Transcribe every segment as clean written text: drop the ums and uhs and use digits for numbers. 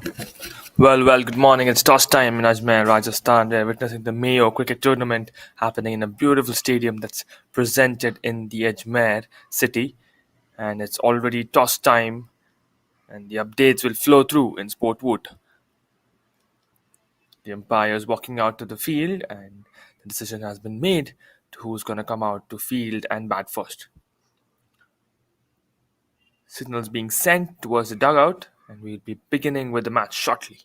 Good morning. It's toss time in Ajmer, Rajasthan. We're witnessing the Mayo cricket tournament happening in a beautiful stadium that's presented in the Ajmer city. And it's already toss time, and the updates will flow through in Sport Wood. The umpire's walking out to the field, and the decision has been made to who's going to come out to field and bat first. Signals being sent towards the dugout, and we'll be beginning with the match shortly.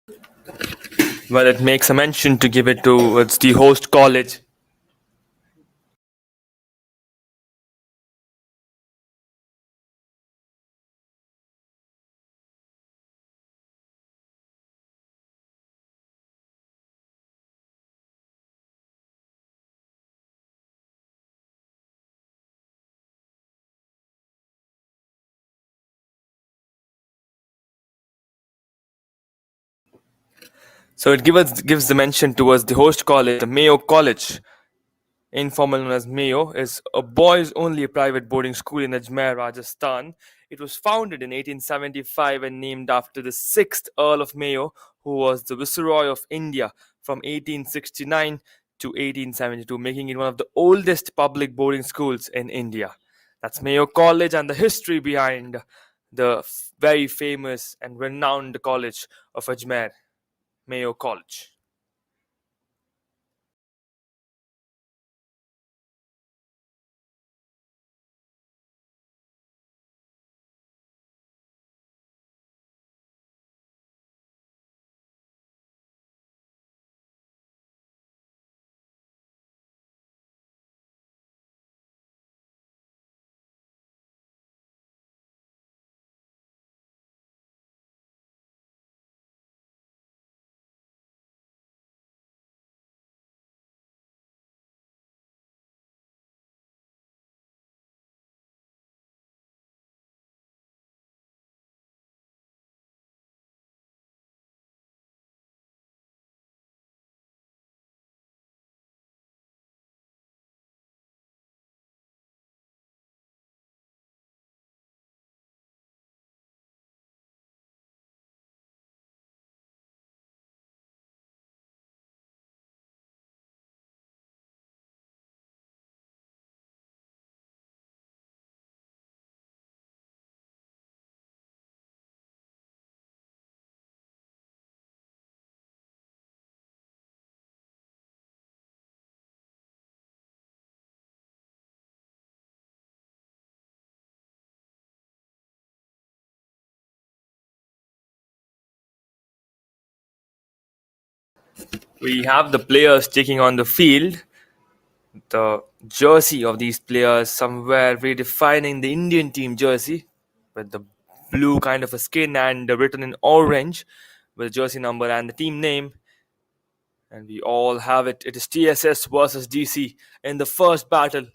Well, it makes a mention to give it towards the host college. So it gives the mention towards the host college, the Mayo College, informal known as Mayo, is a boys only private boarding school in Ajmer, Rajasthan. It was founded in 1875 and named after the 6th Earl of Mayo, who was the Viceroy of India from 1869 to 1872, making it one of the oldest public boarding schools in India. That's Mayo College and the history behind the very famous and renowned college of Ajmer, Mayo College. We have the players taking on the field. The jersey of these players somewhere redefining the Indian team jersey with the blue kind of a skin and written in orange with the jersey number and the team name. And we all have it. It is TSS versus DC in the first battle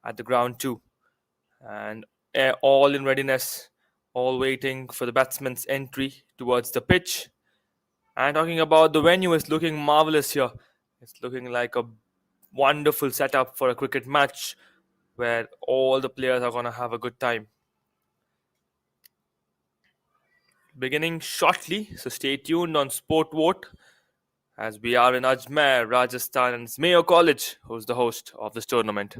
at the ground two. And all in readiness, all waiting for the batsman's entry towards the pitch. And talking about the venue, it's looking marvelous here. It's looking like a wonderful setup for a cricket match where all the players are going to have a good time. Beginning shortly, so stay tuned on Sport Vote as we are in Ajmer, Rajasthan, and it's Mayo College who's the host of this tournament.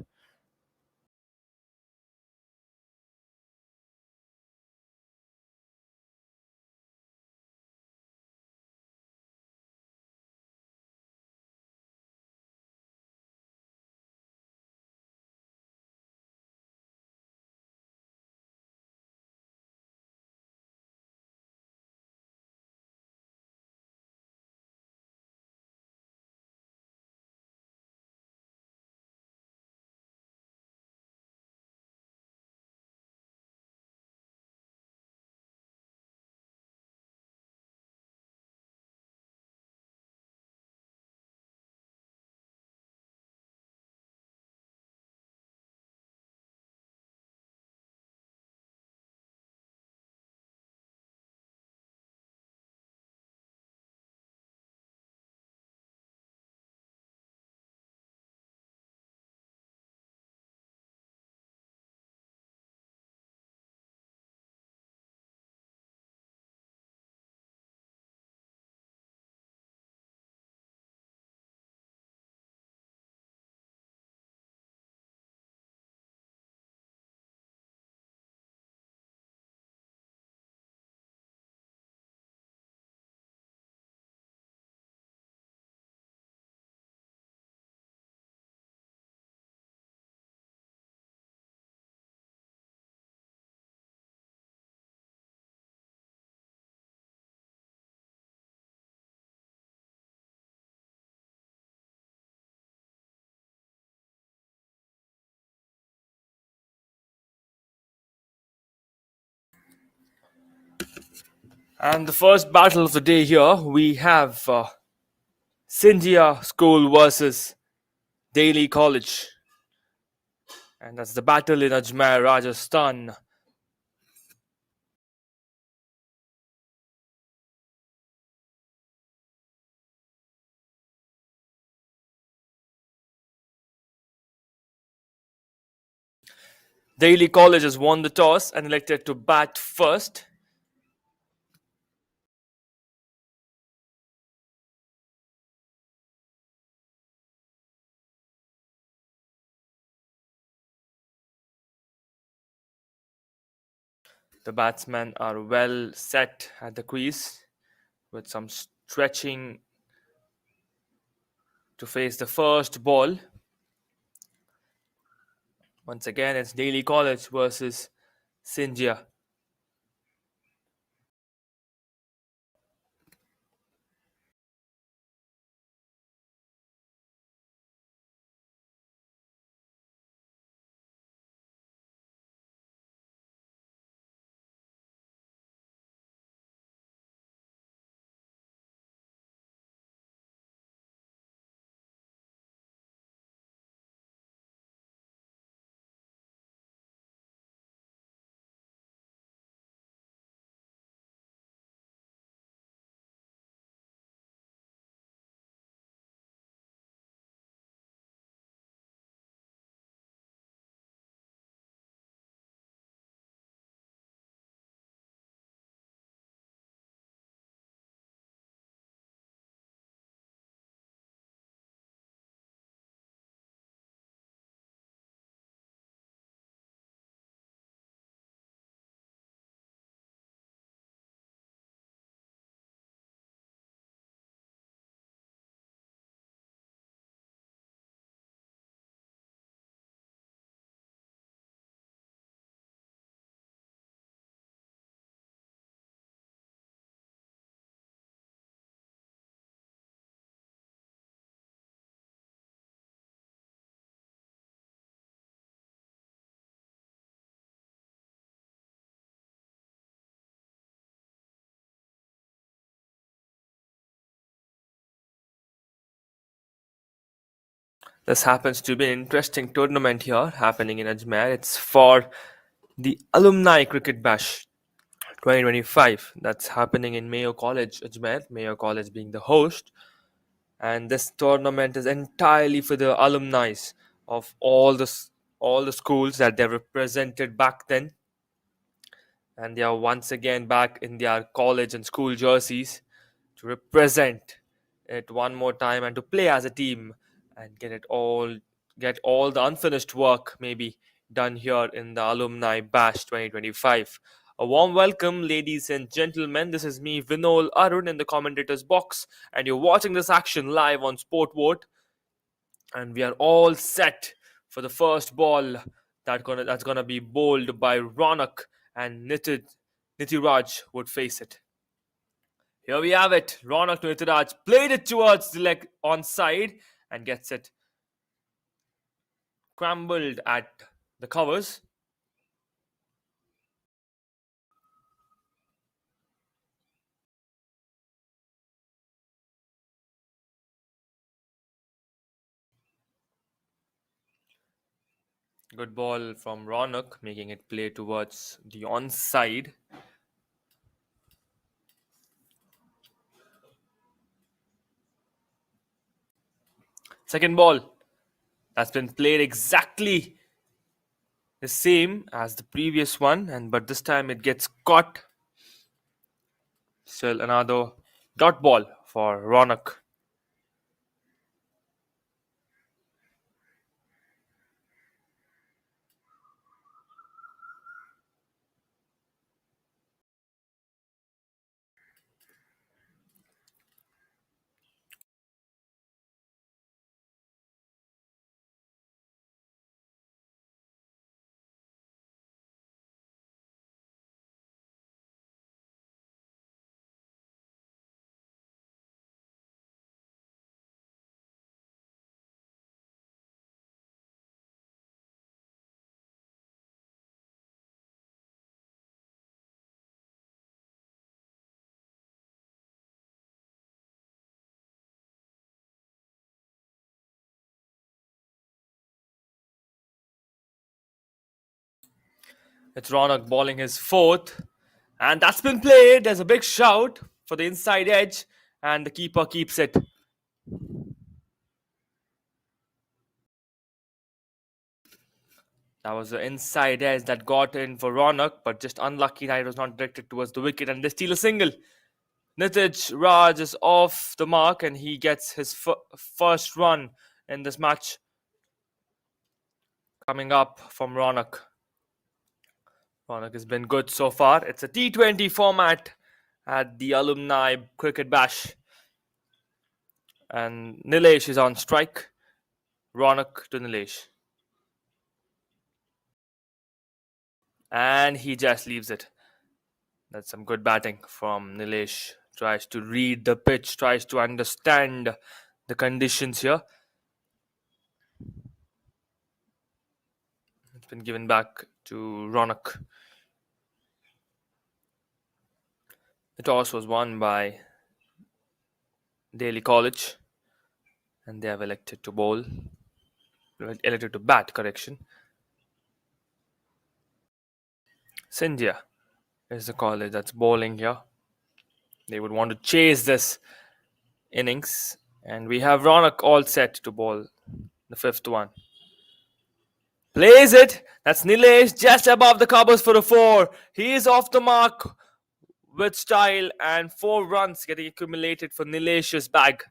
And the first battle of the day here, we have Scindia School versus Daly College. And that's the battle in Ajmer, Rajasthan. Daly College has won the toss and elected to bat first. The batsmen are well set at the crease with some stretching to face the first ball. Once again, it's Daly College versus Scindia. This happens to be an interesting tournament here happening in Ajmer. It's for the Alumni Cricket Bash 2025 that's happening in Mayo College, Ajmer, Mayo College being the host. And this tournament is entirely for the alumni of all the schools that they represented back then, and they are once again back in their college and school jerseys to represent it one more time and to play as a team and get all the unfinished work maybe done here in the alumni bash 2025. A warm welcome, ladies and gentlemen. This is me, Vinol Arun, in the commentators box, and you're watching this action live on Sportvote. And we are all set for the first ball that's gonna be bowled by Ronak, and Nitiraj would face it. Here we have it. Ronak to Nitiraj played it towards the leg on side and gets it scrambled at the covers. Good ball from Ronak, making it play towards the onside. Second ball that's been played exactly the same as the previous one, and but this time it gets caught. Still another dot ball for Ronak. It's Ronak bowling his fourth. And that's been played. There's a big shout for the inside edge. And the keeper keeps it. That was the inside edge that got in for Ronak, but just unlucky that it was not directed towards the wicket. And they steal a single. Nitij Raj is off the mark and he gets his first run in this match coming up from Ronak. Ronak has been good so far. It's a T20 format at the Alumni Cricket Bash. And Nilesh is on strike. Ronak to Nilesh. And he just leaves it. That's some good batting from Nilesh. Tries to read the pitch, tries to understand the conditions here. It's been given back to Ronak. The toss was won by Daly College, and they have elected to bat, correction. Scindia is the college that's bowling here. They would want to chase this innings, and we have Ronak all set to bowl the fifth one. Plays it. That's Nilesh just above the covers for a four. He is off the mark with style, and 4 runs getting accumulated for Nilesh's bag.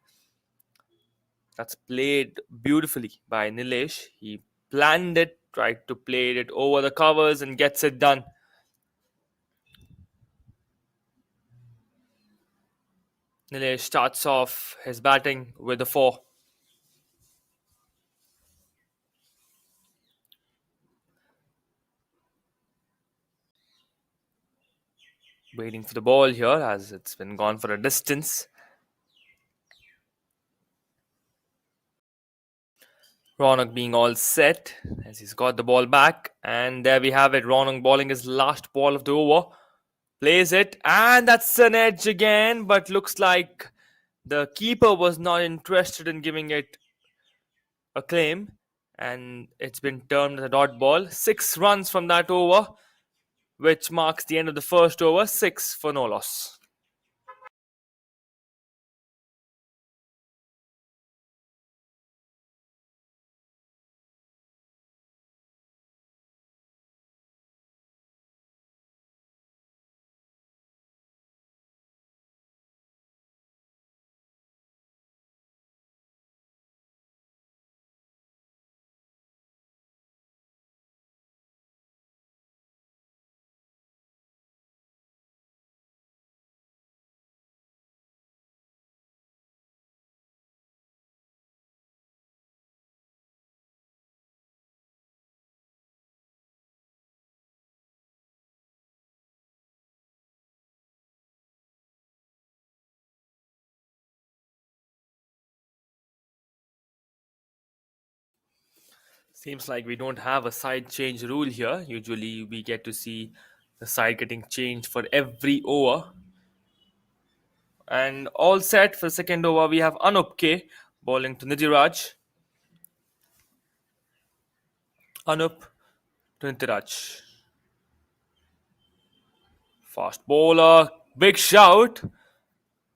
That's played beautifully by Nilesh. He planned it, tried to play it over the covers, and gets it done. Nilesh starts off his batting with a 4. Waiting for the ball here as it's been gone for a distance. Ronak being all set as he's got the ball back. And there we have it. Ronak bowling his last ball of the over. Plays it. And that's an edge again. But looks like the keeper was not interested in giving it a claim. And it's been termed as a dot ball. 6 runs from that over, which marks the end of the first over. 6 for no loss. Seems like we don't have a side change rule here. Usually we get to see the side getting changed for every over. And all set for the second over, we have Anup K bowling to Nitiraj. Anup to Nitiraj. Fast bowler, big shout,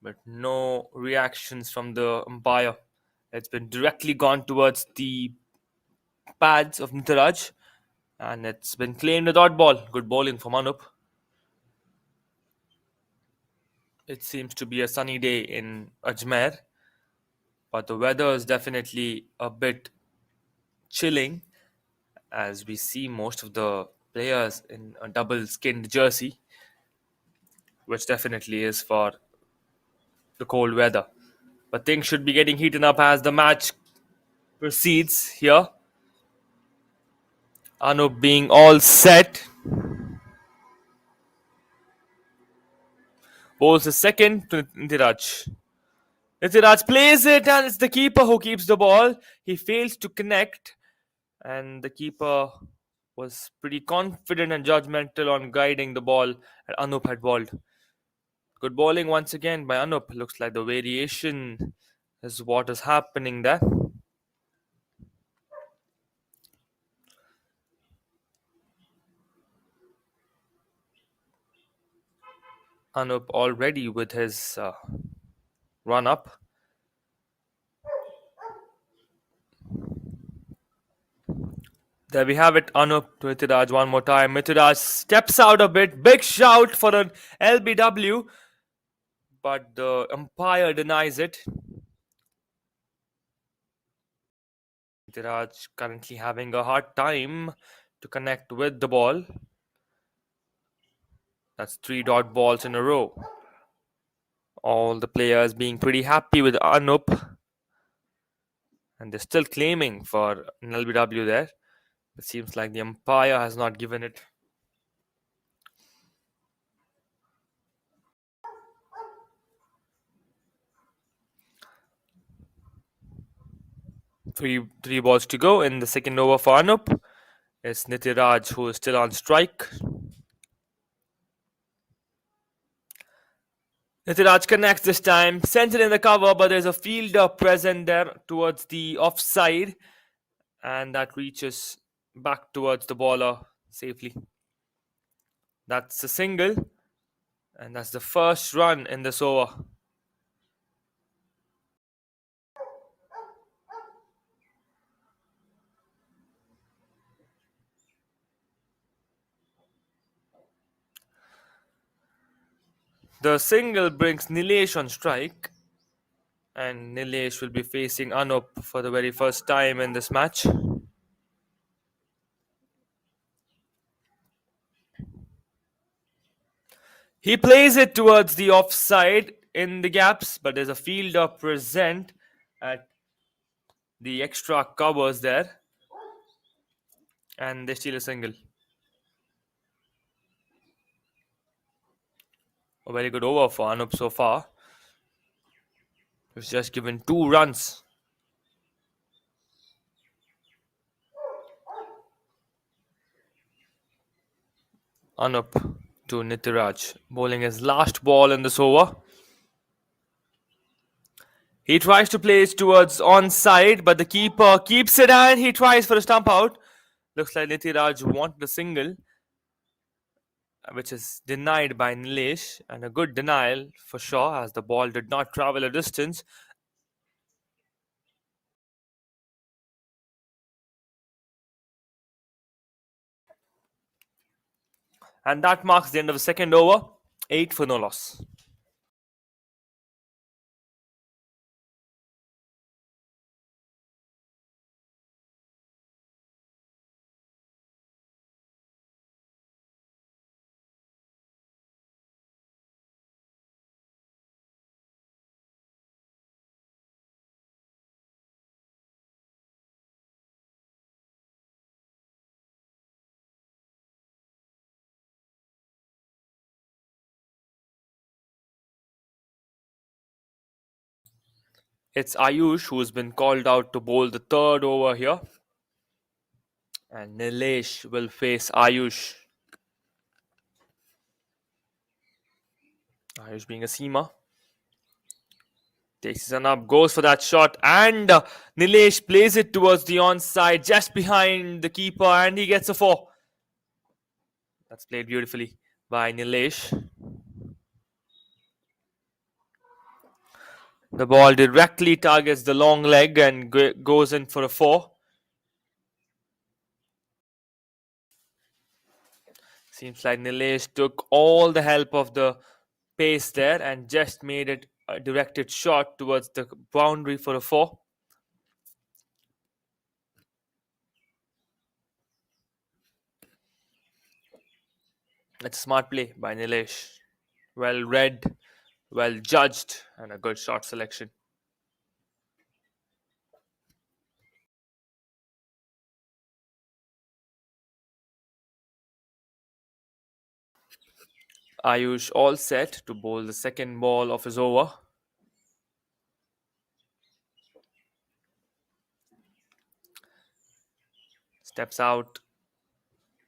but no reactions from the umpire. It's been directly gone towards the pads of Nitiraj, and it's been claimed a dot ball. Good bowling from Anup. It seems to be a sunny day in Ajmer, but the weather is definitely a bit chilling as we see most of the players in a double skinned jersey, which definitely is for the cold weather. But things should be getting heated up as the match proceeds here. Anup being all set. Bowls the second to Nitiraj. Nitiraj plays it and it's the keeper who keeps the ball. He fails to connect and the keeper was pretty confident and judgmental on guiding the ball and Anup had bowled. Good bowling once again by Anup. Looks like the variation is what is happening there. Anup already with his run up. There we have it. Anup to Mitraj one more time. Mitraj steps out a bit. Big shout for an LBW, but the umpire denies it. Mitraj currently having a hard time to connect with the ball. That's three dot balls in a row. All the players being pretty happy with Anup, and they're still claiming for an LBW there. It seems like the umpire has not given it. Three balls to go in the second over for Anup. It's Nitiraj who is still on strike. Nitiraj connects this time, sends it in the cover, but there's a fielder present there towards the offside, and that reaches back towards the baller safely. That's a single, and that's the first run in this over. The single brings Nilesh on strike, and Nilesh will be facing Anup for the very first time in this match. He plays it towards the offside in the gaps, but there's a fielder present at the extra covers there, and they steal a single. A very good over for Anup so far. He's just given 2 runs. Anup to Nitiraj, bowling his last ball in this over. He tries to play it towards onside, but the keeper keeps it and he tries for a stump out. Looks like Nitiraj wanted a single, which is denied by Nilesh, and a good denial for sure as the ball did not travel a distance. And that marks the end of the second over. 8 for no loss. It's Ayush who's been called out to bowl the third over here. And Nilesh will face Ayush. Ayush being a seamer. Takes his up, goes for that shot, and Nilesh plays it towards the onside, just behind the keeper, and he gets a 4. That's played beautifully by Nilesh. The ball directly targets the long leg and goes in for a 4. Seems like Nilesh took all the help of the pace there and just made it a directed shot towards the boundary for a 4. That's a smart play by Nilesh. Well read, well judged, and a good shot selection. Ayush all set to bowl the second ball of his over. Steps out,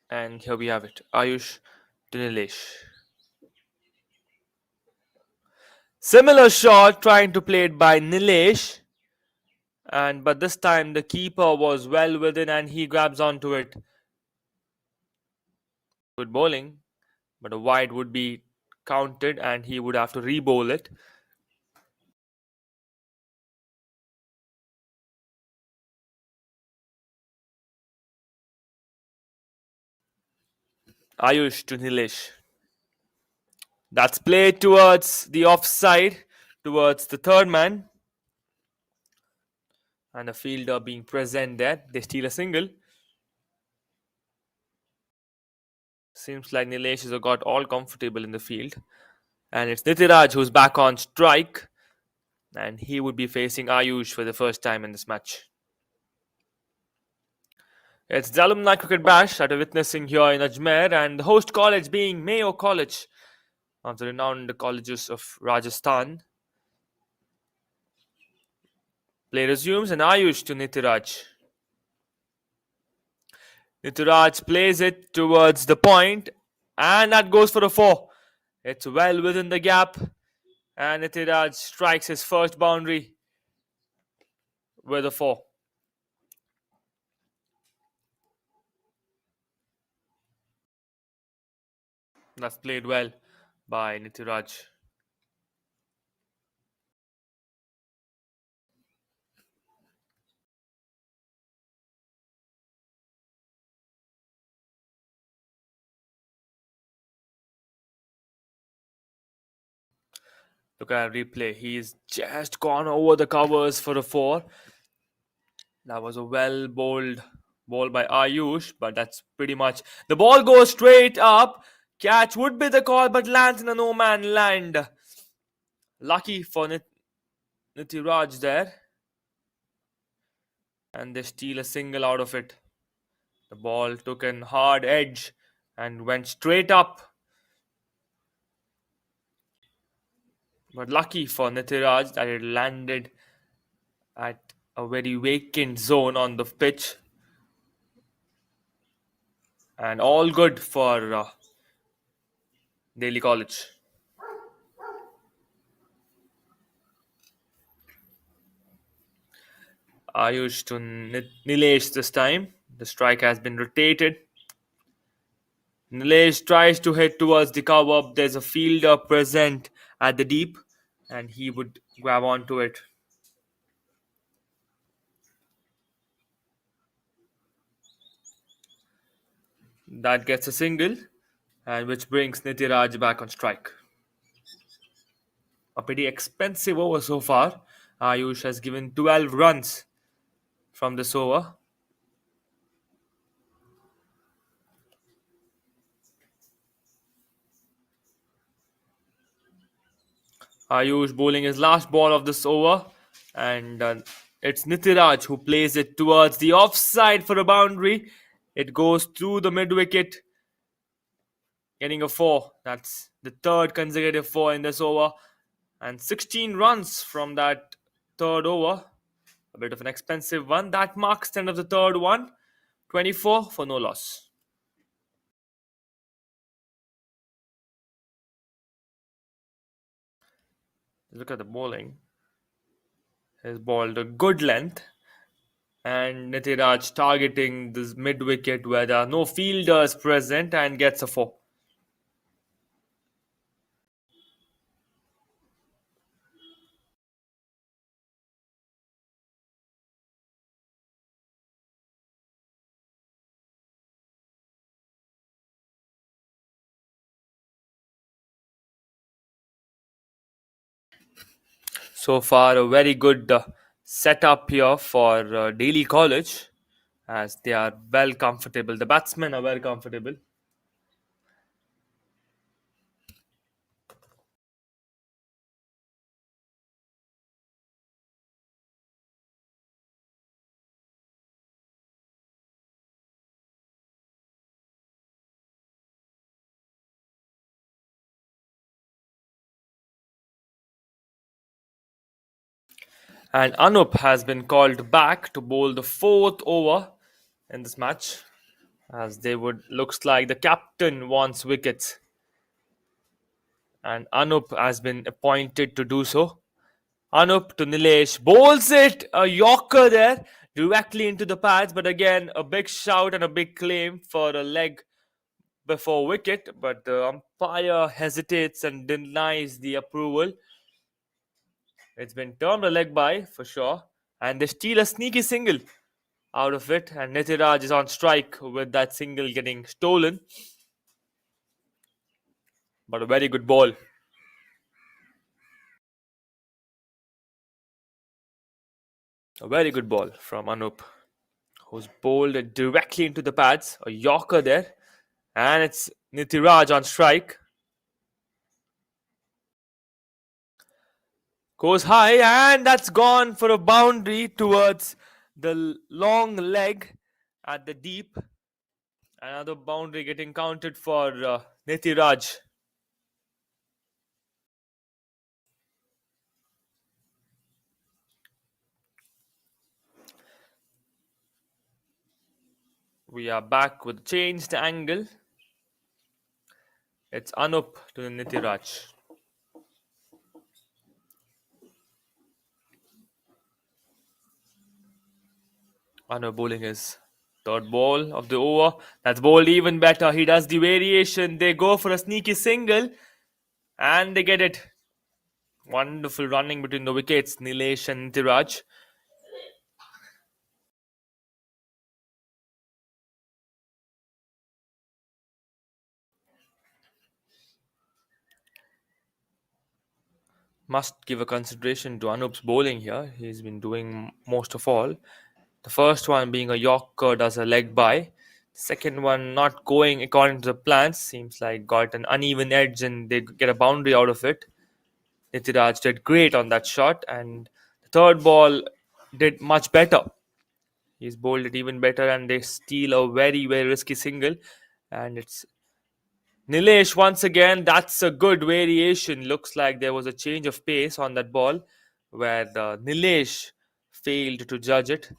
and here we have it. Ayush to Nilesh. Similar shot trying to play it by Nilesh, but this time the keeper was well within and he grabs onto it. Good bowling, but a wide would be counted and he would have to re-bowl it. Ayush to Nilesh. That's played towards the offside, towards the third man, and a fielder being present there. They steal a single. Seems like Nilesh has got all comfortable in the field. And it's Nitiraj who's back on strike. And he would be facing Ayush for the first time in this match. It's the Alumni Cricket Bash that we're witnessing here in Ajmer, and the host college being Mayo College, one of the renowned colleges of Rajasthan. Play resumes and Ayush to Nitiraj. Nitiraj plays it towards the point, and that goes for a four. It's well within the gap, and Nitiraj strikes his first boundary with a four. That's played well by Nitiraj. Look at replay. He's just gone over the covers for a four. That was a well bowled ball by Ayush, but that's pretty much. The ball goes straight up. Catch would be the call, but lands in a no man land. Lucky for Nitiraj there. And they steal a single out of it. The ball took an hard edge and went straight up. But lucky for Nitiraj that it landed at a very vacant zone on the pitch. And all good for Daly College. Ayush to Nilesh this time. The strike has been rotated. Nilesh tries to head towards the cover. There's a fielder present at the deep, and he would grab onto it. That gets a single, and which brings Nitiraj back on strike. A pretty expensive over so far. Ayush has given 12 runs from this over. Ayush bowling his last ball of this over, and it's Nitiraj who plays it towards the offside for a boundary. It goes through the mid wicket, getting a four. That's the third consecutive four in this over, and 16 runs from that third over. A bit of an expensive one. That marks the end of the third one. 24 for no loss. Look at the bowling. He's bowled a good length, and Nitiraj targeting this mid wicket where there are no fielders present and gets a four. So far, a very good setup here for Daly College, as they are well comfortable. The batsmen are well comfortable. And Anup has been called back to bowl the fourth over in this match, as they would looks like the captain wants wickets, and Anup has been appointed to do so. Anup to Nilesh bowls it, a yorker there directly into the pads, but again a big shout and a big claim for a leg before wicket, but the umpire hesitates and denies the approval. It's been termed a leg by for sure, and they steal a sneaky single out of it, and Nitiraj is on strike with that single getting stolen. But a very good ball. A very good ball from Anup, who's bowled it directly into the pads. A Yorker there, and it's Nitiraj on strike. Goes high, and that's gone for a boundary towards the long leg at the deep. Another boundary getting counted for Nitiraj. We are back with changed angle. It's Anup to the Nitiraj. Anup bowling his third ball of the over. That's bowled even better. He does the variation. They go for a sneaky single and they get it. Wonderful running between the wickets, Nilesh and Nitiraj. Must give a consideration to Anup's bowling here. He's been doing most of all. The first one being a Yorker does a leg by. The second one not going according to the plans. Seems like got an uneven edge and they get a boundary out of it. Nitiraj did great on that shot, and the third ball did much better. He's bowled it even better, and they steal a very, very risky single. And it's Nilesh once again. That's a good variation. Looks like there was a change of pace on that ball where Nilesh failed to judge it,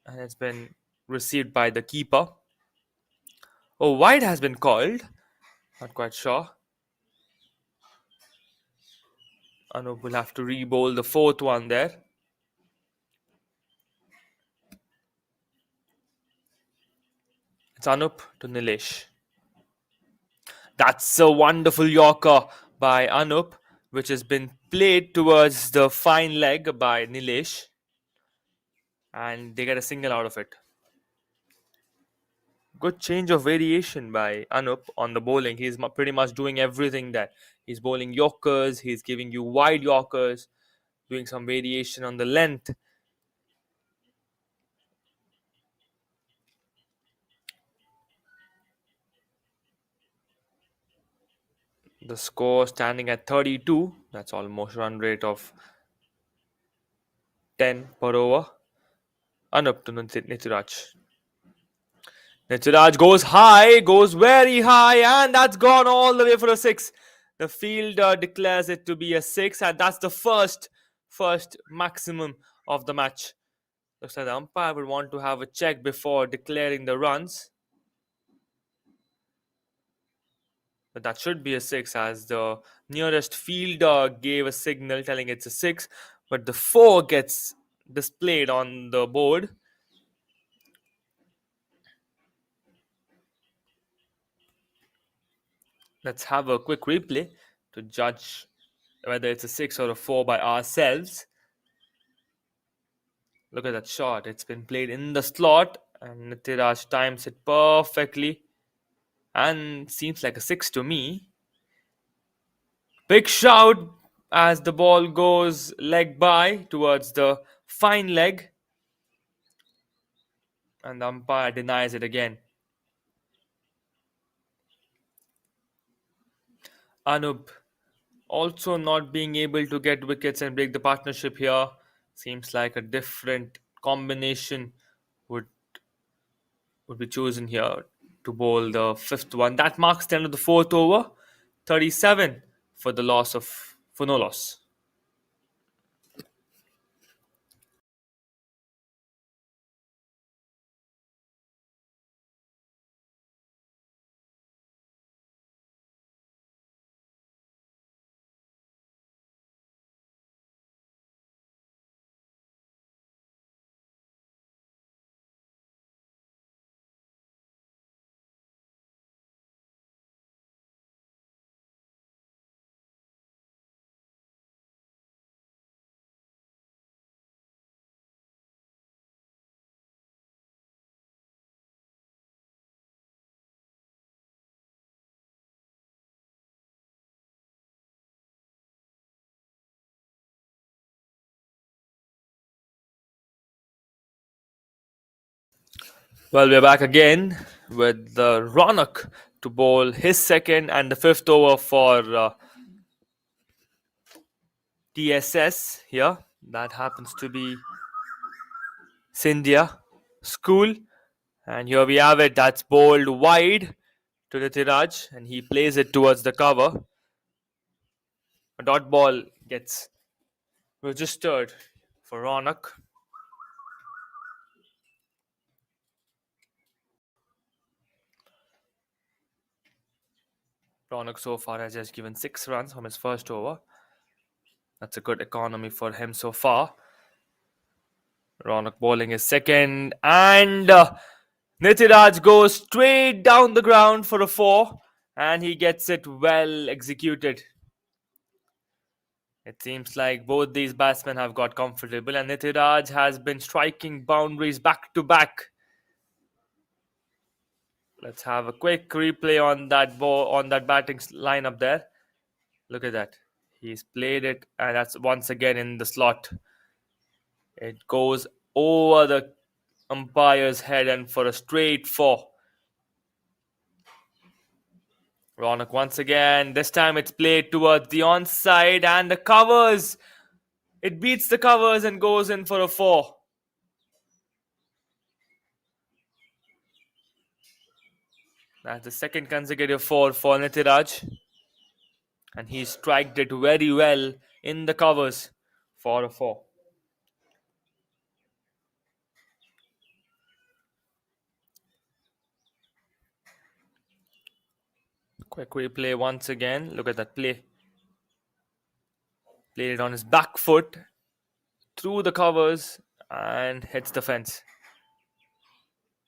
and it's been received by the keeper. Oh, wide has been called. Not quite sure. Anup will have to re-bowl the fourth one there. It's Anup to Nilesh. That's a wonderful Yorker by Anup, which has been played towards the fine leg by Nilesh, and they get a single out of it. Good change of variation by Anup on the bowling. He's pretty much doing everything that he's bowling Yorkers, he's giving you wide Yorkers, doing some variation on the length. The score standing at 32. That's almost run rate of 10 per over. Anup to Nitiraj. Nitiraj goes high, goes very high, and that's gone all the way for a six. The fielder declares it to be a six, and that's the first maximum of the match. Looks like the umpire would want to have a check before declaring the runs, but that should be a six as the nearest fielder gave a signal telling it's a six, but the four gets displayed on the board. Let's have a quick replay to judge whether it's a six or a four by ourselves. Look at that shot. It's been played in the slot, and Nitiraj times it perfectly and seems like a six to me. Big shout as the ball goes leg by towards the fine leg, and the umpire denies it again. Anup also not being able to get wickets and break the partnership here. Seems like a different combination would be chosen here to bowl the fifth one. That marks the end of the fourth over. 37 for the loss of for no loss. Well, we're back again with the Ronak to bowl his second and the fifth over for TSS here. That happens to be Scindia School. And here we have it. That's bowled wide to Nitiraj, and he plays it towards the cover. A dot ball gets registered for Ronak. Ronak so far has just given 6 runs from his first over. That's a good economy for him so far. Ronak bowling his second, and Nitiraj goes straight down the ground for a four, and he gets it well executed. It seems like both these batsmen have got comfortable, and Nitiraj has been striking boundaries back to back. Let's have a quick replay on that ball, on that batting lineup there. Look at that. He's played it, and that's once again in the slot. It goes over the umpire's head and for a straight four. Ronak once again. This time it's played towards the onside and the covers. It beats the covers and goes in for a four. That's the second consecutive four for Nitiraj. And he striked it very well in the covers for a four. Quick replay once again. Look at that play. Played it on his back foot through the covers and hits the fence.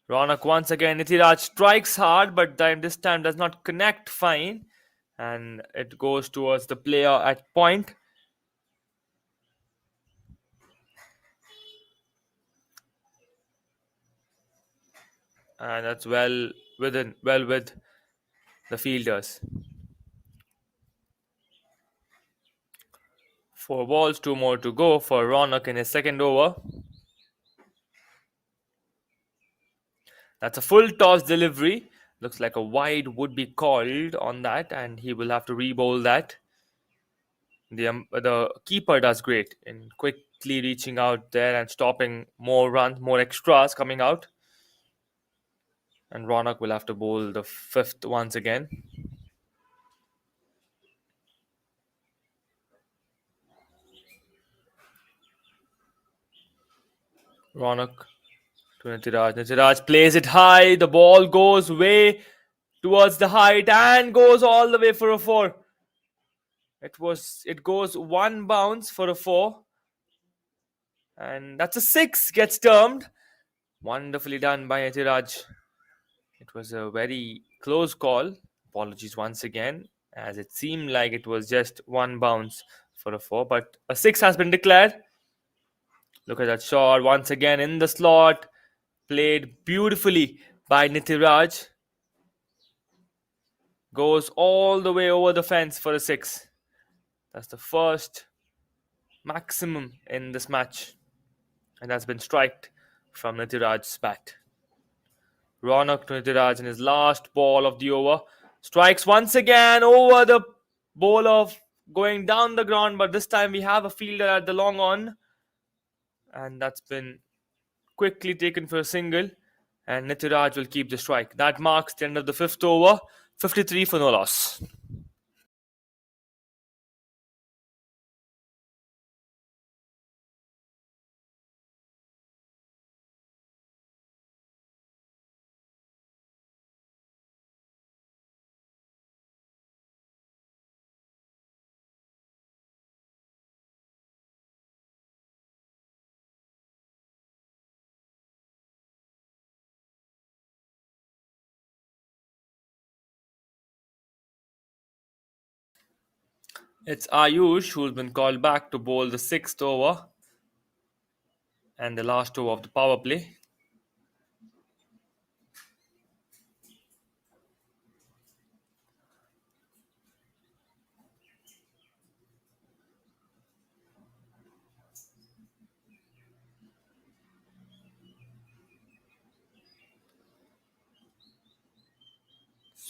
Ronak once again. Nitiraj strikes hard, but this time does not connect fine. And it goes towards the player at point. And that's well with the fielders. 4 balls, 2 more to go for Ronak in his second over. That's a full toss delivery. Looks like a wide would be called on that, and he will have to re-bowl that. The keeper does great in quickly reaching out there and stopping more runs, more extras coming out. And Ronak will have to bowl the fifth once again. Ronak to Nitiraj. Nitiraj plays it high. The ball goes way towards the height and goes all the way for a four. It goes one bounce for a four. And that's a six, gets termed. Wonderfully done by Nitiraj. It was a very close call. Apologies once again, as it seemed like it was just one bounce for a four, but a six has been declared. Look at that shot once again in the slot. Played beautifully by Nitiraj. Goes all the way over the fence for a six. That's the first maximum in this match. And that's been striked from Nitiraj's bat. Ronak to Nitiraj in his last ball of the over. Strikes once again over the bowler going down the ground, but this time we have a fielder at the long on. And that's been quickly taken for a single. And Nitiraj will keep the strike. That marks the end of the fifth over. 53 for no loss. It's Ayush who's been called back to bowl the sixth over and the last over of the power play.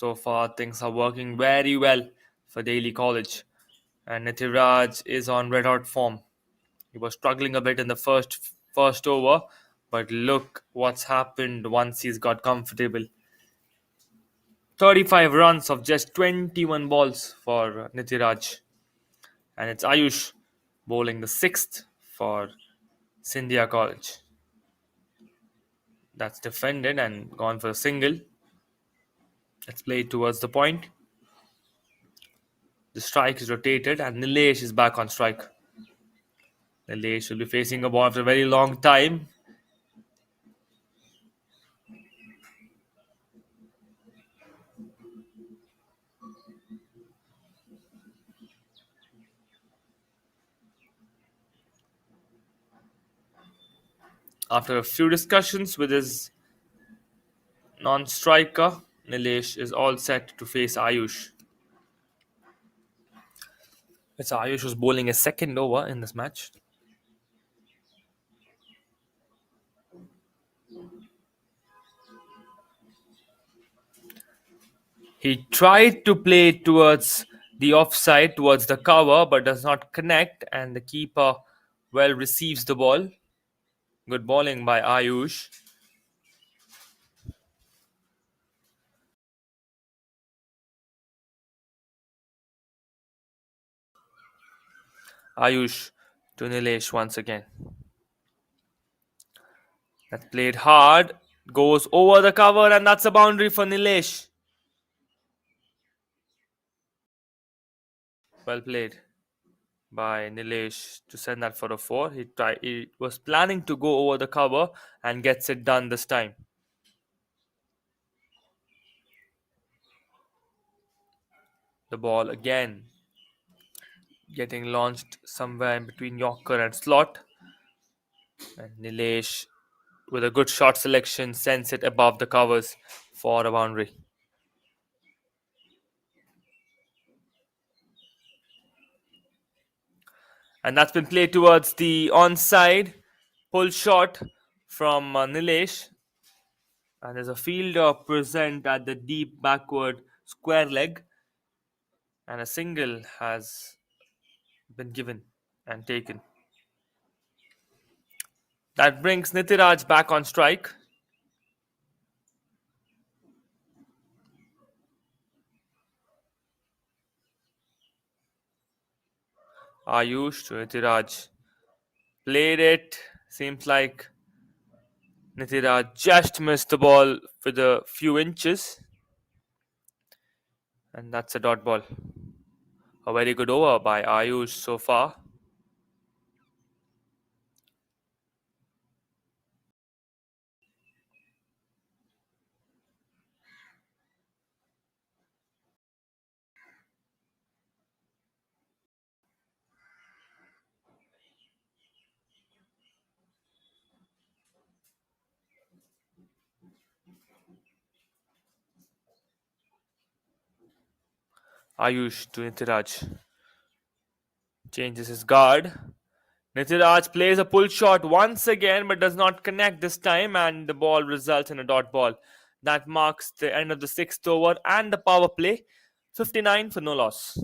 So far, things are working very well for Daly College, and Nithiraj is on red hot form. He was struggling a bit in the first over, but look what's happened once he's got comfortable. 35 runs of just 21 balls for Nithiraj, and it's Ayush bowling the sixth for Scindia College. That's defended and gone for a single. It's played towards the point. The strike is rotated, and Nilesh is back on strike. Nilesh will be facing a ball after a very long time. After a few discussions with his non-striker, Nilesh is all set to face Ayush. It's Ayush who's bowling a second over in this match. He tried to play towards the offside, towards the cover, but does not connect, and the keeper well receives the ball. Good bowling by Ayush. Ayush to Nilesh once again. That's played hard, goes over the cover, and that's a boundary for Nilesh. Well played by Nilesh to send that for a four. He was planning to go over the cover and gets it done this time. The ball again getting launched somewhere in between Yorker and slot. And Nilesh, with a good shot selection, sends it above the covers for a boundary. And that's been played towards the onside pull shot from Nilesh. And there's a fielder present at the deep backward square leg. And a single has been given and taken. That brings Nitiraj back on strike. Ayush to Nitiraj. Played it. Seems like Nitiraj just missed the ball with a few inches. And that's a dot ball. A very good over by Ayush so far. Ayush to Nitiraj. Changes his guard. Nitiraj plays a pull shot once again but does not connect this time, and the ball results in a dot ball. That marks the end of the sixth over and the power play. 59 for no loss.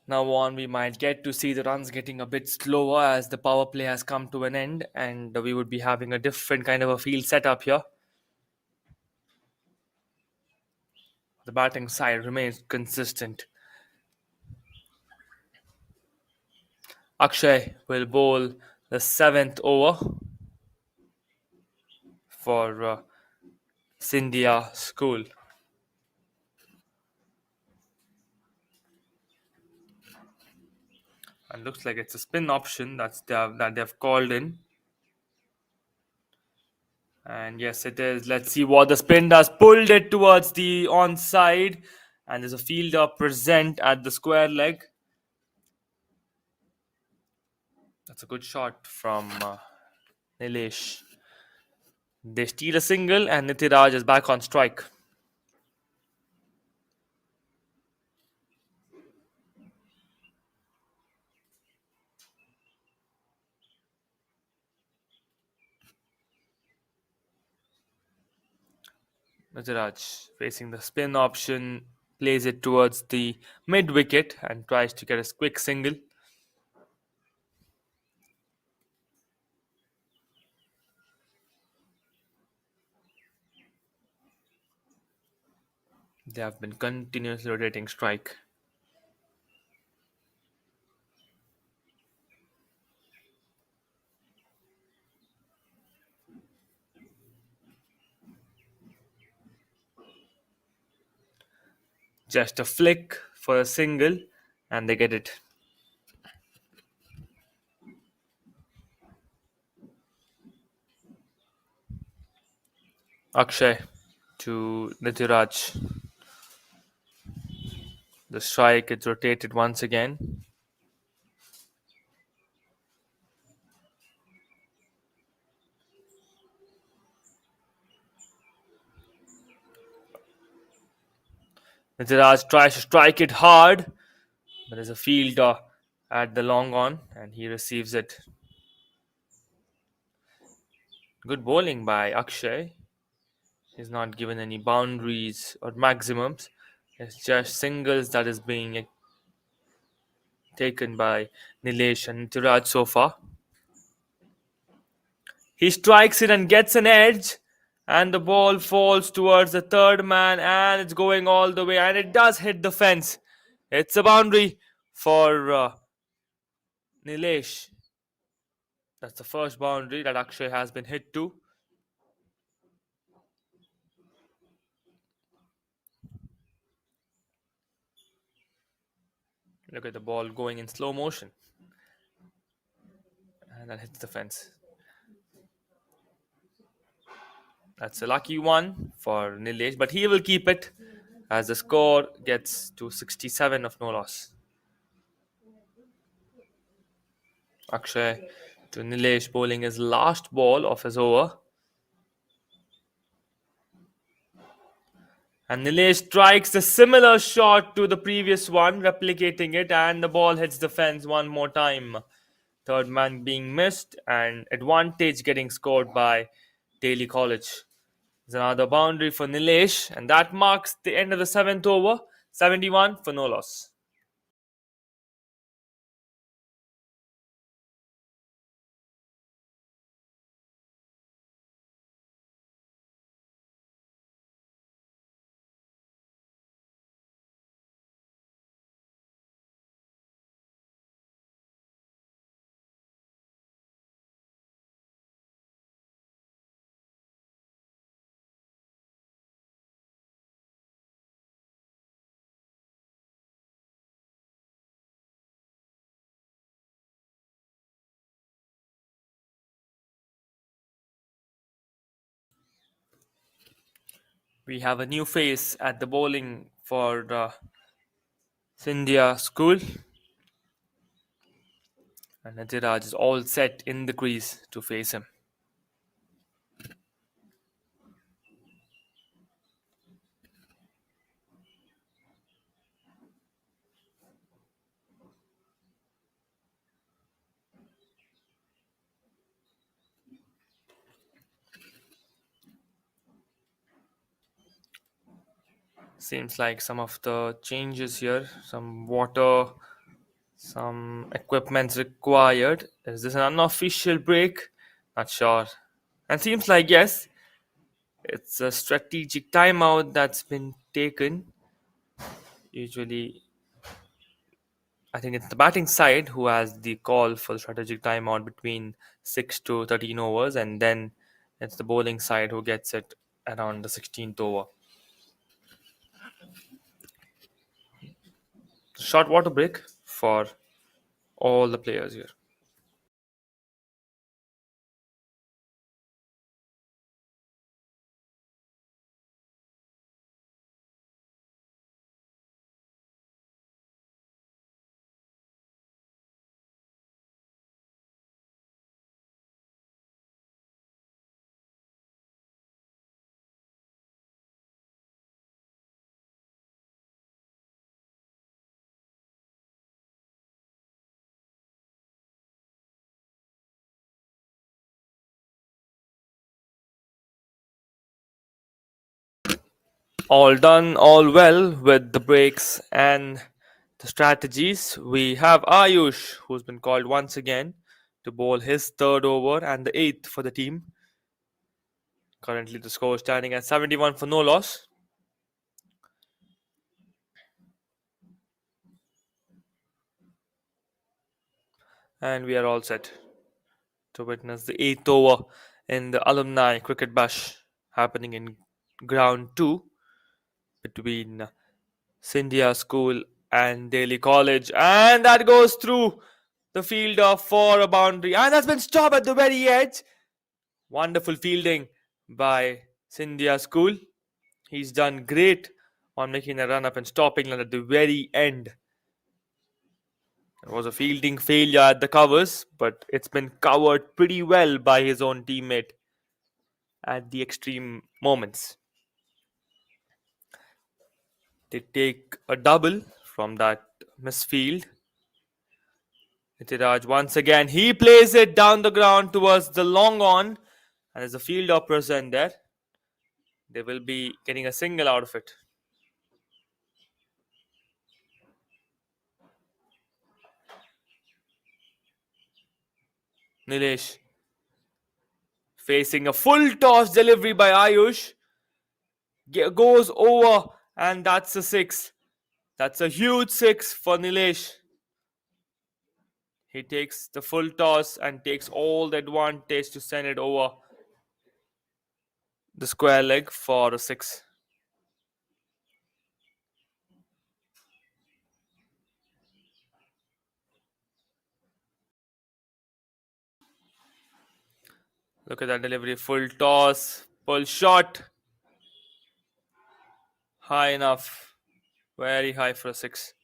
Now on, we might get to see the runs getting a bit slower as the power play has come to an end, and we would be having a different kind of a field setup here. The batting side remains consistent. Akshay will bowl the seventh over for Scindia School. And looks like it's a spin option that they've called in. And yes, it is. Let's see what the spin does. Pulled it towards the onside. And there's a fielder present at the square leg. That's a good shot from Nilesh. They steal a single, and Nitiraj is back on strike. Nitiraj facing the spin option, plays it towards the mid wicket and tries to get a quick single. They have been continuously rotating strike. Just a flick for a single, and they get it. Akshay to Nitiraj. The strike is rotated once again. Nitiraj tries to strike it hard, but there's a fielder at the long on, and he receives it. Good bowling by Akshay. He's not given any boundaries or maximums. It's just singles that is being taken by Nilesh and Nitiraj so far. He strikes it and gets an edge, and the ball falls towards the third man, and it's going all the way, and it does hit the fence. It's a boundary for Nilesh. That's the first boundary that Akshay has been hit to. Look at the ball going in slow motion, and that hits the fence. That's a lucky one for Nilesh, but he will keep it as the score gets to 67 of no loss. Akshay to Nilesh bowling his last ball of his over. And Nilesh strikes a similar shot to the previous one, replicating it, and the ball hits the fence one more time. Third man being missed, and advantage getting scored by Daly College. There's another boundary for Nilesh, and that marks the end of the seventh over, 71 for no loss. We have a new face at the bowling for the Scindia school, and Nadiraj is all set in the crease to face him. Seems like some of the changes here, some water, some equipment's required. Is this an unofficial break? Not sure. And seems like yes, it's a strategic timeout that's been taken. Usually I think it's the batting side who has the call for the strategic timeout between 6 to 13 overs, and then it's the bowling side who gets it around the 16th over. Short water break for all the players here. All done, all well with the breaks and the strategies. We have Ayush, who's been called once again to bowl his third over and the eighth for the team. Currently, the score standing at 71 for no loss. And we are all set to witness the eighth over in the Alumni Cricket Bash happening in ground 2 between Scindia School and Daly College. And that goes through the fielder for a boundary. And that's been stopped at the very edge. Wonderful fielding by Scindia School. He's done great on making a run up and stopping at the very end. It was a fielding failure at the covers, but it's been covered pretty well by his own teammate at the extreme moments. They take a double from that misfield. Nitiraj once again, he plays it down the ground towards the long on, and there's a fielder present there. They will be getting a single out of it. Nilesh facing a full toss delivery by Ayush. Goes over, and that's a six. That's a huge six for Nilesh. He takes the full toss and takes all the advantage to send it over the square leg for a six. Look at that delivery. Full toss. Pull shot. High enough. Very high for a six.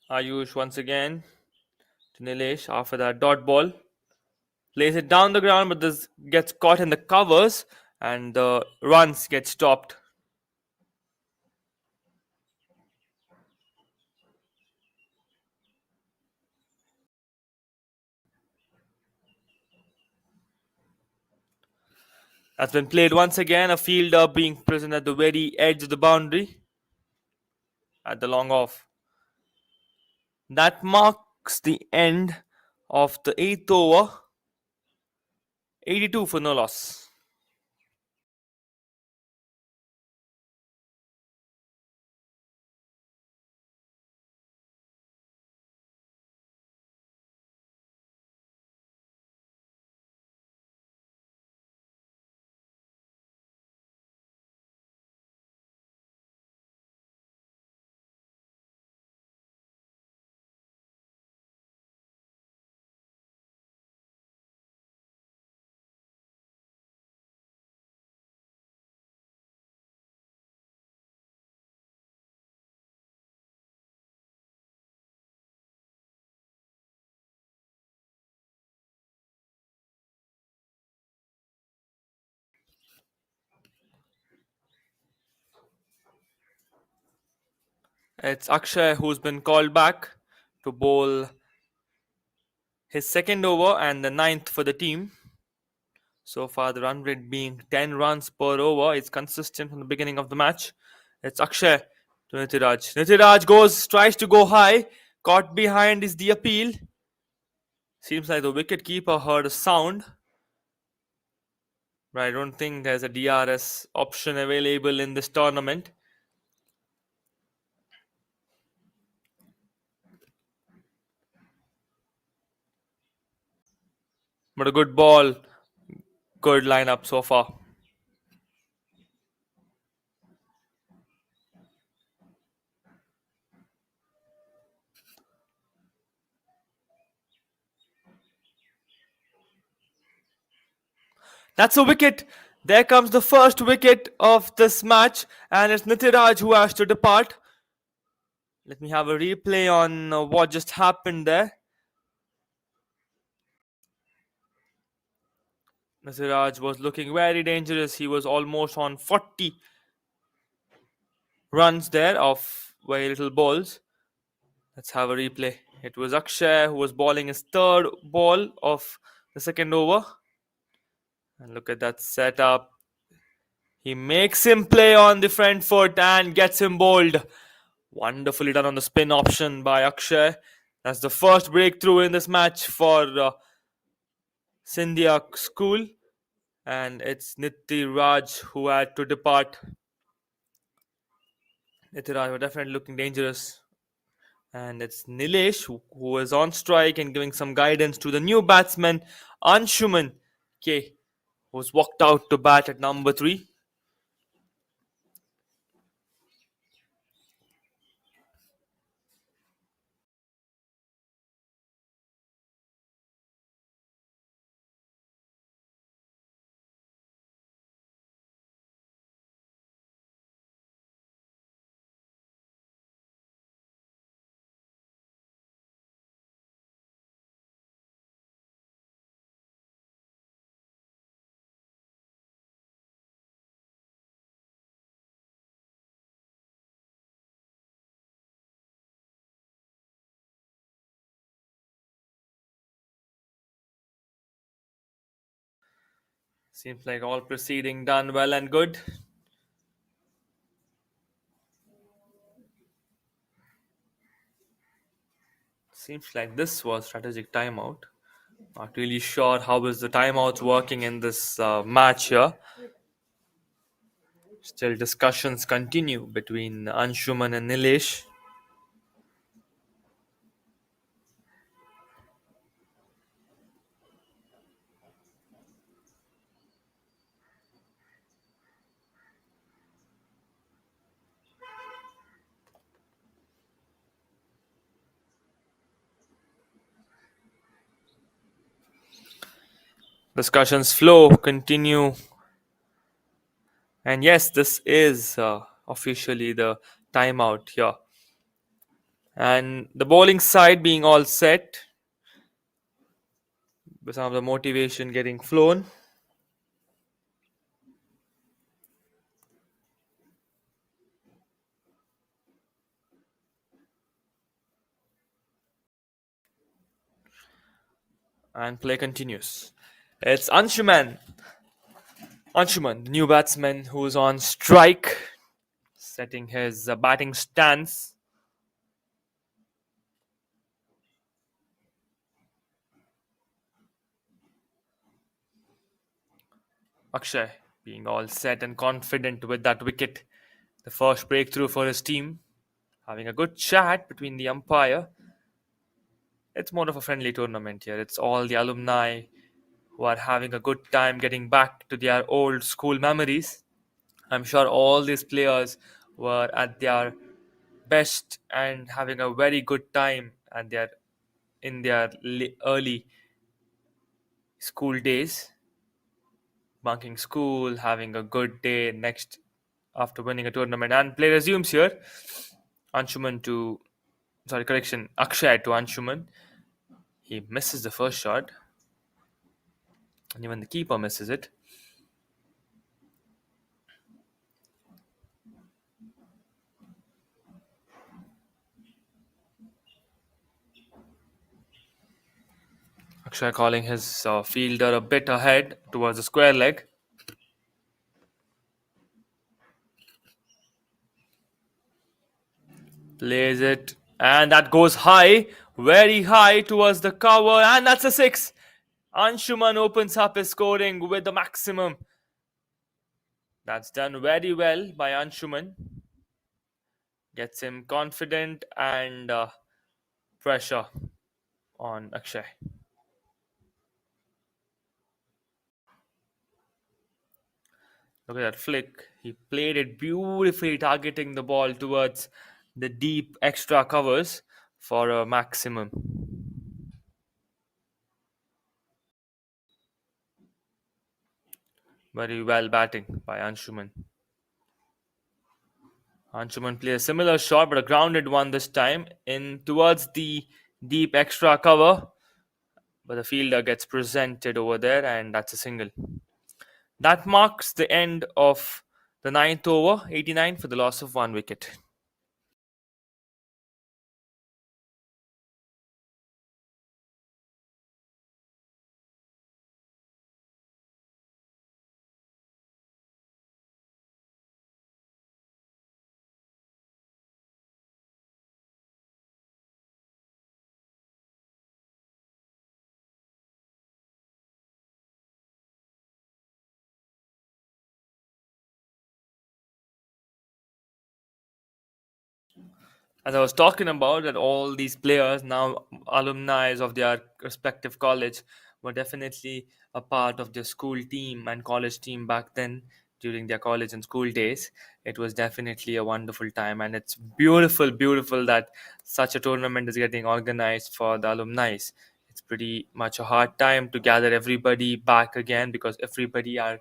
Ayush once again to Nilesh after that dot ball. Plays it down the ground, but this gets caught in the covers and the runs get stopped. That's been played once again. A fielder being present at the very edge of the boundary at the long off. That marks the end of the eighth over. 82 for no loss. It's Akshay who's been called back to bowl his second over and the ninth for the team. So far, the run rate being 10 runs per over is consistent from the beginning of the match. It's Akshay to Nitiraj. Nitiraj tries to go high. Caught behind is the appeal. Seems like the wicket keeper heard a sound, but I don't think there's a DRS option available in this tournament. But a good ball, good lineup so far. That's a wicket. There comes the first wicket of this match, and it's Nitiraj who has to depart. Let me have a replay on what just happened there. Nitiraj was looking very dangerous. He was almost on 40 runs there of very little balls. Let's have a replay. It was Akshay who was bowling his third ball of the second over. And look at that setup. He makes him play on the front foot and gets him bowled. Wonderfully done on the spin option by Akshay. That's the first breakthrough in this match for Scindia school. And it's Nitiraj who had to depart. Nitiraj was definitely looking dangerous. And it's Nilesh who is on strike and giving some guidance to the new batsman Anshuman K, who's walked out to bat at number 3. Seems like all proceeding done well and good. Seems like this was strategic timeout. Not really sure how is the timeouts working in this match here. Still discussions continue between Anshuman and Nilesh. Discussions flow, continue. And yes, this is officially the timeout here. And the bowling side being all set, with some of the motivation getting flown. And play continues. It's Anshuman. Anshuman, the new batsman who's on strike, setting his batting stance. Akshay being all set and confident with that wicket. The first breakthrough for his team. Having a good chat between the umpire. It's more of a friendly tournament here. It's all the alumni who are having a good time getting back to their old school memories. I'm sure all these players were at their best and having a very good time at their in their early school days, bunking school, having a good day next after winning a tournament. And play resumes here. Anshuman to, sorry, correction, Akshay to Anshuman. He misses the first shot, and even the keeper misses it. Akshay calling his fielder a bit ahead towards the square leg. Plays it And that goes high, very high towards the cover, and that's a six. Anshuman opens up his scoring with the maximum. That's done very well by Anshuman. Gets him confident and pressure on Akshay. Look at that flick. He played it beautifully, targeting the ball towards the deep extra covers for a maximum. Very well batting by Anshuman. Anshuman plays a similar shot, but a grounded one this time in towards the deep extra cover. But the fielder gets presented over there, and that's a single. That marks the end of the ninth over, 89 for the loss of one wicket. As I was talking about, that all these players now alumni of their respective college were definitely a part of their school team and college team back then during their college and school days. It was definitely a wonderful time, and it's beautiful, beautiful that such a tournament is getting organized for the alumni. It's pretty much a hard time to gather everybody back again because everybody are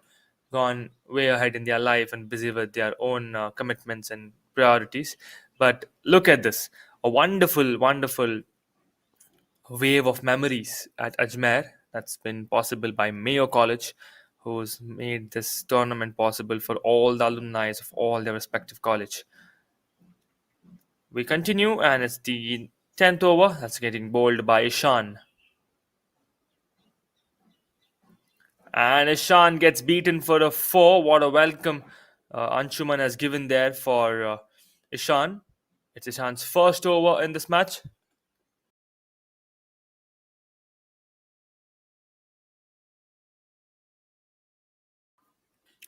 gone way ahead in their life and busy with their own commitments and priorities. But look at this, a wonderful, wonderful wave of memories at Ajmer that's been possible by Mayo College, who's made this tournament possible for all the alumni of all their respective college. We continue, and it's the 10th over that's getting bowled by Ishan. And Ishan gets beaten for a four. What a welcome Anshuman has given there for Ishan. It's Ishan's first over in this match.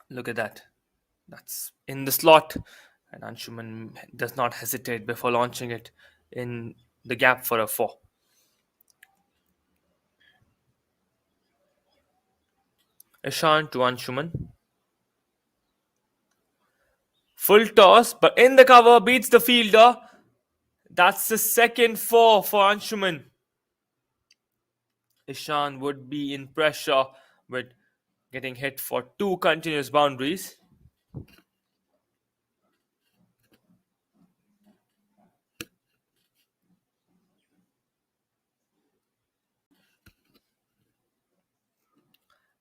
Look at that. That's in the slot. And Anshuman does not hesitate before launching it in the gap for a four. Ishan to Anshuman. Full toss, but in the cover, beats the fielder. That's the second four for Anshuman. Ishan would be in pressure with getting hit for two continuous boundaries.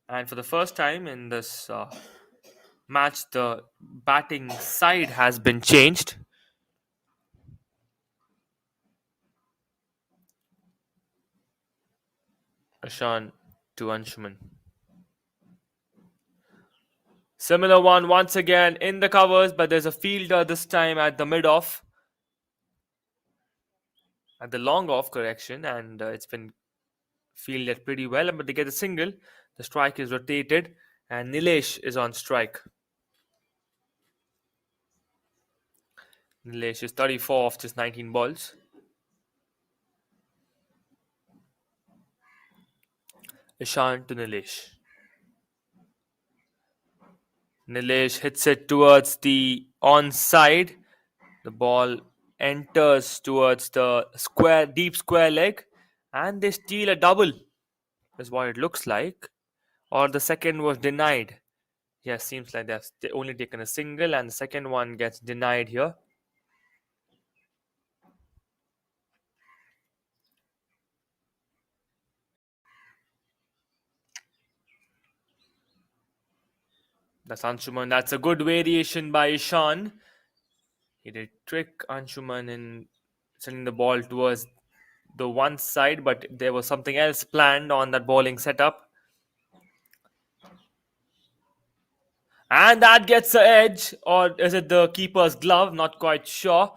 And for the first time in this match, the batting side has been changed. Ishan to Anshuman. Similar one once again in the covers, but there's a fielder this time at the mid off, at the long off correction, and it's been fielded pretty well. But they get a single. The strike is rotated, and Nilesh is on strike. Nilesh is 34 off just 19 balls. Ishan to Nilesh. Nilesh hits it towards the onside. The ball enters towards the square, deep square leg, and they steal a double. Is what it looks like. Or the second was denied. Yeah, seems like they only taken a single, and the second one gets denied here. That's Anshuman. That's a good variation by Ishan. He did trick Anshuman in sending the ball towards the one side, but there was something else planned on that bowling setup. And that gets the edge, or is it the keeper's glove? Not quite sure.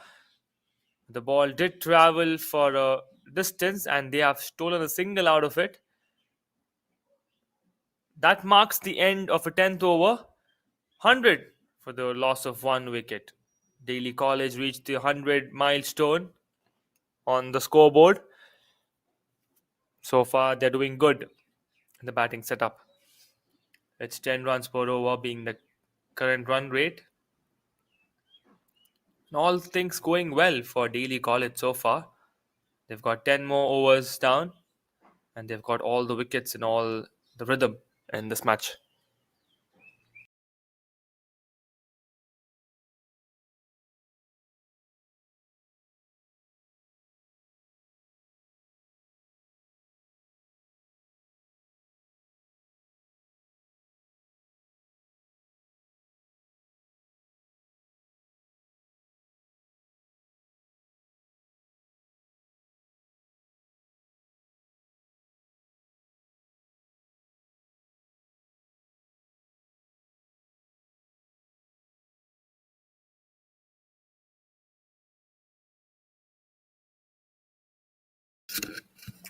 The ball did travel for a distance and they have stolen a single out of it. That marks the end of a 10th over. 100 for the loss of one wicket. Daly College reached the 100 milestone on the scoreboard. So far, they're doing good in the batting setup. It's 10 runs per over being the current run rate. All things going well for Daly College so far. They've got 10 more overs down and they've got all the wickets and all the rhythm in this match.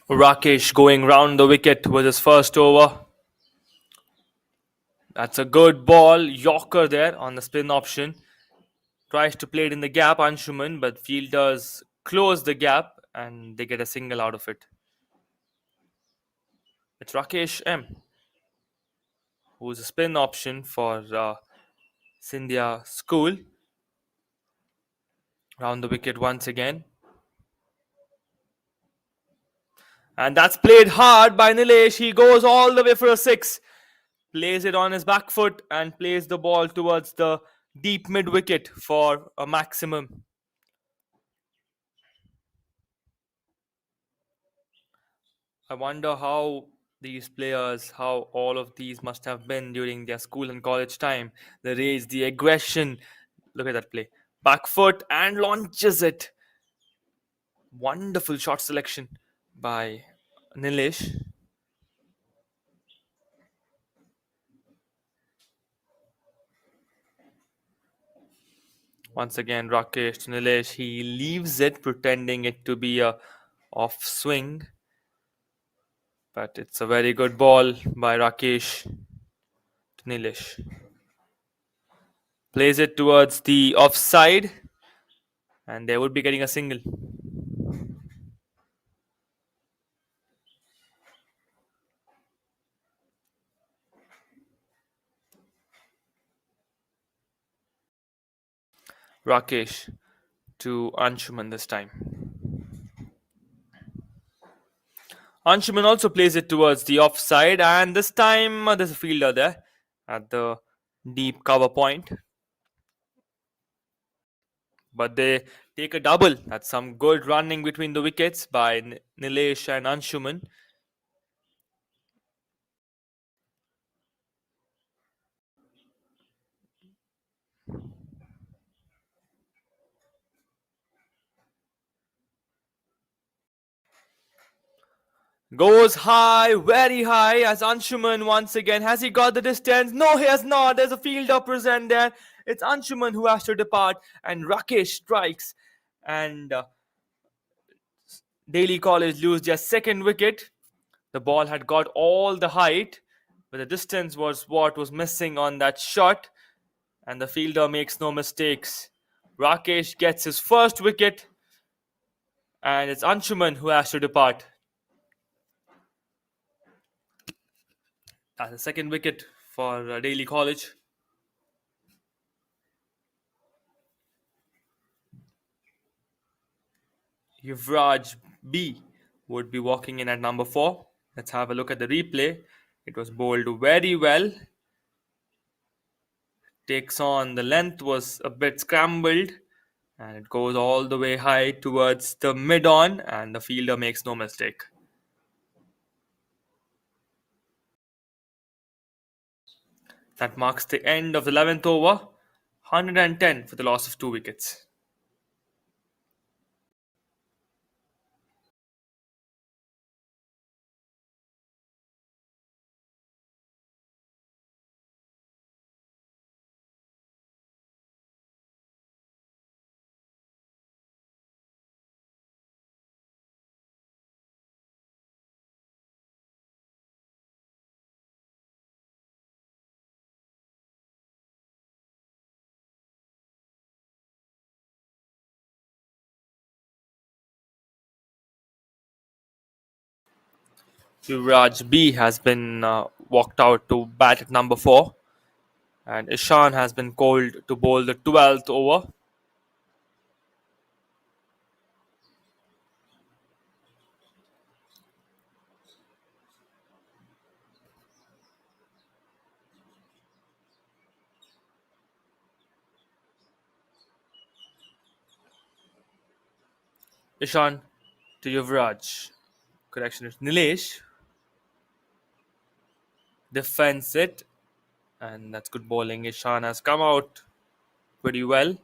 Rakesh going round the wicket with his first over. That's a good ball. Yorker there on the spin option. Tries to play it in the gap, Anshuman, but fielders close the gap and they get a single out of it. It's Rakesh M, who's a spin option for Scindia School. Round the wicket once again. And that's played hard by Nilesh. He goes all the way for a six. Plays it on his back foot and plays the ball towards the deep mid wicket for a maximum. I wonder how these players, how all of these must have been during their school and college time. The rage, the aggression. Look at that play. Back foot and launches it. Wonderful shot selection by Nilesh. Once again, Rakesh to Nilesh. He leaves it, pretending it to be a off swing. But it's a very good ball by Rakesh to Nilesh. Plays it towards the offside, and they would be getting a single. Rakesh to Anshuman this time. Anshuman also plays it towards the offside, and this time there's a fielder there at the deep cover point. But they take a double. That's some good running between the wickets by Nilesh and Anshuman. Goes high, very high, as Anshuman once again. Has he got the distance? No, he has not. There's a fielder present there. It's Anshuman who has to depart, and Rakesh strikes. And Daly College lose their second wicket. The ball had got all the height, but the distance was what was missing on that shot, and the fielder makes no mistakes. Rakesh gets his first wicket, and it's Anshuman who has to depart. That's the second wicket for Daly College. Yuvraj B would be walking in at number 4. Let's have a look at the replay. It was bowled very well. Takes on the length, was a bit scrambled, and it goes all the way high towards the mid on, and the fielder makes no mistake. That marks the end of the 11th over. 110 for the loss of 2 wickets. Yuvraj B has been walked out to bat at number 4, and Ishan has been called to bowl the 12th over. Ishan to Yuvraj. Correction, it's Nilesh. Defends it, and that's good bowling. Ishan has come out pretty well.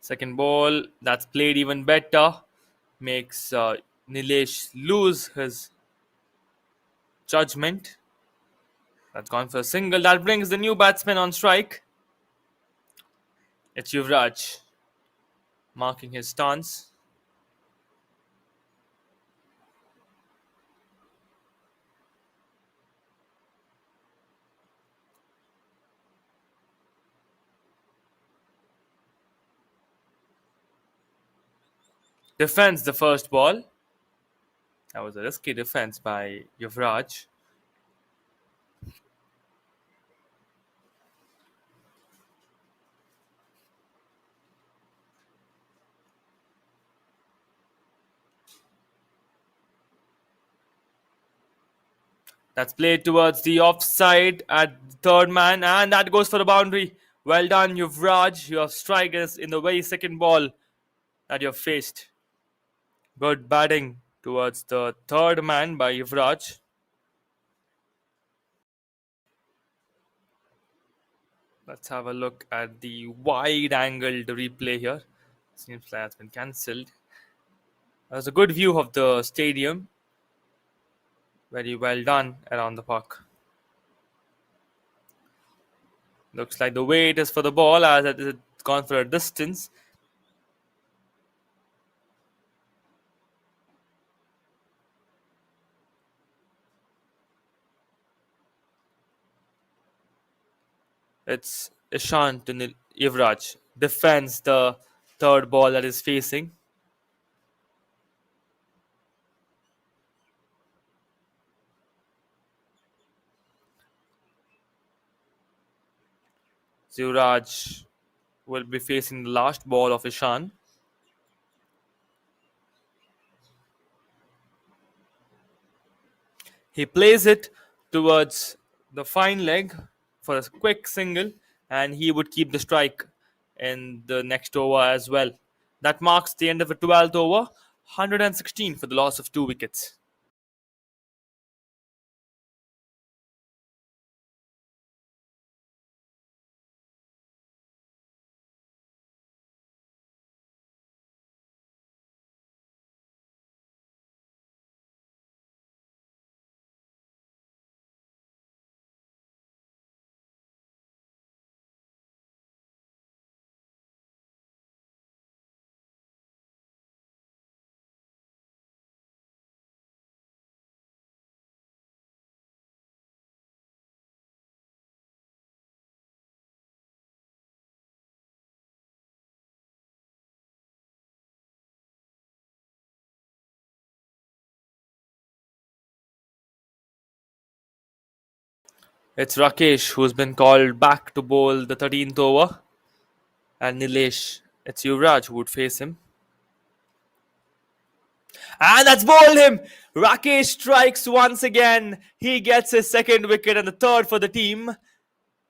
Second ball, that's played even better. Makes Nilesh lose his judgment. That's gone for a single. That brings the new batsman on strike. It's Yuvraj marking his stance. Defends the first ball. That was a risky defense by Yuvraj. That's played towards the offside at the third man, and that goes for the boundary. Well done, Yuvraj. You have strikers in the very second ball that you have faced. Good batting towards the third man by Yuvraj. Let's have a look at the wide angled replay here. Seems like that's been cancelled. There's a good view of the stadium. Very well done around the park. Looks like the weight is for the ball as it's gone for a distance. It's Ishan to Yuvraj. Defends the third ball that is facing. Yuvraj will be facing the last ball of Ishan. He plays it towards the fine leg for a quick single, and he would keep the strike in the next over as well. That marks the end of the 12th over, 116 for the loss of 2 wickets. It's Rakesh who's been called back to bowl the 13th over, and Nilesh. It's Yuvraj who would face him. And that's bowled him! Rakesh strikes once again. He gets his second wicket and the third for the team.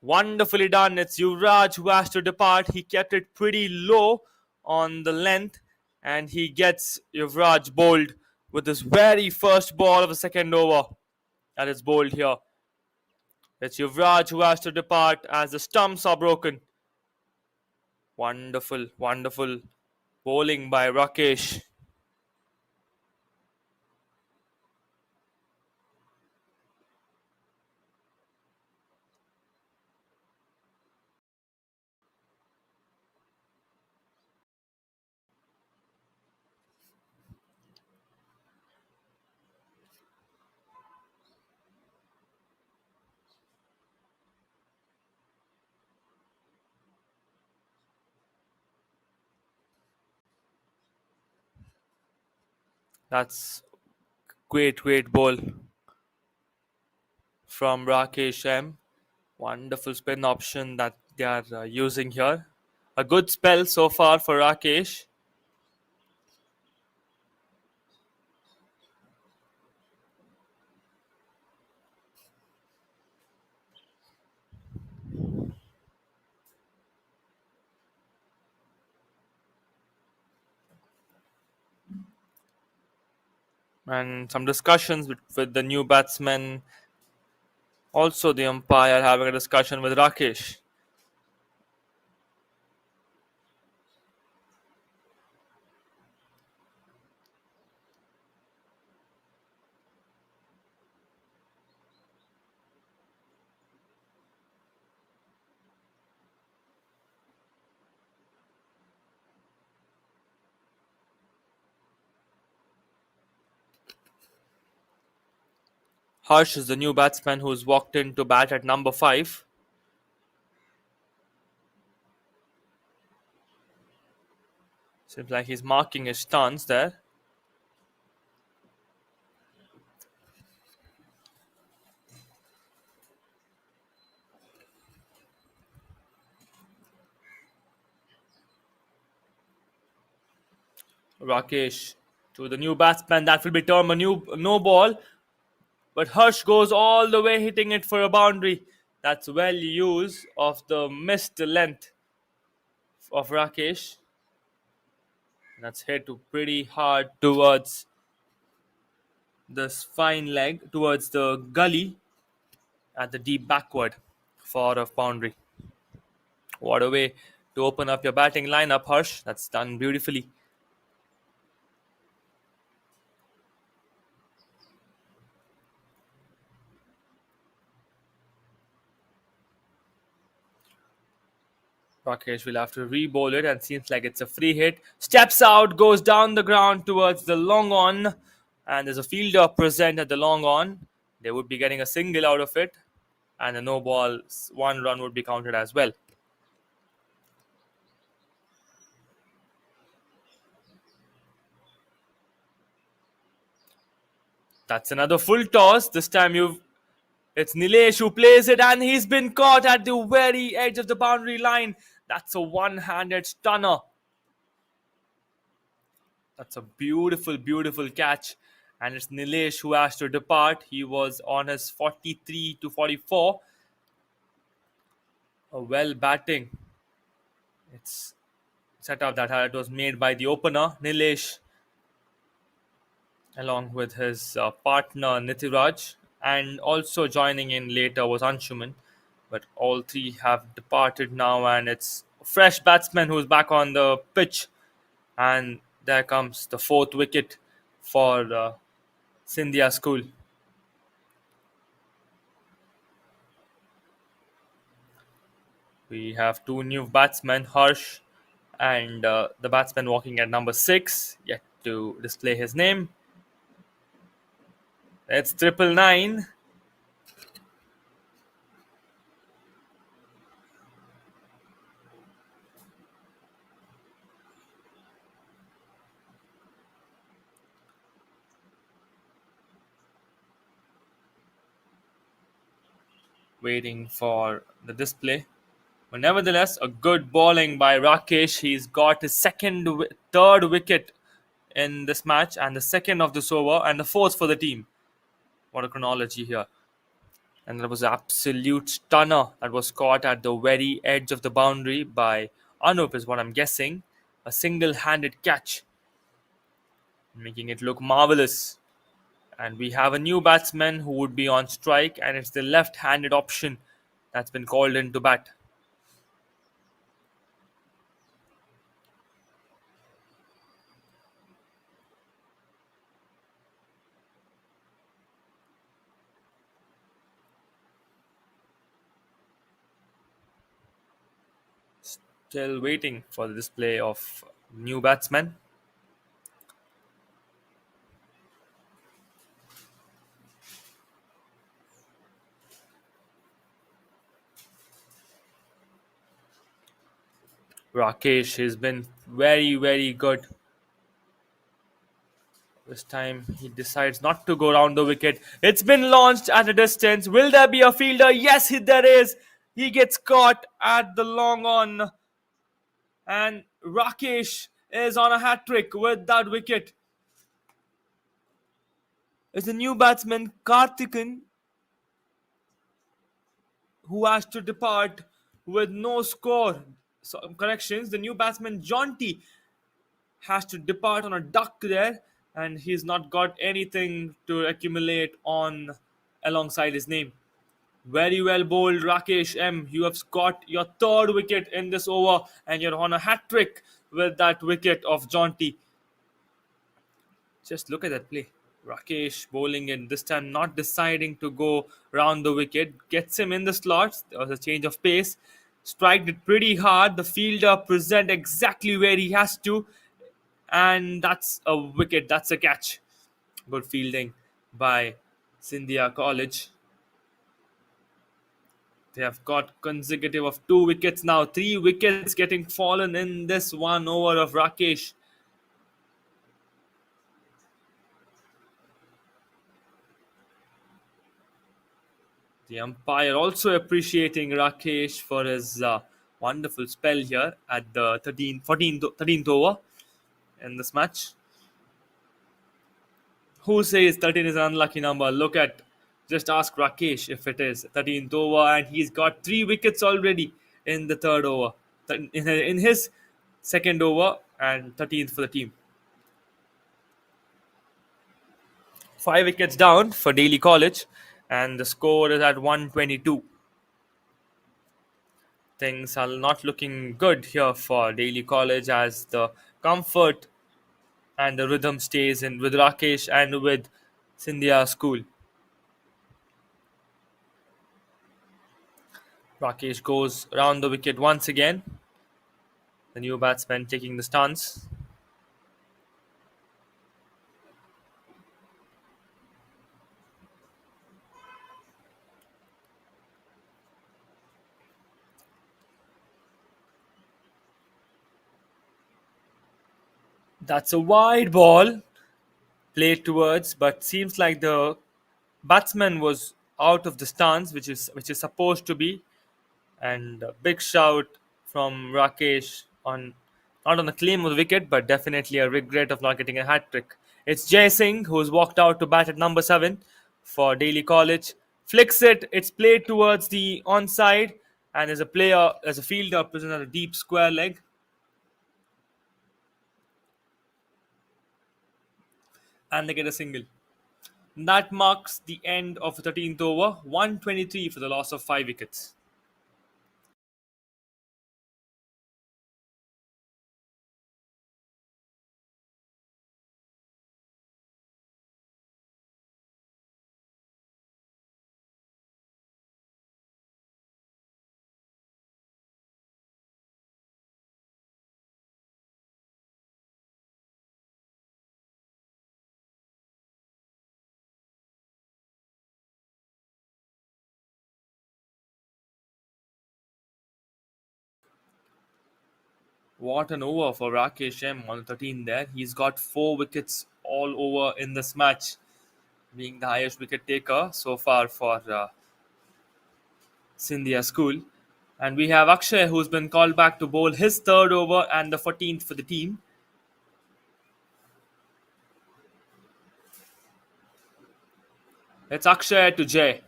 Wonderfully done. It's Yuvraj who has to depart. He kept it pretty low on the length, and he gets Yuvraj bowled with his very first ball of the second over. That is bowled here. It's Yuvraj who has to depart as the stumps are broken. Wonderful, wonderful bowling by Rakesh. That's great ball from Rakesh M. Wonderful spin option that they are using here. A good spell so far for Rakesh. And some discussions with the new batsman. Also, the umpire having a discussion with Rakesh. Harsh is the new batsman who's walked in to bat at number 5. Seems like he's marking his stance there. Rakesh to the new batsman. That will be termed a new no ball. But Harsh goes all the way, hitting it for a boundary. That's well used of the missed length of Rakesh. That's hit pretty hard towards this fine leg, towards the gully at the deep backward for a boundary. What a way to open up your batting lineup, Harsh. That's done beautifully. Rakesh will have to re-bowl it and seems like it's a free hit. Steps out, goes down the ground towards the long on. And there's a fielder present at the long on. They would be getting a single out of it. And a no ball, 1 run would be counted as well. That's another full toss. This time it's Nilesh who plays it and he's been caught at the very edge of the boundary line. That's a one-handed stunner. That's a beautiful catch. And it's Nilesh who has to depart. He was on his 43 to 44. A well batting. It's set up that it was made by the opener, Nilesh, along with his partner, Nitiraj. And also joining in later was Anshuman. But all three have departed now, and it's a fresh batsman who's back on the pitch. And there comes the fourth wicket for Scindia School. We have two new batsmen, Harsh and the batsman walking at number 6, yet to display his name. It's triple nine. Waiting for the display. But nevertheless, a good bowling by Rakesh. He's got his third wicket in this match, and the second of this over, and the fourth for the team. What a chronology here. And there was an absolute stunner that was caught at the very edge of the boundary by Anup, is what I'm guessing. A single handed catch, making it look marvelous. And we have a new batsman who would be on strike, and it's the left handed option that's been called in to bat. Still waiting for the display of new batsman. Rakesh has been very good This time he decides not to go round the wicket. It's been launched at a distance. Will there be a fielder? Yes, there is. He gets caught at the long on, and Rakesh is on a hat trick with that wicket. It's the new batsman Karthikeyan who has to depart with no score. So, corrections. The new batsman Jonty has to depart on a duck there, and he's not got anything to accumulate on alongside his name. Very well bowled, Rakesh M. You have got your third wicket in this over, and you're on a hat trick with that wicket of Jonty. Just look at that play. Rakesh bowling in this time, not deciding to go round the wicket, gets him in the slots. There was a change of pace, striked it pretty hard. The fielder present exactly where he has to, and that's a wicket. That's a catch. Good fielding by Scindia College. They have got consecutive of 2 wickets now. 3 wickets getting fallen in this one over of Rakesh. The umpire also appreciating Rakesh for his wonderful spell here at the 13th over in this match. Who says 13 is an unlucky number? Look at, just ask Rakesh if it is 13th over, and he's got 3 wickets already in the third over, in his second over, and 13th for the team. 5 wickets down for Daly College, and the score is at 122. Things are not looking good here for Daly College as the comfort and the rhythm stays in with Rakesh and with Scindia School. Rakesh goes round the wicket once again. The new batsman taking the stance. That's a wide ball played towards, but seems like the batsman was out of the stance, which is supposed to be. And a big shout from Rakesh on not on the claim of the wicket, but definitely a regret of not getting a hat trick. It's Jay Singh who's walked out to bat at number 7 for Daly College. Flicks it. It's played towards the onside, and as a fielder present at a deep square leg, and they get a single. That marks the end of the 13th over. 123 for the loss of 5 wickets. What an over for Rakesh M on the 13 there. He's got 4 wickets all over in this match, being the highest wicket taker so far for Scindia School. And we have Akshay who's been called back to bowl his third over and the 14th for the team. It's Akshay to Jay.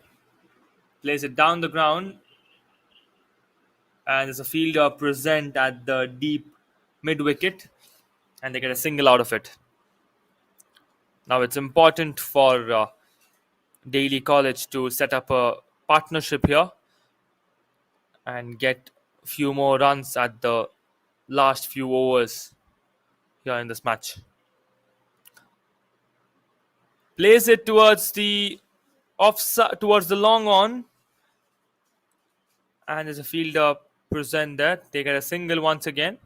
Plays it down the ground, and there's a fielder present at the deep mid wicket, and they get a single out of it. Now it's important for Daly College to set up a partnership here and get a few more runs at the last few overs here in this match. Plays it towards the towards the long on, and there's a fielder present there. They get a single once again.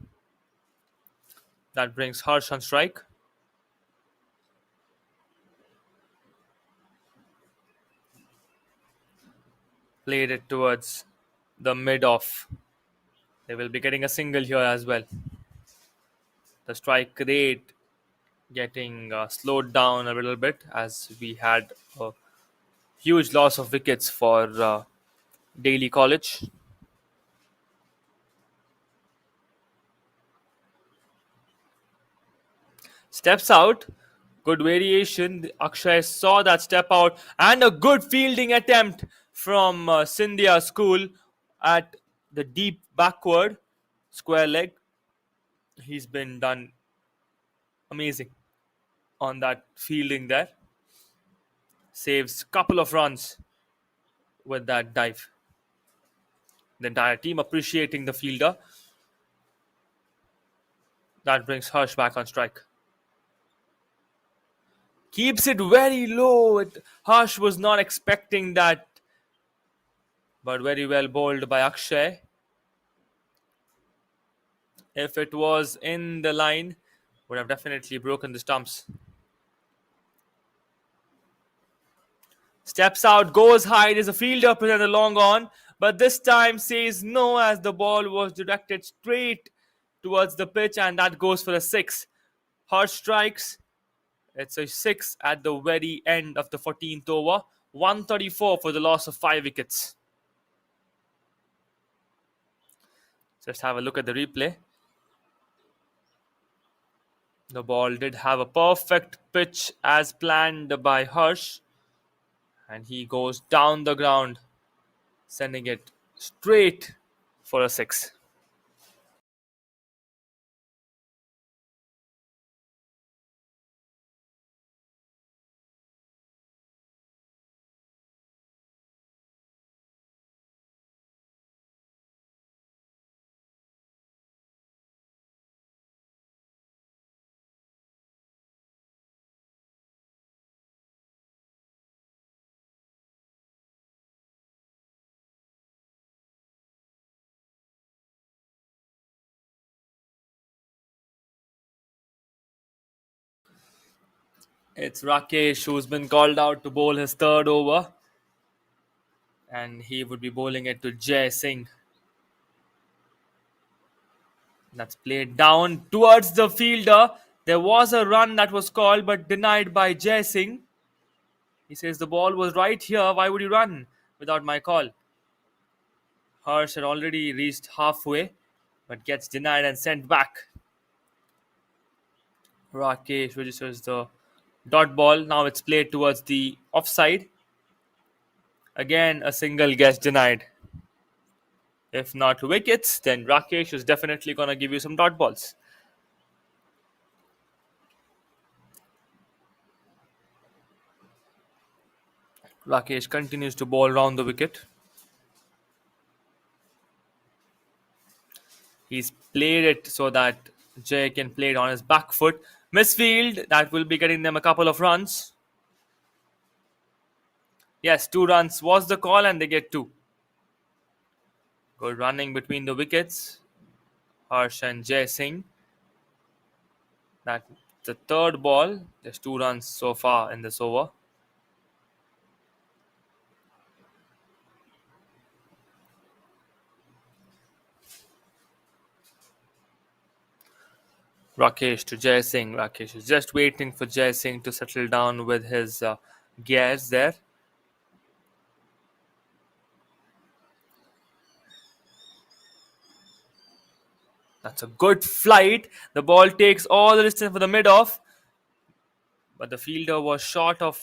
That brings Harsh on strike. Played it towards the mid off. They will be getting a single here as well. The strike rate getting slowed down a little bit as we had a huge loss of wickets for Daly College. Steps out. Good variation. Akshay saw that step out and a good fielding attempt from Scindia school at the deep backward square leg. He's been done amazing on that fielding there. Saves couple of runs with that dive. The entire team appreciating the fielder. That brings Harsh back on strike. Keeps it very low. Harsh was not expecting that, but very well bowled by Akshay. If it was in the line, would have definitely broken the stumps. Steps out, goes high. There's a fielder present a long on, but this time says no as the ball was directed straight towards the pitch, and that goes for a six. Harsh strikes. It's a six at the very end of the 14th over. 134 for the loss of 5 wickets. Just have a look at the replay. The ball did have a perfect pitch as planned by Harsh, and he goes down the ground, sending it straight for a six. It's Rakesh who's been called out to bowl his third over, and he would be bowling it to Jai Singh. That's played down towards the fielder. There was a run that was called but denied by Jai Singh. He says the ball was right here. Why would you run without my call? Harsh had already reached halfway but gets denied and sent back. Rakesh registers the dot ball. Now it's played towards the offside. Again, a single gets denied. If not wickets, then Rakesh is definitely going to give you some dot balls. Rakesh continues to bowl round the wicket. He's played it so that Jay can play it on his back foot. Misfield, that will be getting them a couple of runs. Yes, 2 runs was the call and they get two. Good running between the wickets. Harsh and Jay Singh. That's the third ball. There's 2 runs so far in this over. Rakesh to Jai Singh. Rakesh is just waiting for Jai Singh to settle down with his gears there. That's a good flight. The ball takes all the distance for the mid-off, but the fielder was short of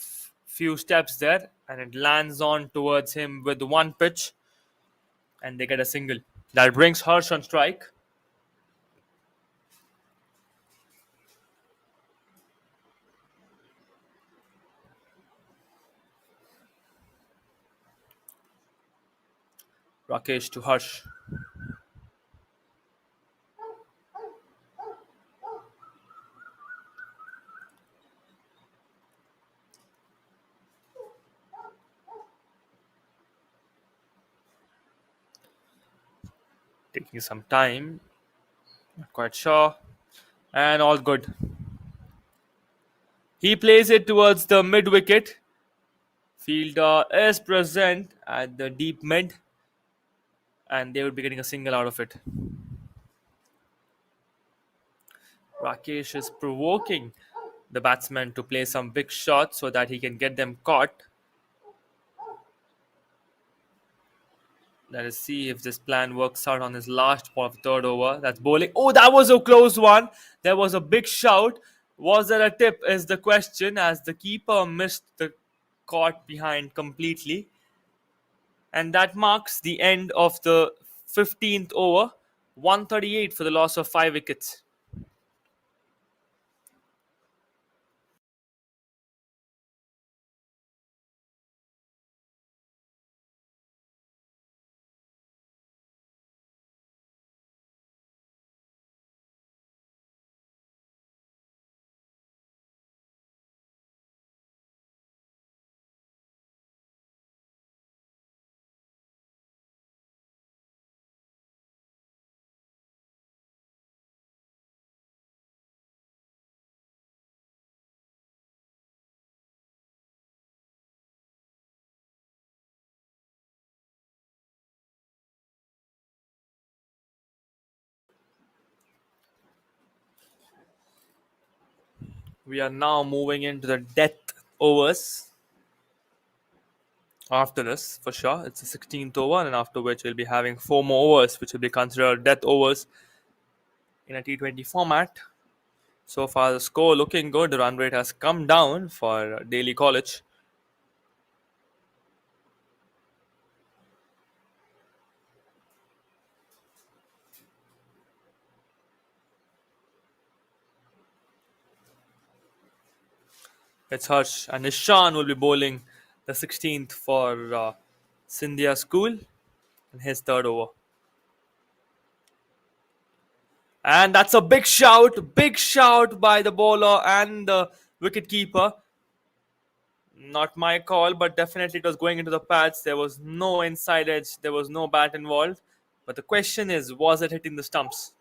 few steps there, and it lands on towards him with one pitch, and they get a single. That brings Harsh on strike. Rakesh to Harsh. Taking some time. Not quite sure. And all good. He plays it towards the mid wicket. Fielder is present at the deep mid, and they would be getting a single out of it. Rakesh is provoking the batsman to play some big shots so that he can get them caught. Let us see if this plan works out on his last ball of the third over. That's bowling. Oh, that was a close one. There was a big shout. Was there a tip? Is the question, as the keeper missed the caught behind completely. And that marks the end of the 15th over. 138 for the loss of 5 wickets. We are now moving into the death overs. After this, for sure, it's the 16th over, and after which we'll be having 4 more overs, which will be considered death overs in a T20 format. So far, the score looking good. The run rate has come down for Daly College. It's Harsh, and Ishan will be bowling the 16th for Scindia School in his third over. And that's a big shout by the bowler and the wicketkeeper. Not my call, but definitely it was going into the pads. There was no inside edge, there was no bat involved. But the question is, was it hitting the stumps?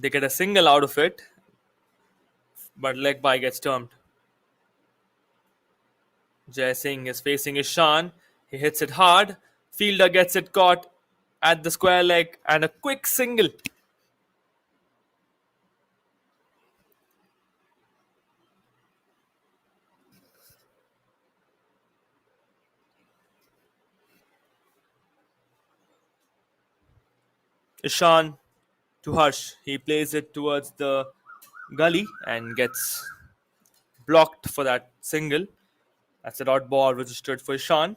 They get a single out of it, but leg by gets termed. Jai Singh is facing Ishan. He hits it hard. Fielder gets it caught at the square leg and a quick single. Ishan to Harsh. He plays it towards the gully and gets blocked for that single. That's a dot ball registered for Ishan.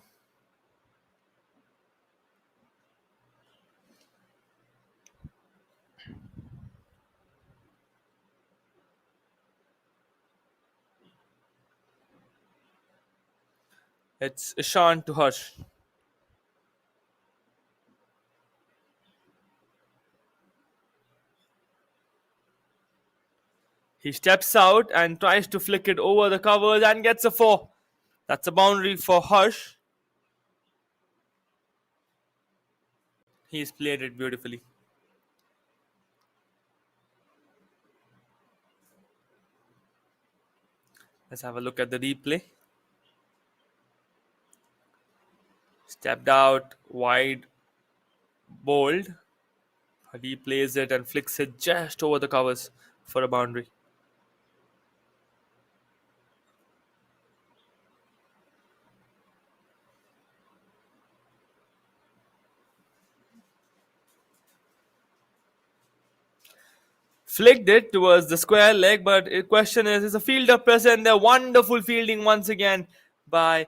It's Ishan to Harsh. He steps out and tries to flick it over the covers and gets a 4. That's a boundary for Harsh. He's played it beautifully. Let's have a look at the replay. Stepped out, wide, bold. He plays it and flicks it just over the covers for a boundary. Flicked it towards the square leg, but the question is a fielder present there? Wonderful fielding once again by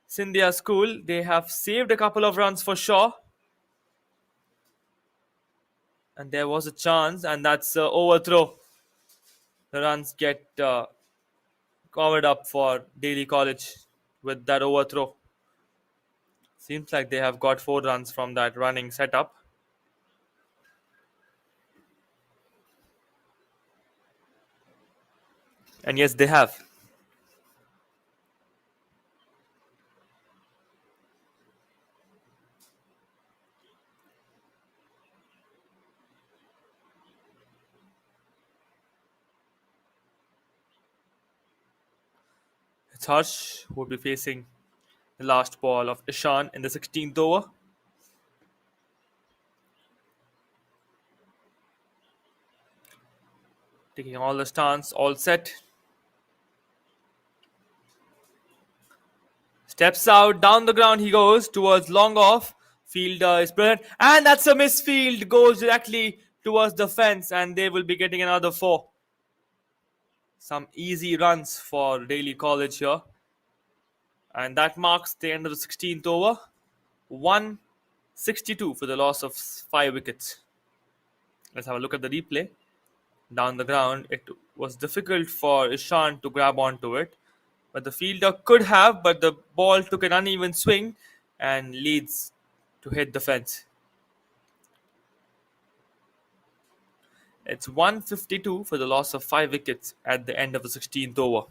Scindia School. They have saved a couple of runs for sure. And there was a chance, and that's overthrow. The runs get covered up for Daly College with that overthrow. Seems like they have got 4 runs from that running setup. And yes, they have. It's Harsh who will be facing the last ball of Ishan in the 16th over. Taking all the stance, all set. Steps out, down the ground he goes towards long off. Fielder is present, and that's a misfield. Goes directly towards the fence, and they will be getting another four. Some easy runs for Daly College here, and that marks the end of the 16th over. 162 for the loss of 5 wickets. Let's have a look at the replay. Down the ground, it was difficult for Ishan to grab onto it, but the fielder could have, but the ball took an uneven swing and leads to hit the fence. It's 152 for the loss of 5 wickets at the end of the 16th over.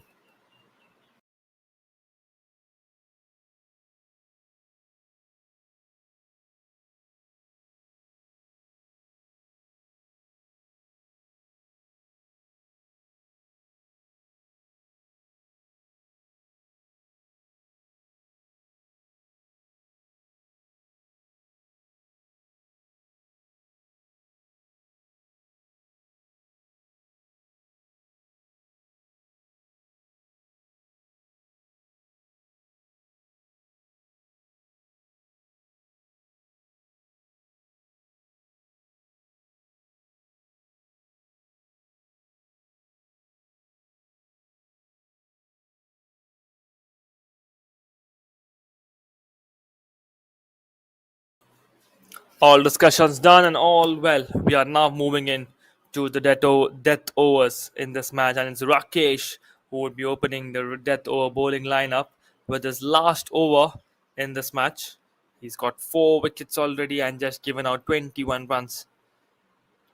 All discussions done and all well. We are now moving in to the death overs in this match, and it's Rakesh who would be opening the death over bowling lineup with his last over in this match. He's got 4 wickets already and just given out 21 runs.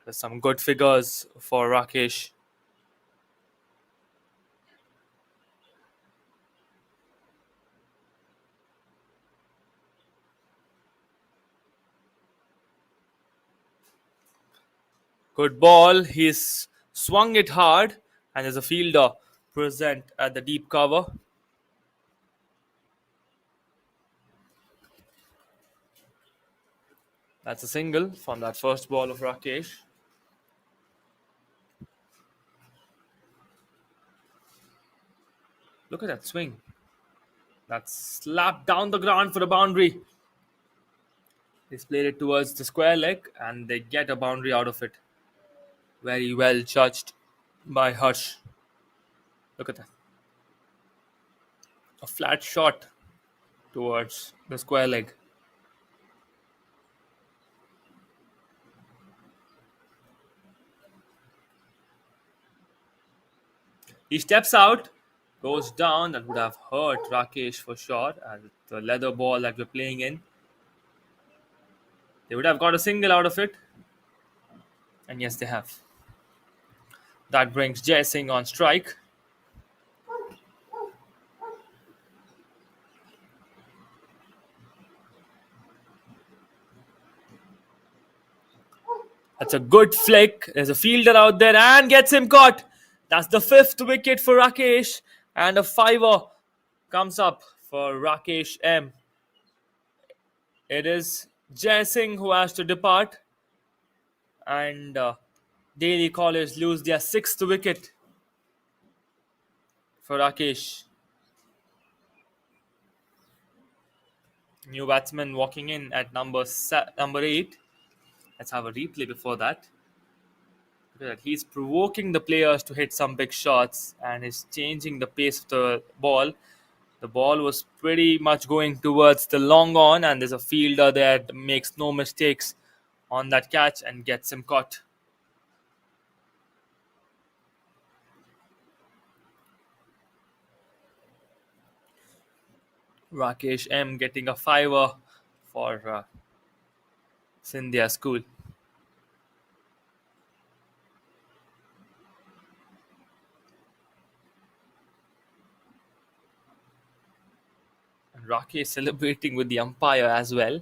There's some good figures for Rakesh. Good ball. He's swung it hard, and there's a fielder present at the deep cover. That's a single from that first ball of Rakesh. Look at that swing. That's slapped down the ground for a boundary. He's played it towards the square leg, and they get a boundary out of it. Very well judged by Harsh. Look at that. A flat shot towards the square leg. He steps out, goes down. That would have hurt Rakesh for sure. And the leather ball that we're playing in, they would have got a single out of it. And yes, they have. That brings Jai Singh on strike. That's a good flick. There's a fielder out there and gets him caught. That's the 5th wicket for Rakesh. And a fiver comes up for Rakesh M. It is Jai Singh who has to depart. And Daly College lose their 6th wicket for Rakesh. New batsman walking in at number 8. Let's have a replay before that. Look at that. He's provoking the players to hit some big shots and is changing the pace of the ball. The ball was pretty much going towards the long on, and there's a fielder there that makes no mistakes on that catch and gets him caught. Rakesh M getting a fiver for Scindia School. And Rakesh celebrating with the umpire as well.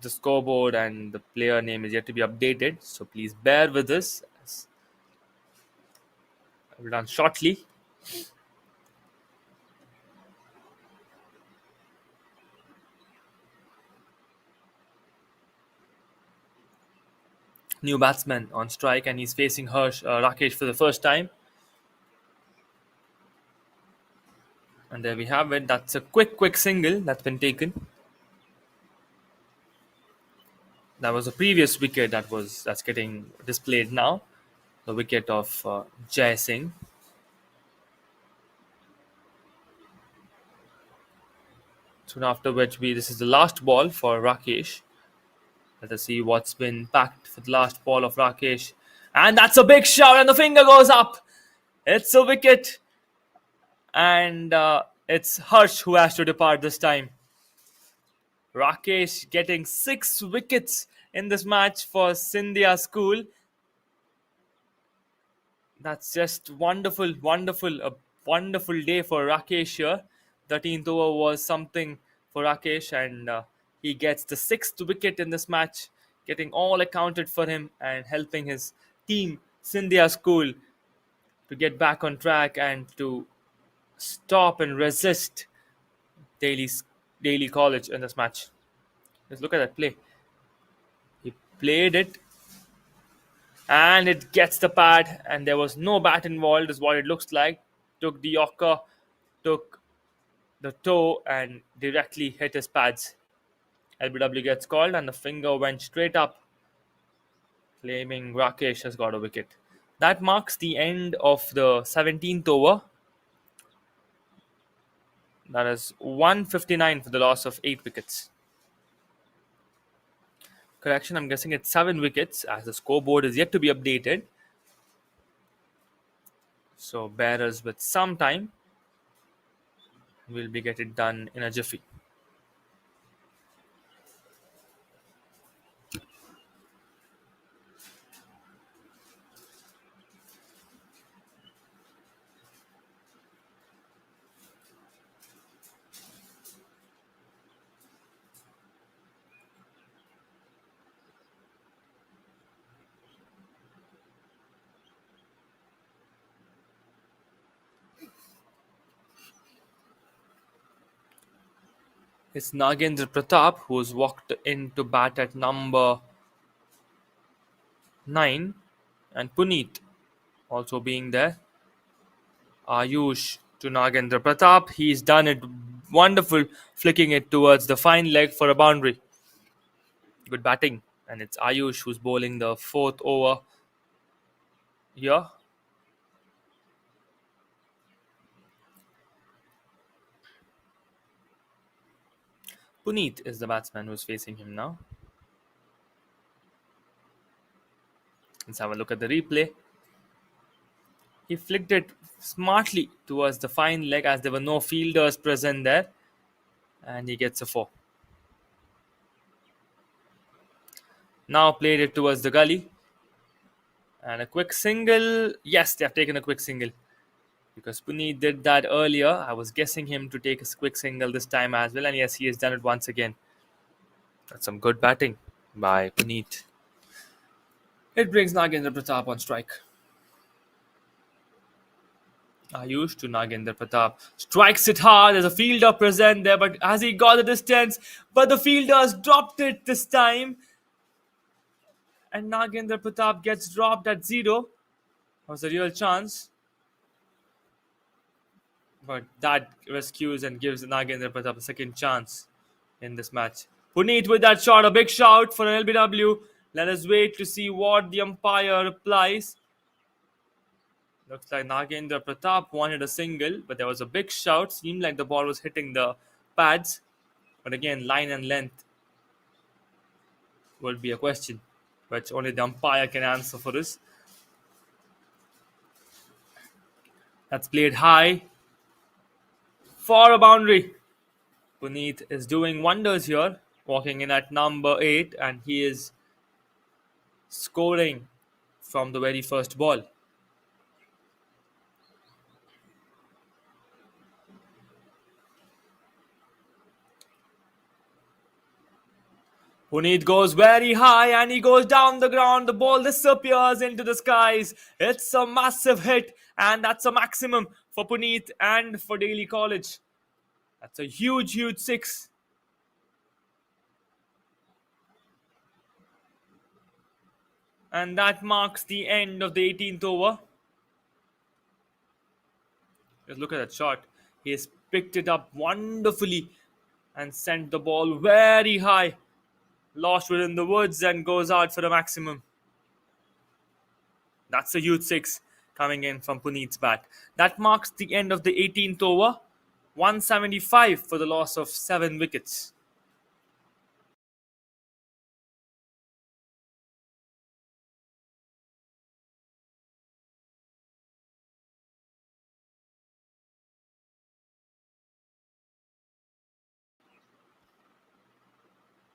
The scoreboard and the player name is yet to be updated, so please bear with us. We'll done shortly. new batsman on strike, and he's facing Rakesh for the first time. And there we have it. That's a quick single that's been taken. That was a previous wicket that's getting displayed now. The wicket of Jai Singh. Soon after which this is the last ball for Rakesh. Let us see what's been packed for the last ball of Rakesh. And that's a big shot, and the finger goes up. It's a wicket, and it's Harsh who has to depart this time. Rakesh getting 6 wickets in this match for Scindia School. That's just wonderful. A wonderful day for Rakesh here. 13th over was something for Rakesh, and he gets the 6th wicket in this match, getting all accounted for him and helping his team, Scindia School, to get back on track and to stop and resist Daly's Daly College in this match. Just look at that play. He played it and it gets the pad, and there was no bat involved, is what it looks like. Took the Yorker, took the toe, and directly hit his pads. LBW gets called, and the finger went straight up, claiming Rakesh has got a wicket. That marks the end of the 17th over. That is 159 for the loss of 8 wickets. Correction, I'm guessing it's 7 wickets as the scoreboard is yet to be updated. So bear us with some time. We'll be get it done in a jiffy. It's Nagendra Pratap who's walked in to bat at number 9, and Puneet also being there. Ayush to Nagendra Pratap. He's done it wonderful, flicking it towards the fine leg for a boundary. Good batting. And it's Ayush who's bowling the 4th over here. Puneet is the batsman who's facing him now. Let's have a look at the replay. He flicked it smartly towards the fine leg as there were no fielders present there. And he gets a 4. Now played it towards the gully. And a quick single. Yes, they have taken a quick single. Because Puneet did that earlier. I was guessing him to take a quick single this time as well. And yes, he has done it once again. That's some good batting by Puneet. It brings Nagendra Pratap on strike. Ayush to Nagendra Pratap. Strikes it hard. There's a fielder present there, but has he got the distance? But the fielders dropped it this time. And Nagendra Pratap gets dropped at 0. That was a real chance. But that rescues and gives Nagendra Pratap a second chance in this match. Puneet with that shot, a big shout for an LBW. Let us wait to see what the umpire replies. Looks like Nagendra Pratap wanted a single, but there was a big shout. Seemed like the ball was hitting the pads. But again, line and length will be a question, which only the umpire can answer for this. That's played high for a boundary. Puneet is doing wonders here, walking in at number 8, and he is scoring from the very first ball. Puneet goes very high and he goes down the ground. The ball disappears into the skies. It's a massive hit, and that's a maximum for Puneet and for Daly College. That's a huge 6. And that marks the end of the 18th over. Just look at that shot. He has picked it up wonderfully and sent the ball very high, lost within the woods, and goes out for the maximum. That's a huge six coming in from Puneet's bat. That marks the end of the 18th over. 175 for the loss of 7 wickets.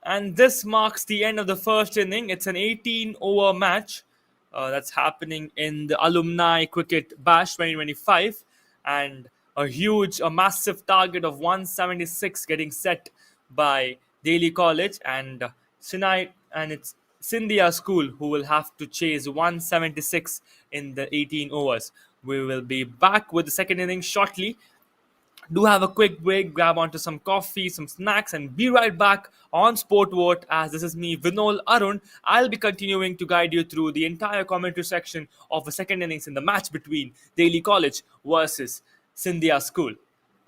And this marks the end of the first inning. It's an 18 over match that's happening in the Alumni Cricket Bash 2025. And a massive target of 176 getting set by Daly College and it's Scindia School who will have to chase 176 in the 18 overs. We will be back with the second innings shortly. Do have a quick break, grab onto some coffee, some snacks, and be right back on Sport Vote. As this is me, Vinol Arun. I'll be continuing to guide you through the entire commentary section of the second innings in the match between Daly College versus Scindia School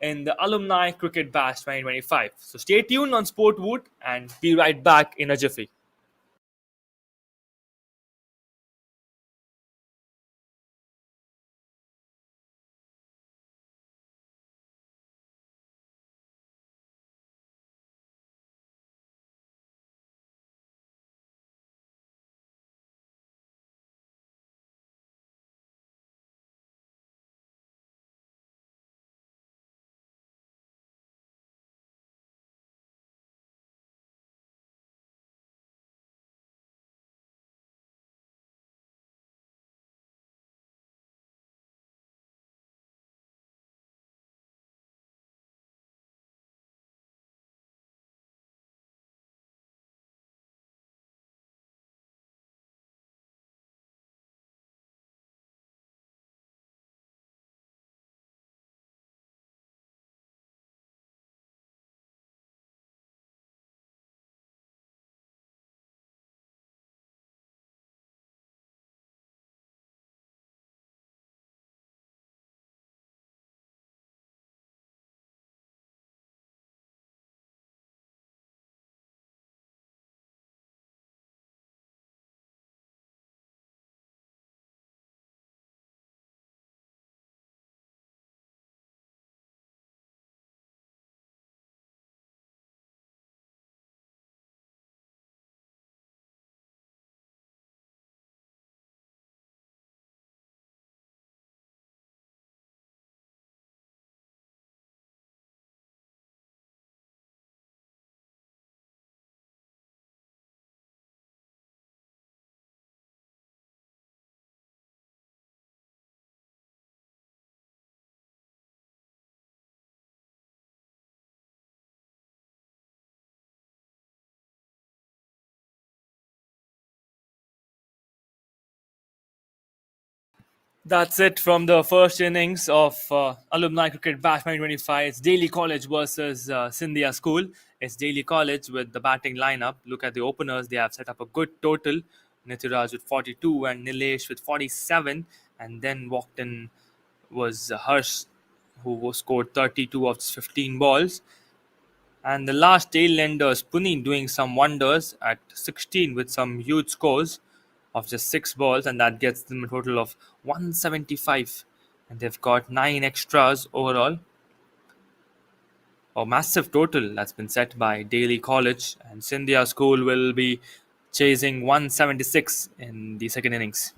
in the Alumni Cricket Bash 2025. So stay tuned on Sport Vote and be right back in a jiffy. That's it from the first innings of Alumni Cricket Bash 2025. It's Daly College versus Scindia School. It's Daly College with the batting lineup. Look at the openers. They have set up a good total. Nithiraj with 42 and Nilesh with 47. And then walked in was Harsh, who scored 32 of 15 balls. And the last tail enders, Puneet doing some wonders at 16 with some huge scores of just 6 balls, and that gets them a total of 175. And they've got 9 extras overall. A massive total that's been set by Daly College, and Scindia School will be chasing 176 in the second innings.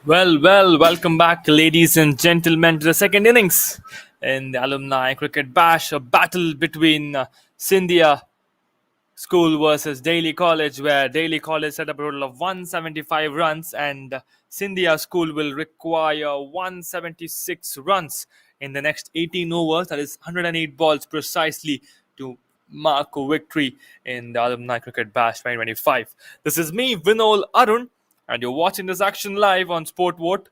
Welcome back, ladies and gentlemen, to the second innings in the Alumni Cricket Bash, a battle between Scindia School versus Daly College, where Daly College set up a total of 175 runs, and Scindia School will require 176 runs in the next 18 overs, that is 108 balls precisely, to mark a victory in the Alumni Cricket Bash 2025. This is me, Vinol Arun, and you're watching this action live on Sport Vote,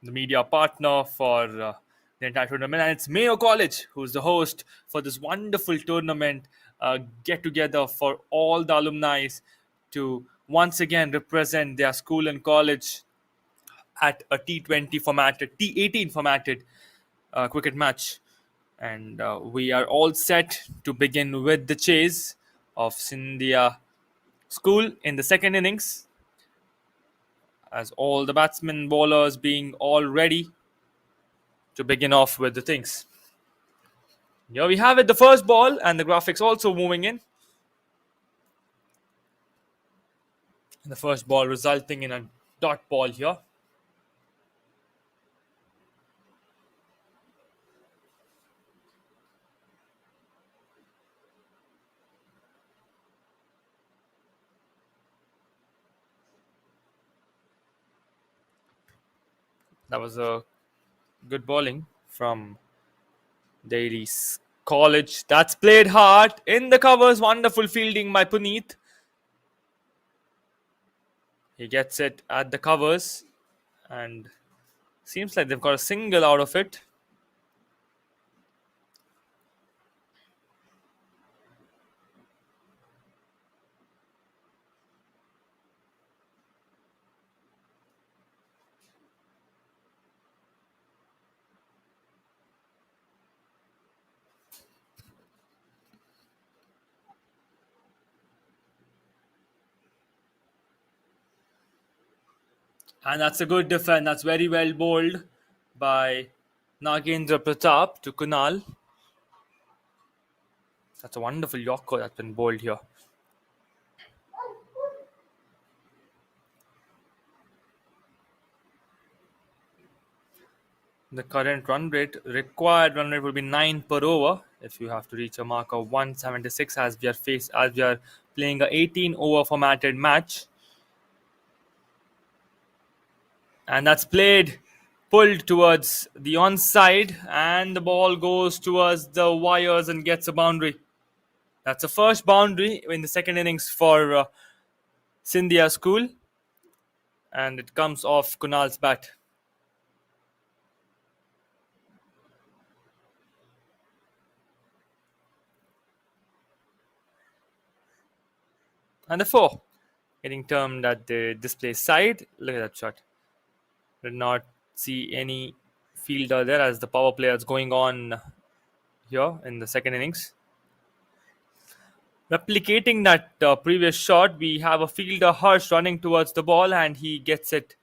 the media partner for the entire tournament, and it's Mayo College who's the host for this wonderful tournament get together for all the alumni to once again represent their school and college at a T20 formatted, T18 formatted cricket match. And we are all set to begin with the chase of Scindia School in the second innings, as all the batsmen bowlers being all ready to begin off with the things. Here we have it, the first ball, and the graphics also moving in. The first ball resulting in a dot ball here. That was a good bowling from Daly's College. That's played hard in the covers. Wonderful fielding by Puneet. He gets it at the covers, and seems like they've got a single out of it. And that's a good defense. That's very well bowled by Nagendra Pratap to Kunal. That's a wonderful Yorker that's been bowled here. The current run rate, required run rate, will be 9 per over if you have to reach a mark of 176, as we are playing a 18 over formatted match. And that's played, pulled towards the onside, and the ball goes towards the wires and gets a boundary. That's the first boundary in the second innings for Scindia School, and it comes off Kunal's bat. And the four, getting termed at the display side. Look at that shot. Did not see any fielder there, as the power play is going on here in the second innings. Replicating that previous shot, we have a fielder Harsh running towards the ball, and he gets it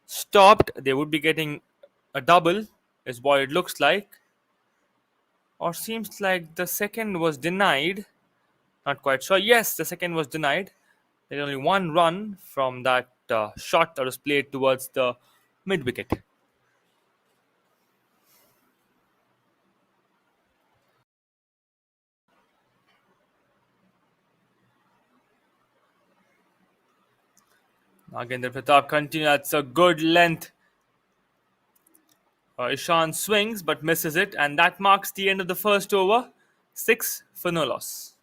stopped. They would be getting a double, is what it looks like. Or seems like the second was denied. Not quite sure. Yes, the second was denied. There's only one run from that shot that was played towards the mid wicket. Nagendra Pratap continues. That's a good length. Ishan swings but misses it, and that marks the end of the first over. 6 for no loss.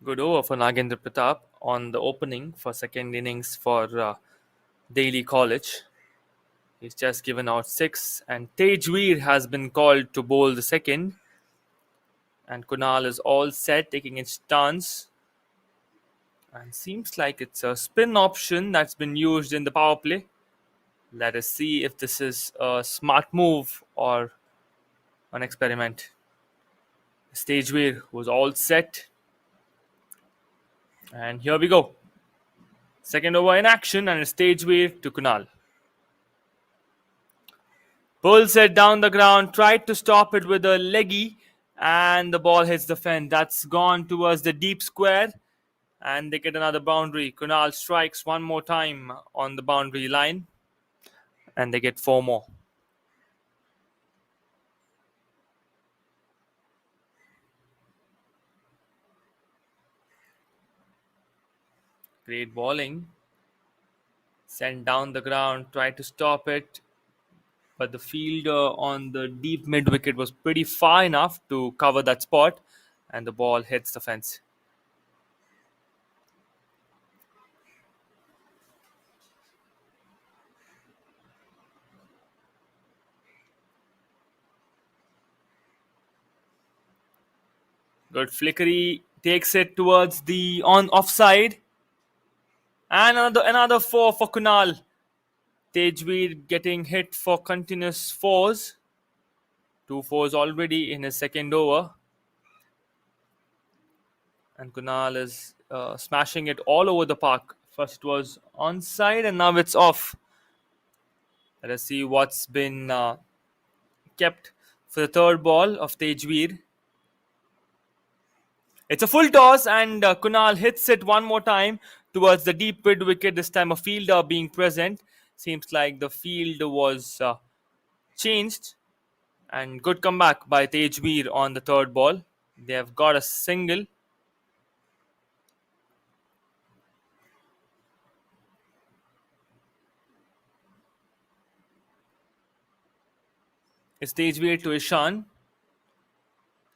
Good over for Nagendra Pratap on the opening for second innings for Daly College. He's just given out 6, and Tejveer has been called to bowl the second. And Kunal is all set, taking his stance. And seems like it's a spin option that's been used in the power play. Let us see if this is a smart move or an experiment. Stageway was all set, and here we go. Second over in action, and a Stageway to Kunal. Pulls it down the ground, tried to stop it with a leggy, and the ball hits the fence. That's gone towards the deep square, and they get another boundary. Kunal strikes one more time on the boundary line, and they get four more. Great bowling. Sent down the ground, tried to stop it, but the fielder on the deep mid wicket was pretty far enough to cover that spot, and the ball hits the fence. Good flickery, takes it towards the on offside, and another four for Kunal. Tejveer getting hit for continuous fours. Two fours already in his second over, and Kunal is smashing it all over the park. First was onside, and now it's off. Let us see what's been kept for the third ball of Tejveer. It's a full toss, and Kunal hits it one more time towards the deep mid wicket. This time, a fielder being present. Seems like the field was changed, and good comeback by Tejveer on the third ball. They have got a single. It's Tejveer to Ishan.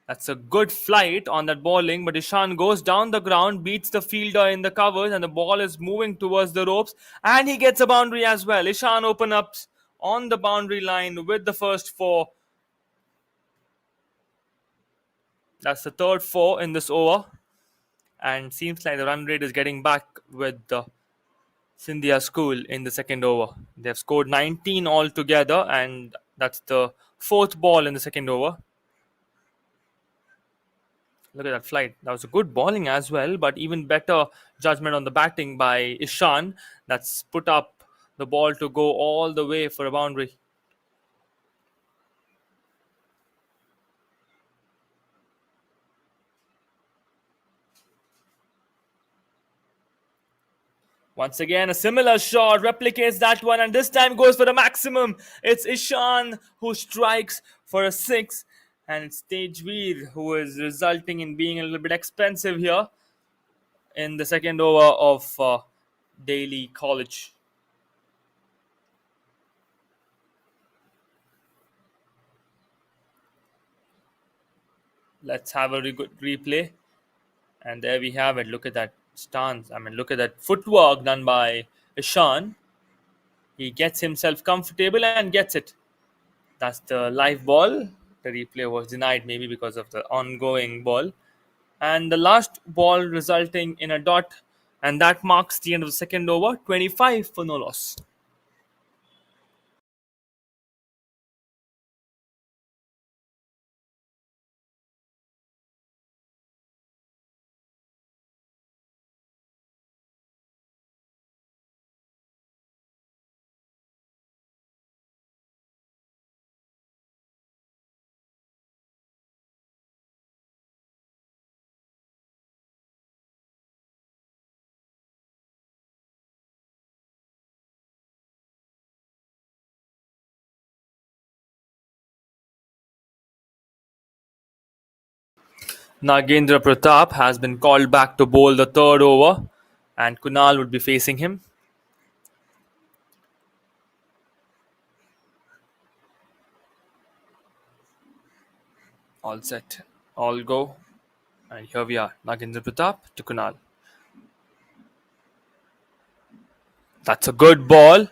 That's a good flight on that bowling, but Ishan goes down the ground, beats the fielder in the covers, and the ball is moving towards the ropes, and he gets a boundary as well. Ishan open ups on the boundary line with the first four. That's the third four in this over, and seems like the run rate is getting back with the Scindia school in the second over. They've scored 19 altogether, and that's the fourth ball in the second over. Look at that flight. That was a good bowling as well, but even better judgment on the batting by Ishan. That's put up the ball to go all the way for a boundary. Once again, a similar shot replicates that one, and this time goes for the maximum. It's Ishan who strikes for a six, and it's Tejveer who is resulting in being a little bit expensive here in the second over of Daly College. Let's have a good replay. And there we have it. Look at that stance. I mean, look at that footwork done by Ishan. He gets himself comfortable and gets it. That's the live ball. The replay was denied maybe because of the ongoing ball. And the last ball resulting in a dot. And that marks the end of the second over. 25 for no loss. Nagendra Pratap has been called back to bowl the third over. And Kunal would be facing him. All set. All go. And here we are. Nagendra Pratap to Kunal. That's a good ball.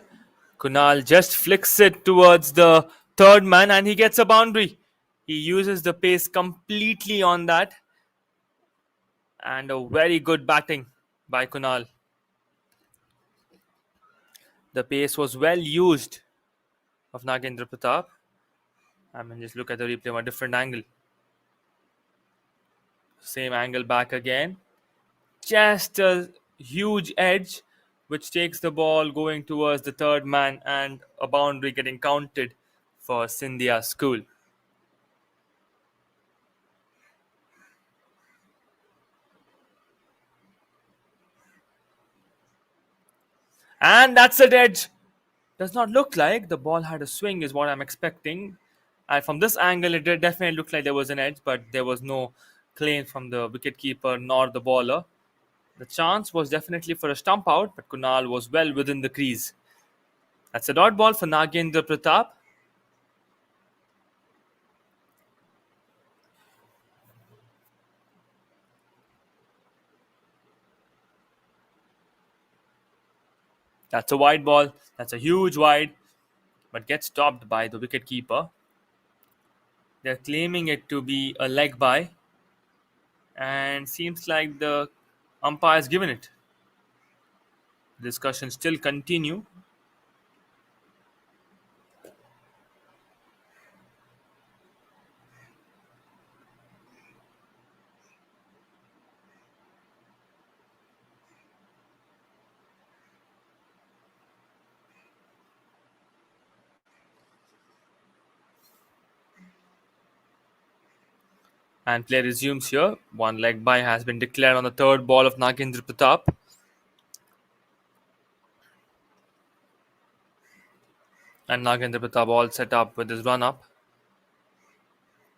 Kunal just flicks it towards the third man, and he gets a boundary. He uses the pace completely on that, and a very good batting by Kunal. The pace was well used of Nagendra Pratap. I mean, just look at the replay from a different angle. Same angle back again. Just a huge edge, which takes the ball going towards the third man and a boundary getting counted for Scindia School. And that's a edge. Does not look like the ball had a swing, is what I'm expecting. And from this angle, it did definitely look like there was an edge, but there was no claim from the wicketkeeper nor the bowler. The chance was definitely for a stump out, but Kunal was well within the crease. That's a dot ball for Nagendra Pratap. That's a wide ball. That's a huge wide, but gets stopped by the wicketkeeper. They're claiming it to be a leg by, and seems like the umpire's given it. Discussions still continue. And play resumes here. One leg by has been declared on the third ball of Nagendra Pratap. And Nagendra Pratap all set up with his run up.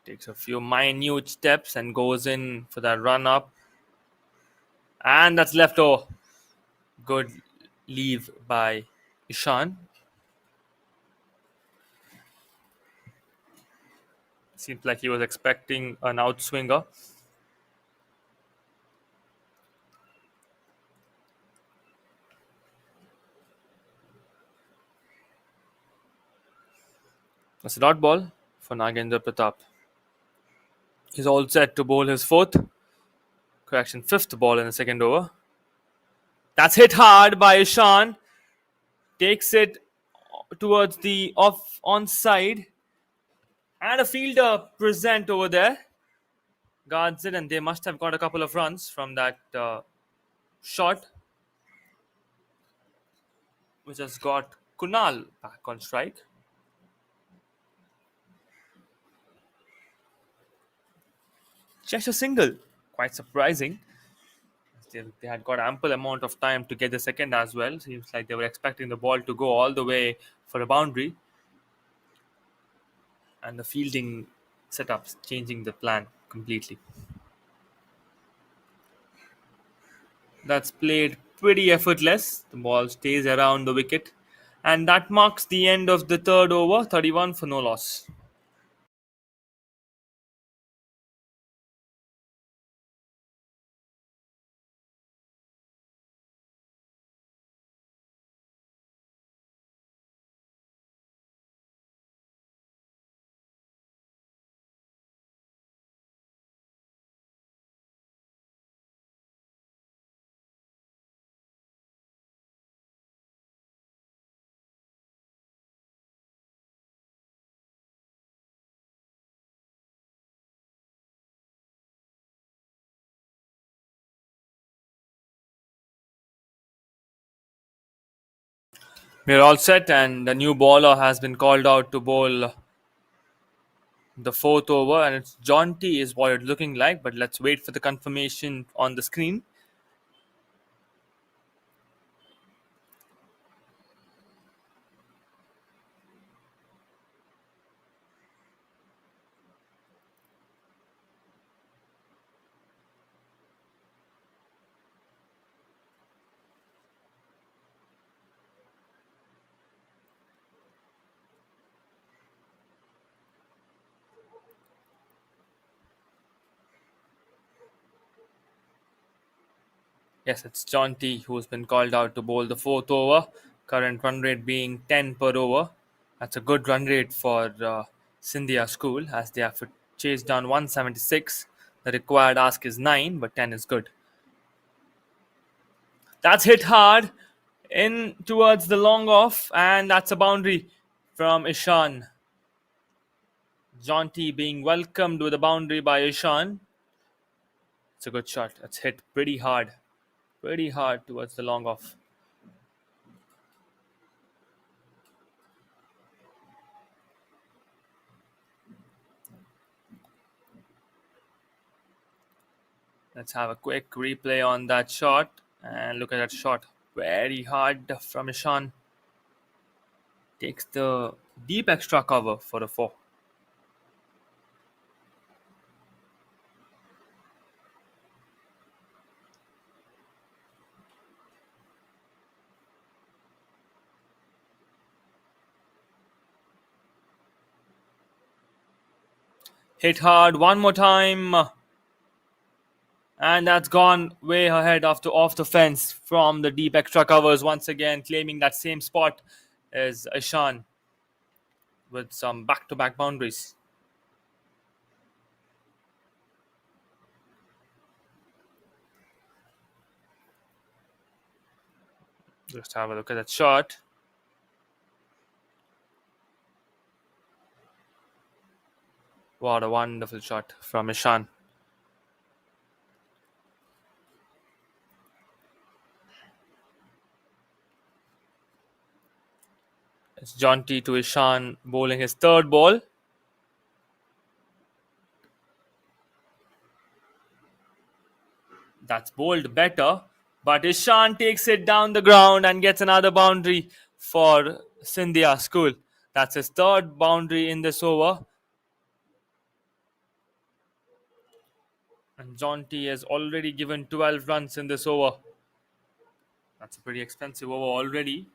Takes a few minute steps and goes in for that run up. And that's left over. Good leave by Ishan. Seems like he was expecting an outswinger. That's a dot ball for Nagendra Pratap. He's all set to bowl his fourth. Correction, fifth ball in the second over. That's hit hard by Ishan. Takes it towards the off onside. And a fielder present over there. Guards it, and they must have got a couple of runs from that shot, which has got Kunal back on strike. Cheshire single. Quite surprising. They had got ample amount of time to get the second as well. Seems like they were expecting the ball to go all the way for a boundary. And the fielding setups changing the plan completely. That's played pretty effortless. The ball stays around the wicket. And that marks the end of the third over, 31 for no loss. We're all set, and the new bowler has been called out to bowl the fourth over, and it's jaunty is what it's looking like, but let's wait for the confirmation on the screen. Yes, it's jaunty who's been called out to bowl the fourth over. Current run rate being 10 per over. That's a good run rate for Scindia School, as they have chased down 176. The required ask is 9, but 10 is good. That's hit hard in towards the long off, and that's a boundary from Ishan. Jaunty being welcomed with a boundary by Ishan. It's a good shot. It's hit pretty hard towards the long off. Let's have a quick replay on that shot and look at that shot. Very hard from Ishan. Takes the deep extra cover for the four. Hit hard one more time. And that's gone way ahead of the fence from the deep extra covers once again, claiming that same spot as Ishan with some back-to-back boundaries. Just have a look at that shot. What a wonderful shot from Ishan. It's jaunty to Ishan bowling his third ball. That's bowled better, but Ishan takes it down the ground and gets another boundary for Scindia School. That's his third boundary in this over. And Jaunty has already given 12 runs in this over. That's a pretty expensive over already.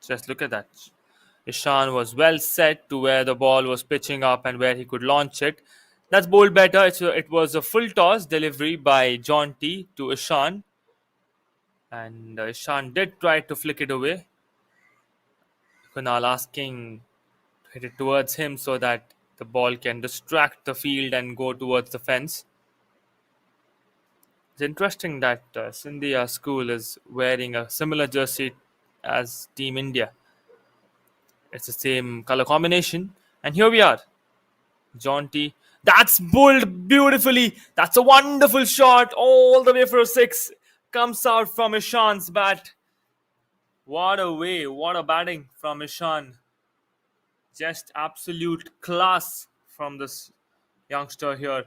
Just look at that. Ishan was well set to where the ball was pitching up and where he could launch it. That's bowled better. It was a full toss delivery by Jaunty to Ishan. And Ishan did try to flick it away. Kunal asking to hit it towards him so that the ball can distract the field and go towards the fence. It's interesting that Scindia School is wearing a similar jersey as Team India. It's the same color combination. And here we are. Jaunty. That's bowled beautifully. That's a wonderful shot. All the way for a six. Comes out from Ishan's bat. What a way. What a batting from Ishan. Just absolute class from this youngster here,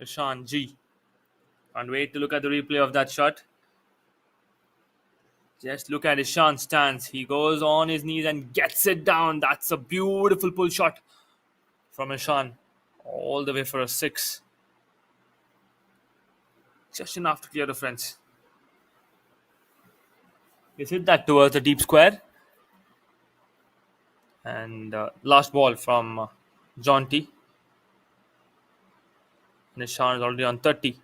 Ishan G. Can't wait to look at the replay of that shot. Just look at Ishan's stance. He goes on his knees and gets it down. That's a beautiful pull shot from Ishan. All the way for a six. Just enough to clear the fence. He's hit that towards the deep square. And last ball from Jaunty. Ishan is already on 30.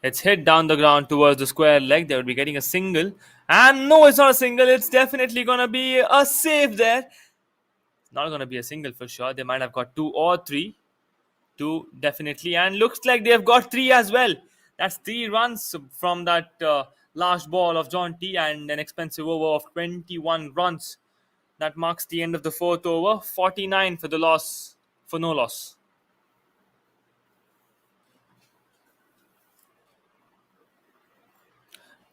It's hit down the ground towards the square leg. They would be getting a single. And no, it's not a single. It's definitely going to be a save there. It's not going to be a single for sure. They might have got two or three. Two, definitely. And looks like they've got three as well. That's 3 runs from that last ball of Jaunty and an expensive over of 21 runs. That marks the end of the fourth over. 49 for the loss, for no loss.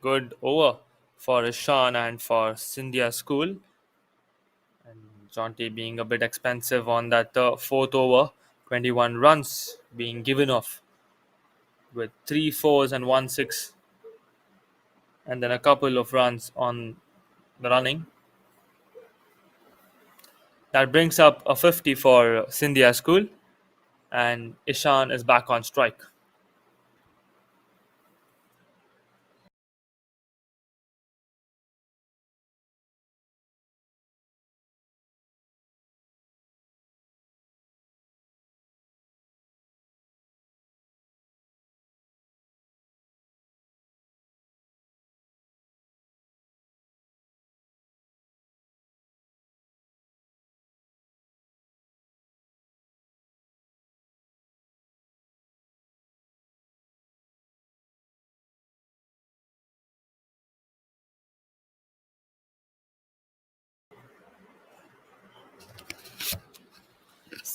Good over for Ishan and for Scindia School. And Jaunty being a bit expensive on that fourth over. 21 runs being given off with 3 4s and 1 6. And then a couple of runs on the running. That brings up a 50 for Scindia School. And Ishan is back on strike.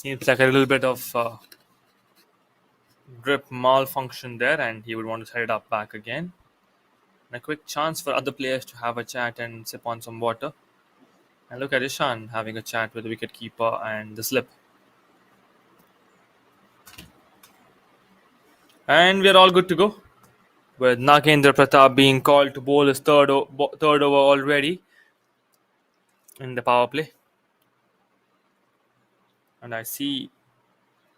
Seems like a little bit of grip malfunction there, and he would want to set it up back again. And a quick chance for other players to have a chat and sip on some water. And look at Ishan having a chat with the wicketkeeper and the slip. And we're all good to go. With Nagendra Pratap being called to bowl his third over already in the power play. And I see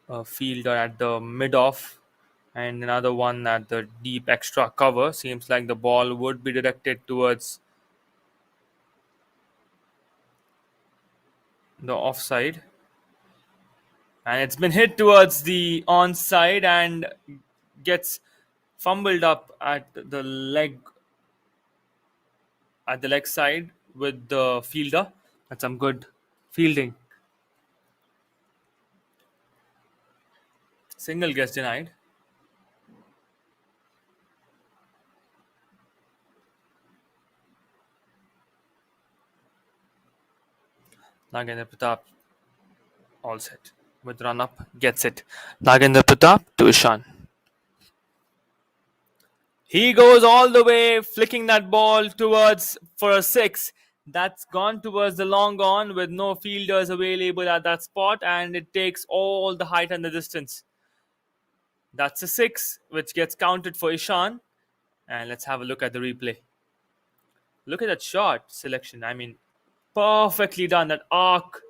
a fielder at the mid off and another one at the deep extra cover. Seems like the ball would be directed towards the offside. And it's been hit towards the onside and gets fumbled up at the leg side with the fielder. That's some good fielding. Single gets denied. Nagendra Pratap all set. With run up, gets it. Nagendra Pratap to Ishan. He goes all the way, flicking that ball towards for a six. That's gone towards the long on with no fielders available at that spot, and it takes all the height and the distance. That's a six, which gets counted for Ishan. And let's have a look at the replay. Look at that shot selection. I mean, perfectly done. That arc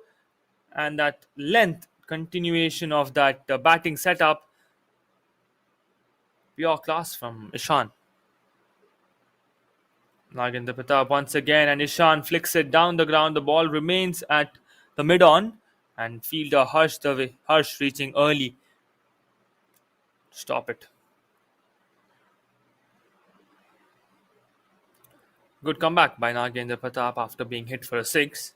and that length continuation of that batting setup. Pure class from Ishan. Nagendra Pratap once again, and Ishan flicks it down the ground. The ball remains at the mid on, and fielder Harsh reaching early. Stop it. Good comeback by Nagendra Pratap after being hit for a six.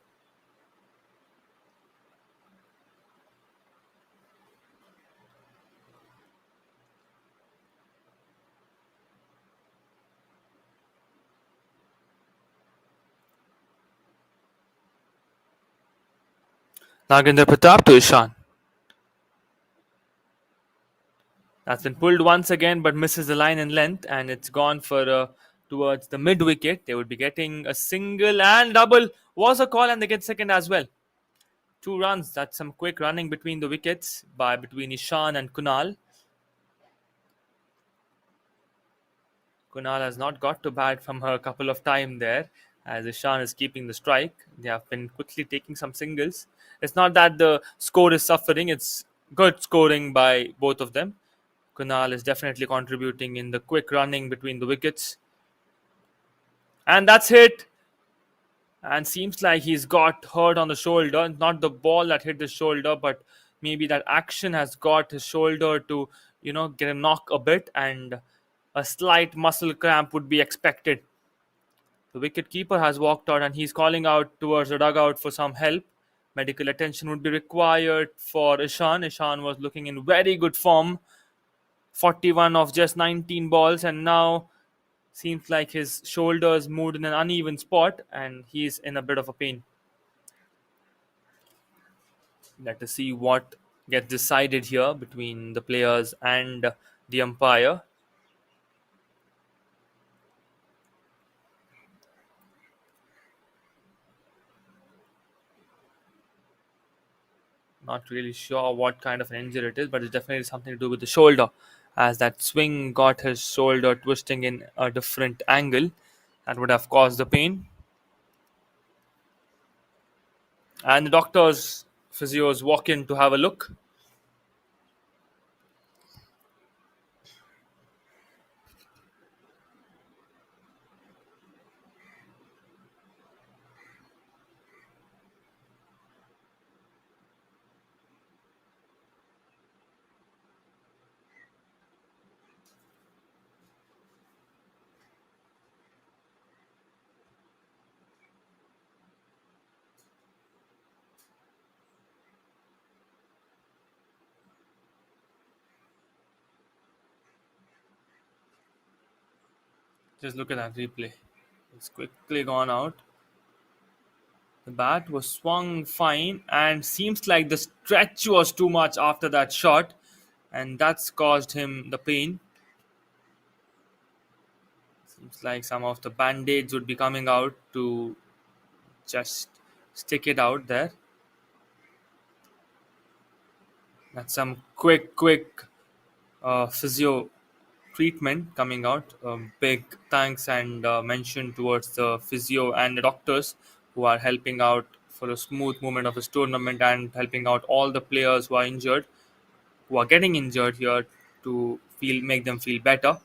Nagendra Pratap to Ishan. That's been pulled once again, but misses the line in length, and it's gone for towards the mid wicket. They would be getting a single and double. Was a call, and they get second as well. 2 runs. That's some quick running between the wickets by between Ishan and Kunal. Kunal has not got to bat from her a couple of times there, as Ishan is keeping the strike. They have been quickly taking some singles. It's not that the score is suffering; it's good scoring by both of them. Kunal is definitely contributing in the quick running between the wickets. And that's hit. And seems like he's got hurt on the shoulder. Not the ball that hit the shoulder, but maybe that action has got his shoulder to, get a knock a bit, and a slight muscle cramp would be expected. The wicket keeper has walked out and he's calling out towards the dugout for some help. Medical attention would be required for Ishan. Ishan was looking in very good form. 41 of just 19 balls, and now seems like his shoulders moved in an uneven spot and he's in a bit of a pain. Let us see what gets decided here between the players and the umpire. Not really sure what kind of an injury it is, but it's definitely something to do with the shoulder, as that swing got his shoulder twisting in a different angle that would have caused the pain. And the doctors, physios walk in to have a look. Just look at that replay. It's quickly gone out. The bat was swung fine, and seems like the stretch was too much after that shot, and that's caused him the pain. Seems like some of the band-aids would be coming out to just stick it out there. That's some quick physio treatment coming out. Big thanks and mention towards the physio and the doctors who are helping out for a smooth movement of this tournament and helping out all the players who are injured, who are getting injured here, to feel make them feel better.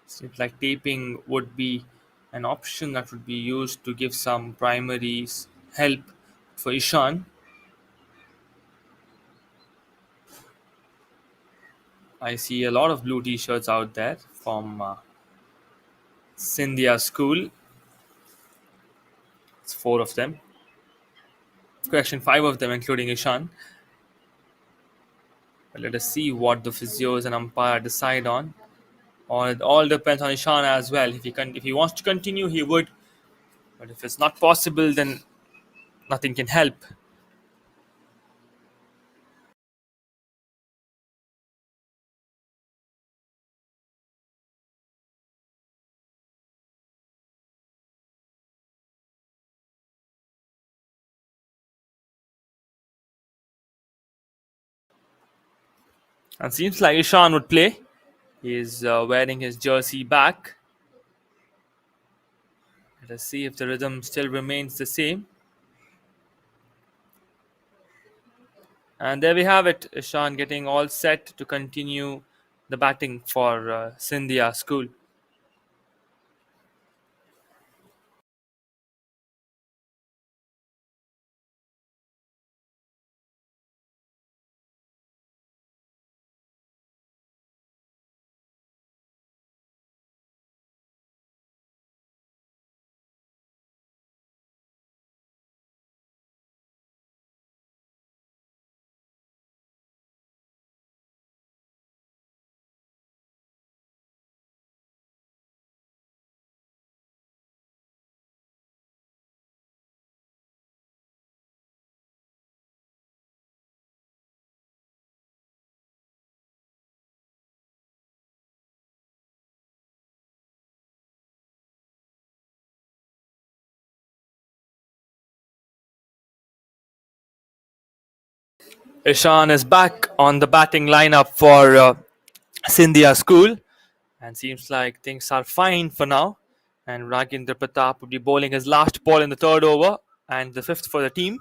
Seems like taping would be an option that would be used to give some primary help for Ishan. I see a lot of blue t-shirts out there from Scindia school. It's four of them. Correction, five of them, including Ishan. But let us see what the physios and umpire decide on. Or it all depends on Ishan as well. If he wants to continue, he would. But if it's not possible, then nothing can help. And seems like Ishan would play. He is wearing his jersey back. Let us see if the rhythm still remains the same. And there we have it. Ishan getting all set to continue the batting for Scindia School. Ishan is back on the batting lineup for Scindia School, and seems like things are fine for now. And Raginder Pratap will be bowling his last ball in the third over and the fifth for the team.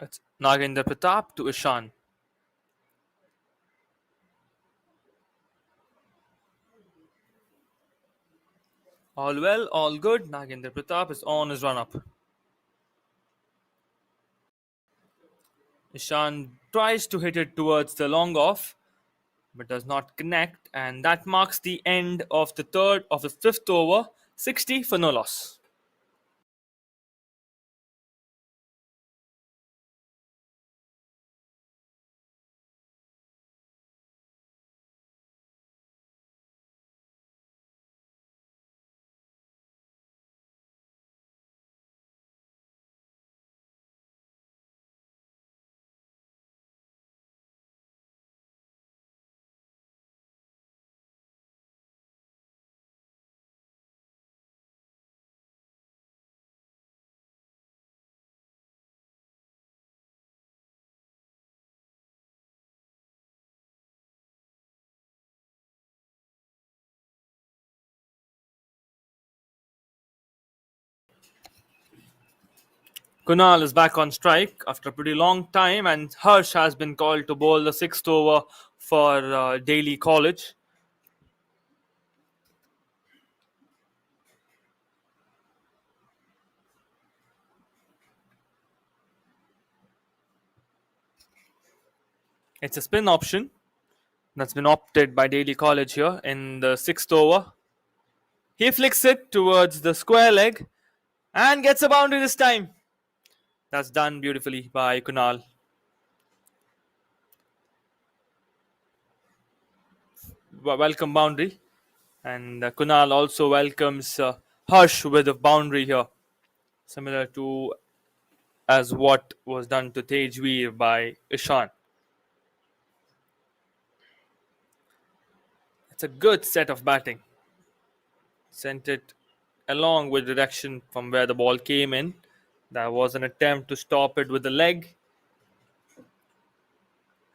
It's Nagendra Pratap to Ishan. All well, all good. Nagendra Pratap is on his run up. Ishan tries to hit it towards the long off, but does not connect, and that marks the end of the fifth over. 60 for no loss. Kunal is back on strike after a pretty long time, and Harsh has been called to bowl the sixth over for Daly College. It's a spin option that's been opted by Daly College here in the sixth over. He flicks it towards the square leg and gets a boundary this time. That's done beautifully by Kunal. Welcome boundary. And Kunal also welcomes Harsh with a boundary here, similar to as what was done to Tejveer by Ishan. It's a good set of batting. Sent it along with direction from where the ball came in. There was an attempt to stop it with the leg,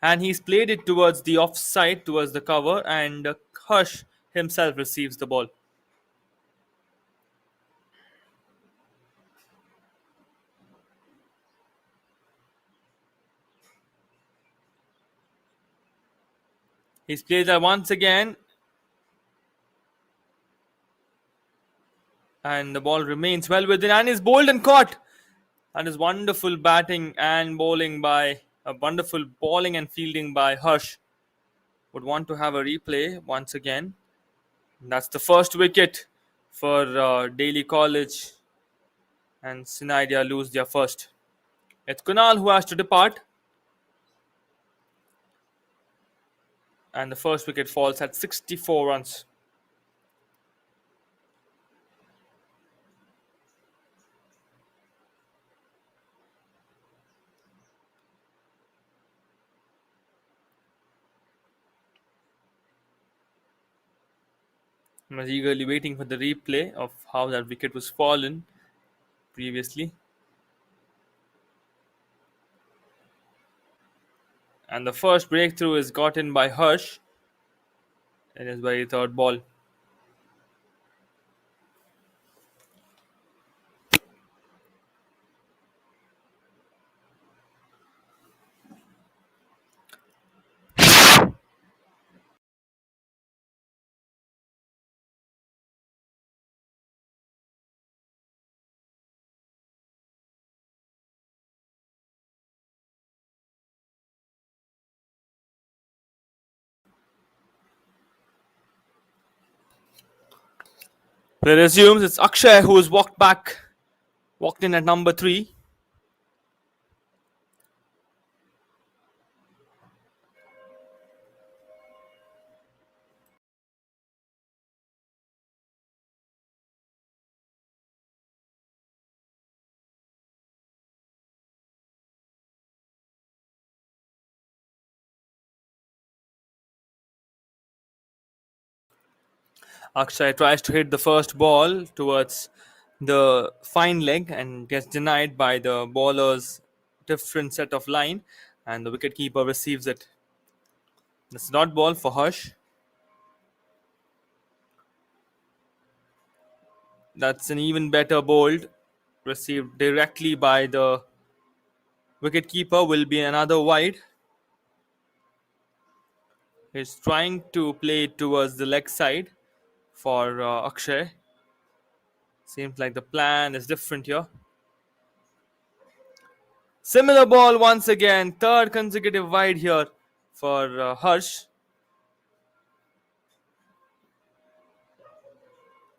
and he's played it towards the offside, towards the cover, and Harsh himself receives the ball. He's played that once again, and the ball remains well within, and is bowled and caught. And his wonderful batting and bowling by a wonderful bowling and fielding by Harsh. Would want to have a replay once again. That's the first wicket for Daly College, and Scindia lose their first. It's Kunal who has to depart, and the first wicket falls at 64 runs. I was eagerly waiting for the replay of how that wicket was fallen previously. And the first breakthrough is gotten by Harsh in his very third ball. Play resumes. It's Akshay who has walked in at number 3. Akshay tries to hit the first ball towards the fine leg and gets denied by the bowler's different set of line, and the wicketkeeper receives it. That's not ball for Harsh. That's an even better bowled, received directly by the wicketkeeper. Will be another wide. He's trying to play it towards the leg side for Akshay. Seems like the plan is different here. Similar ball once again. Third consecutive wide here for Harsh.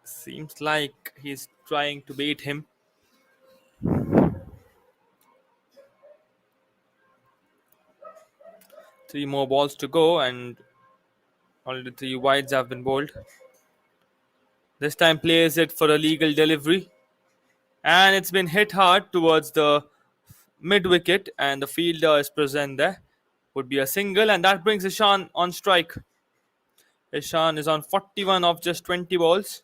Seems like he's trying to bait him. Three more balls to go, and already 3 wides have been bowled. This time plays it for a legal delivery, and it's been hit hard towards the mid wicket, and the fielder is present there. Would be a single, and that brings Ishan on strike. Ishan is on 41 of just 20 balls.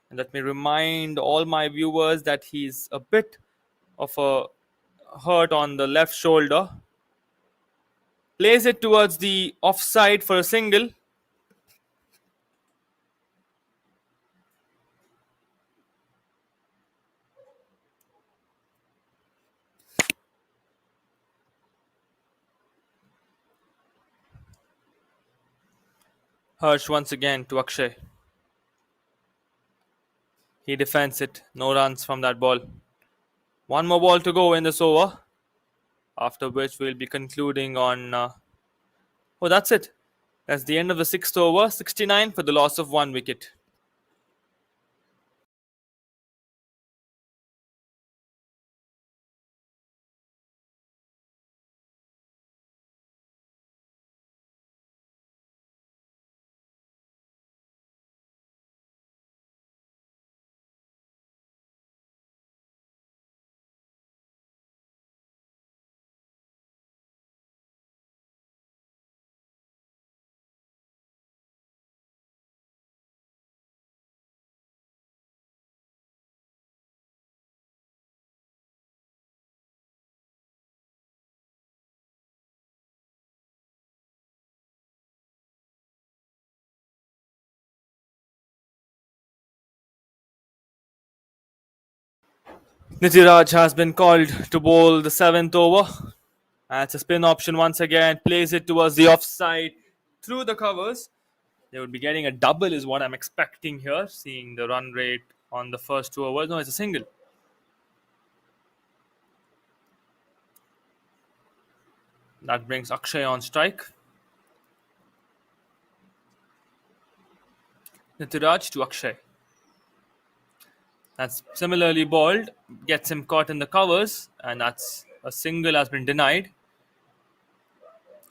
And let me remind all my viewers that he's a bit of a hurt on the left shoulder. Plays it towards the offside for a single. Harsh once again to Akshay. He defends it. No runs from that ball. One more ball to go in this over. After which we'll be concluding on. Oh, that's it. That's the end of the sixth over. 69 for the loss of 1 wicket. Nitiraj has been called to bowl the seventh over. That's a spin option once again. Plays it towards the offside through the covers. They would be getting a double, is what I'm expecting here, seeing the run rate on the first two overs. No, it's a single. That brings Akshay on strike. Nitiraj to Akshay. That's similarly bowled, gets him caught in the covers, and that's a single has been denied.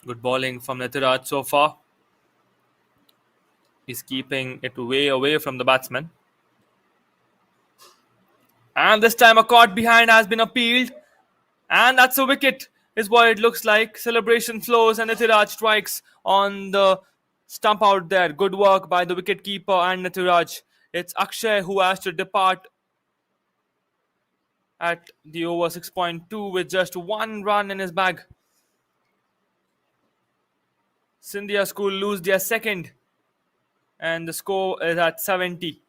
Good bowling from Nitiraj so far. He's keeping it way away from the batsman. And this time a caught behind has been appealed. And that's a wicket, is what it looks like. Celebration flows and Nitiraj strikes on the stump out there. Good work by the wicket keeper and Nitiraj. It's Akshay who has to depart at the over 6.2 with just one run in his bag. Scindia School lose their second, and the score is at 70.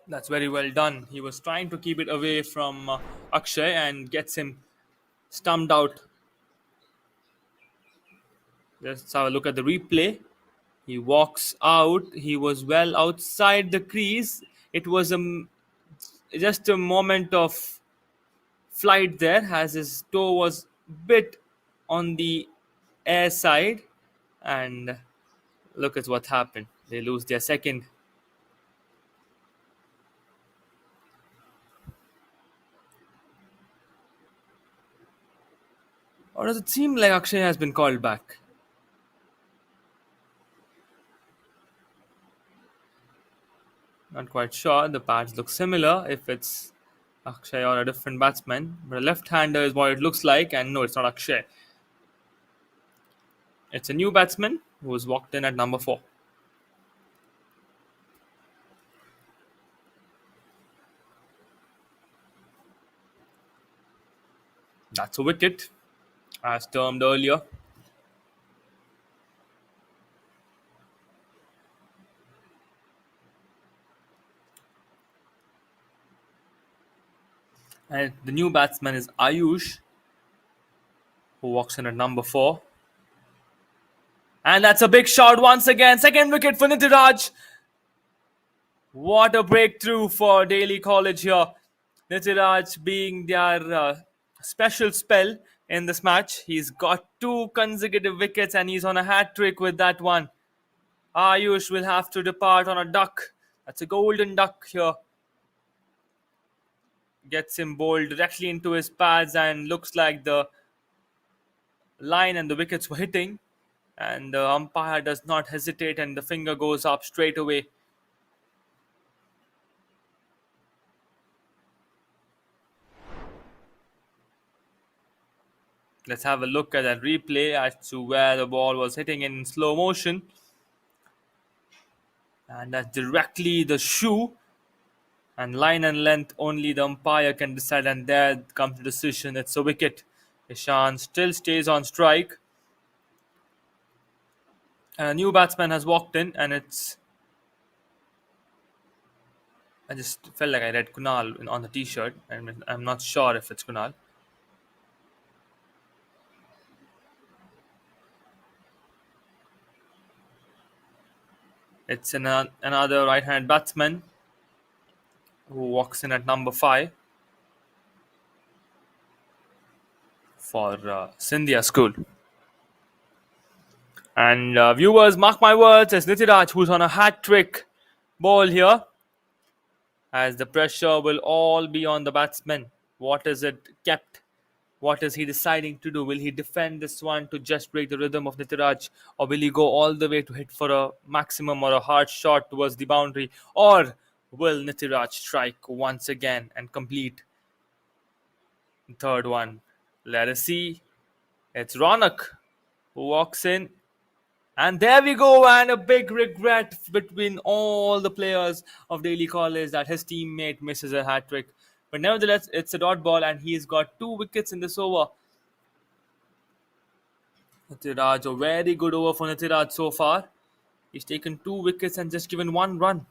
That's very well done. He was trying to keep it away from Akshay and gets him stumped out. Let's have a look at the replay. He walks out. He was well outside the crease. It was just a moment of flight there, as his toe was bit on the air side. And look at what happened. They lose their second. Or does it seem like Akshay has been called back? Not quite sure. The pads look similar if it's Akshay or a different batsman. But a left-hander is what it looks like, and no, it's not Akshay. It's a new batsman who was walked in at number 4. That's a wicket, as termed earlier. And the new batsman is Ayush, who walks in at number 4. And that's a big shot once again. Second wicket for Nitiraj. What a breakthrough for Daly College here. Nitiraj being their special spell in this match. He's got 2 consecutive wickets and he's on a hat trick with that one. Ayush will have to depart on a duck. That's a golden duck here. Gets him bowled directly into his pads and looks like the line and the wickets were hitting. And the umpire does not hesitate and the finger goes up straight away. Let's have a look at that replay as to where the ball was hitting in slow motion. And that's directly the shoe. And line and length only the umpire can decide. And there comes the decision. It's a wicket. Ishan still stays on strike. And a new batsman has walked in and it's... I just felt like I read Kunal on the t-shirt. And I'm not sure if it's Kunal. It's another right-hand batsman who walks in at number 5 for Scindia School. And viewers, mark my words, it's Nitiraj who's on a hat-trick ball here. As the pressure will all be on the batsman. What is it kept? What is he deciding to do? Will he defend this one to just break the rhythm of Nitiraj? Or will he go all the way to hit for a maximum or a hard shot towards the boundary? Or will Nitiraj strike once again and complete the third one? Let us see. It's Ronak who walks in. And there we go, and a big regret between all the players of Daly College that his teammate misses a hat-trick. But nevertheless, it's a dot ball and he's got 2 wickets in this over. Nitiraj, a very good over for Nitiraj so far. He's taken 2 wickets and just given 1 run.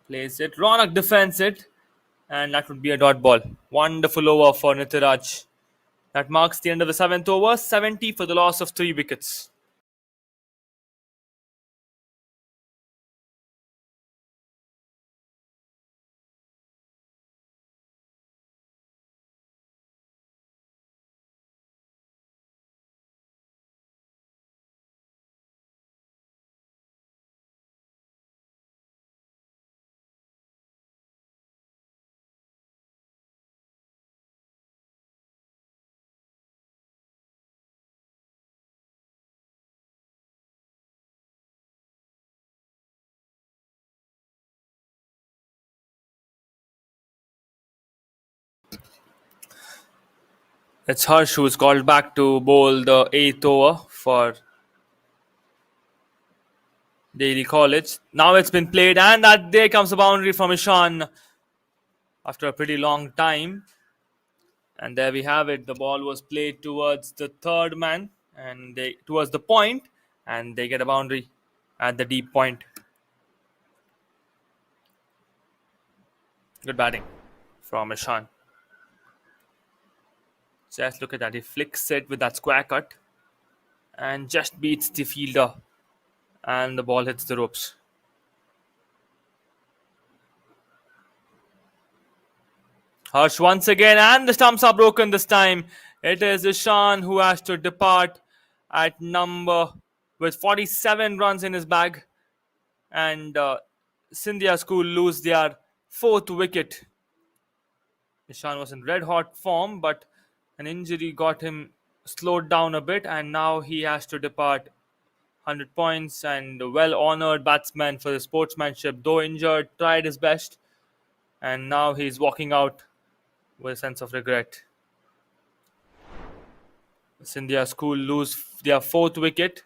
Plays it. Ronak defends it. And that would be a dot ball. Wonderful over for Nitiraj. That marks the end of the seventh over. 70 for the loss of 3 wickets. It's Harsh who's called back to bowl the eighth over for Daly College. Now it's been played, and that there comes a boundary from Ishan after a pretty long time. And there we have it. The ball was played towards the third man and they towards the point, and they get a boundary at the deep point. Good batting from Ishan. Just look at that. He flicks it with that square cut and just beats the fielder, and the ball hits the ropes. Harsh once again, and the stumps are broken this time. It is Ishan who has to depart at number with 47 runs in his bag, and Scindia School lose their fourth wicket. Ishan was in red hot form, but an injury got him slowed down a bit, and now he has to depart. 100 points and a well honored batsman for his sportsmanship, though injured, tried his best, and now he's walking out with a sense of regret. Scindia School lose their fourth wicket,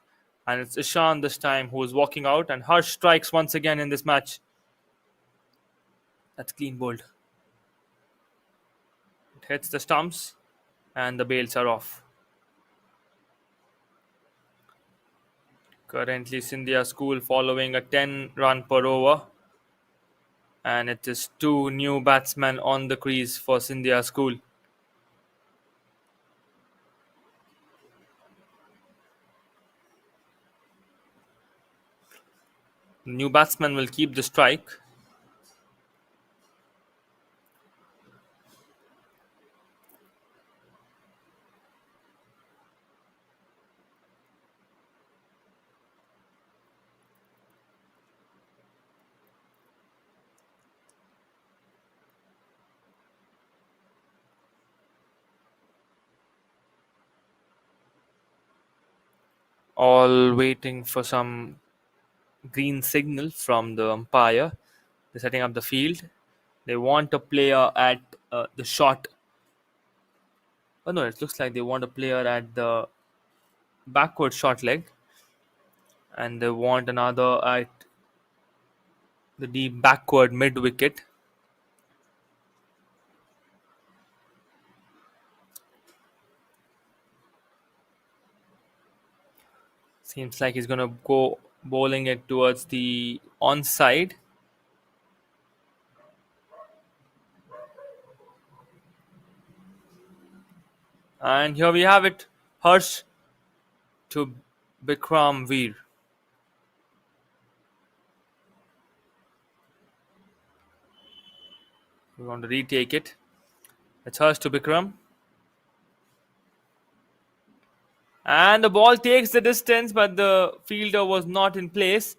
and it's Ishan this time who is walking out, and Harsh strikes once again in this match. That's clean bowled. It hits the stumps, and the bails are off. Currently, Scindia School following a 10 run per over, and it is two new batsmen on the crease for Scindia School. The new batsman will keep the strike. All waiting for some green signal from the umpire. They're setting up the field. They want a player at the shot. Oh no, it looks like they want a player at the backward short leg, and they want another at the deep backward mid wicket. Seems like he's gonna go bowling it towards the onside. And here we have it. Harsh to Bikram Veer. We want to retake it. It's Harsh to Bikram. And the ball takes the distance, but the fielder was not in place.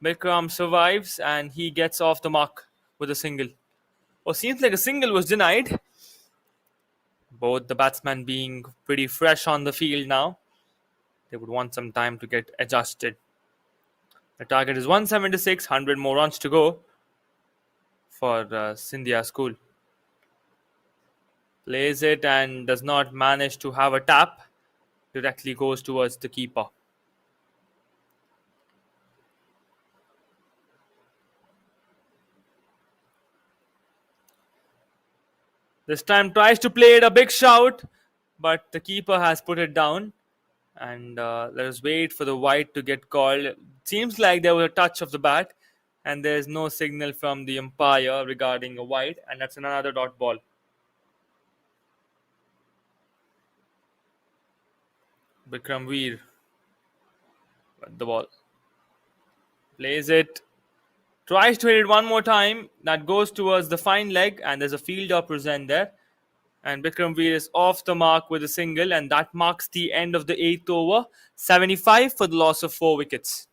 Bikram survives and he gets off the mark with a single. Oh, seems like a single was denied. Both the batsmen being pretty fresh on the field now. They would want some time to get adjusted. The target is 176, 100 more runs to go for Scindia School. Plays it and does not manage to have a tap. Directly goes towards the keeper. This time tries to play it a big shout, but the keeper has put it down. And let us wait for the white to get called. It seems like there was a touch of the bat, and there's no signal from the umpire regarding a wide, and that's another dot ball. Bikram Veer, the ball, plays it, tries to hit it one more time. That goes towards the fine leg, and there's a fielder present there. And Bikram Veer is off the mark with a single, and that marks the end of the eighth over. 75 for the loss of 4 wickets.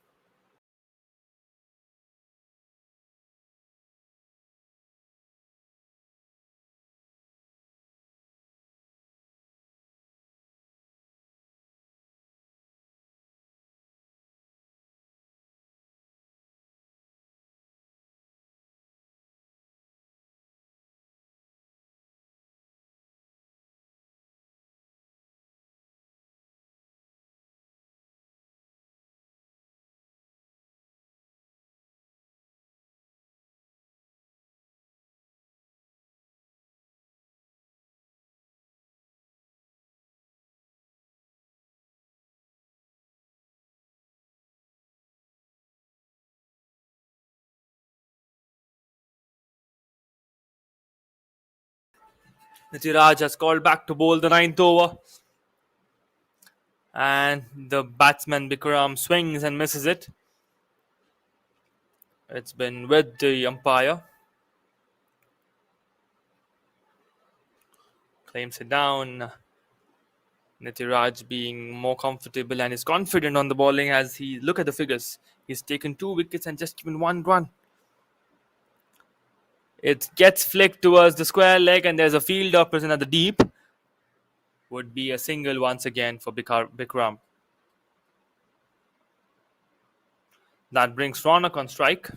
Nitiraj has called back to bowl the ninth over, and the batsman Bikram swings and misses it. It's been with the umpire. Claims it down. Nitiraj being more comfortable and is confident on the bowling as he look at the figures. He's taken 2 wickets and just given 1 run. It gets flicked towards the square leg, and there's a fielder present at the deep. Would be a single once again for Bikram. That brings Ronak on strike.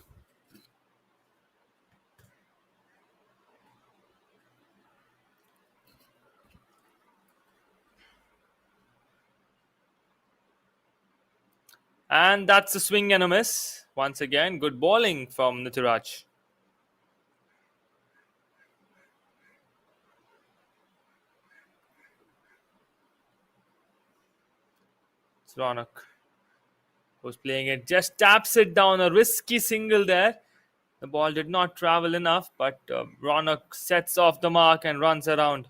And that's a swing and a miss. Once again, good bowling from Nitiraj. It's Ronak who's playing it. Just taps it down. A risky single there. The ball did not travel enough, but Ronak sets off the mark and runs around.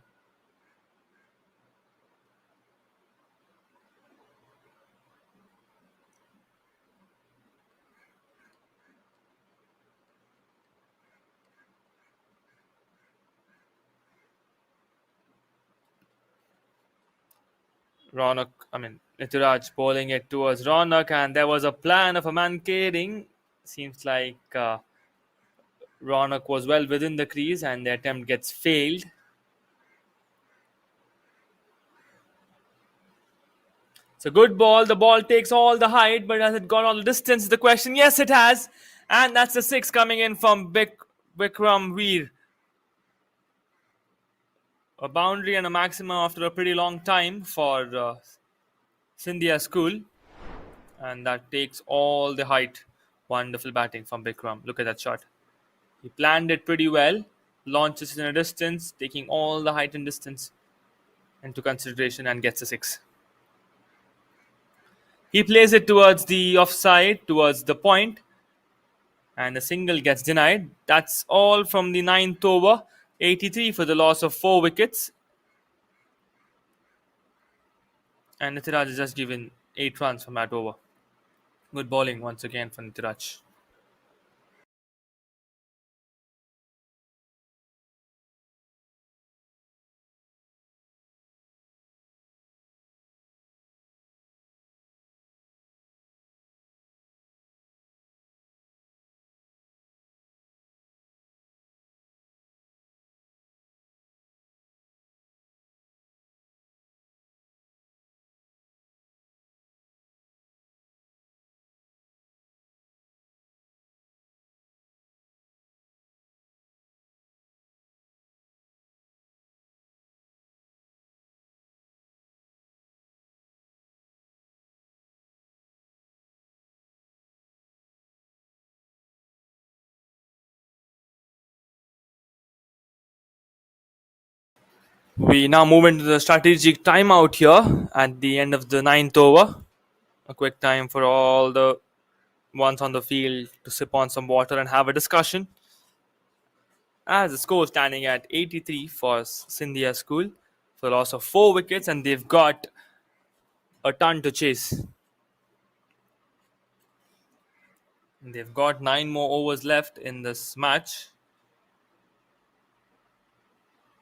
Nitiraj bowling it towards Ronak, and there was a plan of a man carrying. Seems like Ronak was well within the crease, and the attempt gets failed. It's a good ball. The ball takes all the height, but has it gone all the distance? Is the question. Yes, it has. And that's a six coming in from Bikram Veer. A boundary and a maximum after a pretty long time for Scindia school. And that takes all the height. Wonderful batting from Bikram. Look at that shot. He planned it pretty well. Launches in a distance, taking all the height and distance into consideration and gets a six. He plays it towards the offside, towards the point, and the single gets denied. That's all from the ninth over. 83 for the loss of 4 wickets. And Nitiraj has just given 8 runs from that over. Good bowling once again for Nitiraj. We now move into the strategic timeout here at the end of the ninth over. A quick time for all the once on the field to sip on some water and have a discussion. As the score standing at 83 for Scindia School for the loss of 4 wickets, and they've got a ton to chase. They've got 9 more overs left in this match.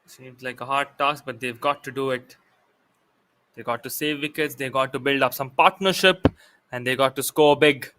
Seems like a hard task, but they've got to do it. They got to save wickets, they got to build up some partnership, and they got to score big.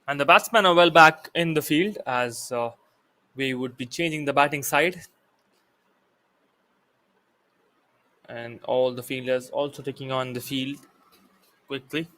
And the batsmen are well back in the field as we would be changing the batting side. And all the fielders also taking on the field quickly.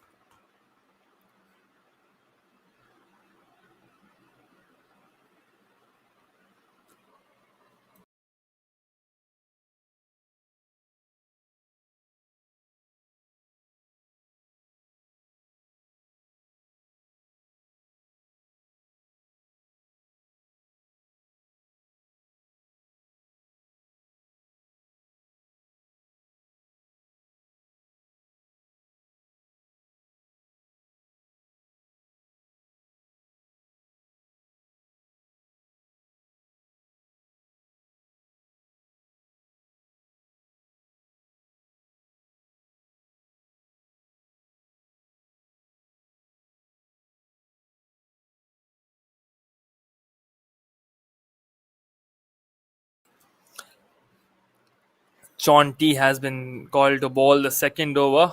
Chaunty has been called to bowl the second over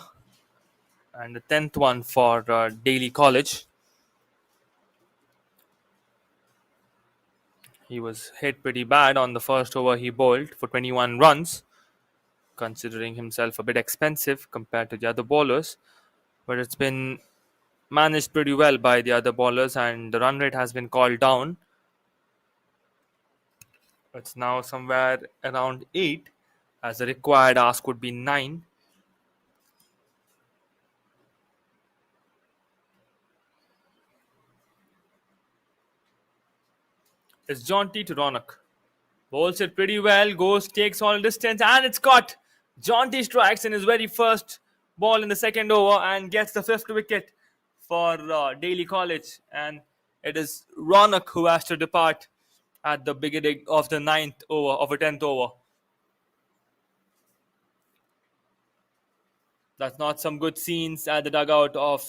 and the 10th one for Daly College. He was hit pretty bad on the first over he bowled for 21 runs, considering himself a bit expensive compared to the other bowlers. But it's been managed pretty well by the other bowlers, and the run rate has been called down. It's now somewhere around 8, as the required ask would be 9. It's Jaunty to Ronak. Bowls it pretty well, goes, takes all distance, and it's caught. Jaunty strikes in his very first ball in the second over and gets the 5th wicket for Daly College. And it is Ronak who has to depart at the beginning of the 9th over, of a 10th over. That's not some good scenes at the dugout of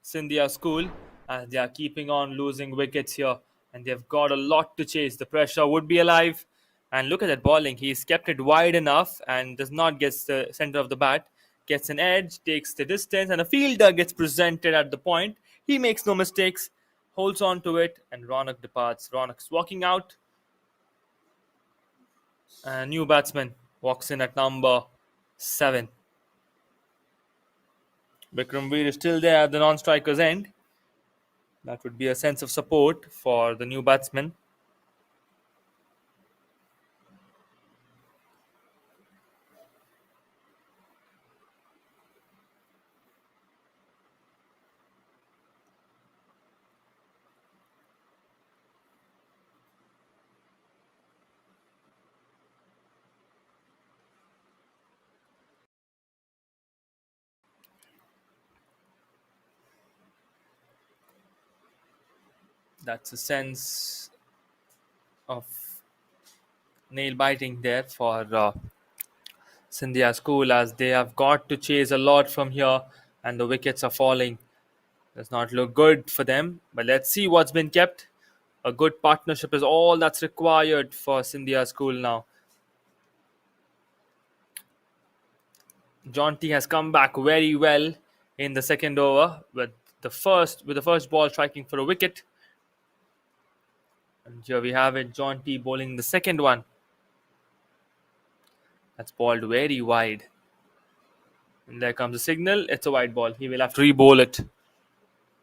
Scindia School, as they are keeping on losing wickets here, and they've got a lot to chase. The pressure would be alive, and look at that bowling. He's kept it wide enough and does not get the center of the bat. Gets an edge, takes the distance, and a fielder gets presented at the point. He makes no mistakes, holds on to it, and Ronak departs. Ronak's walking out. A new batsman walks in at number 7. Vikramveer is still there at the non-striker's end. That would be a sense of support for the new batsman. That's a sense of nail biting there for Scindia School, as they have got to chase a lot from here and the wickets are falling. Does not look good for them, but let's see what's been kept. A good partnership is all that's required for Scindia School now. Jaunty has come back very well in the second over with the first ball striking for a wicket. And here we have it, Jaunty bowling the second one. That's balled very wide. And there comes the signal. It's a wide ball. He will have to re-bowl it.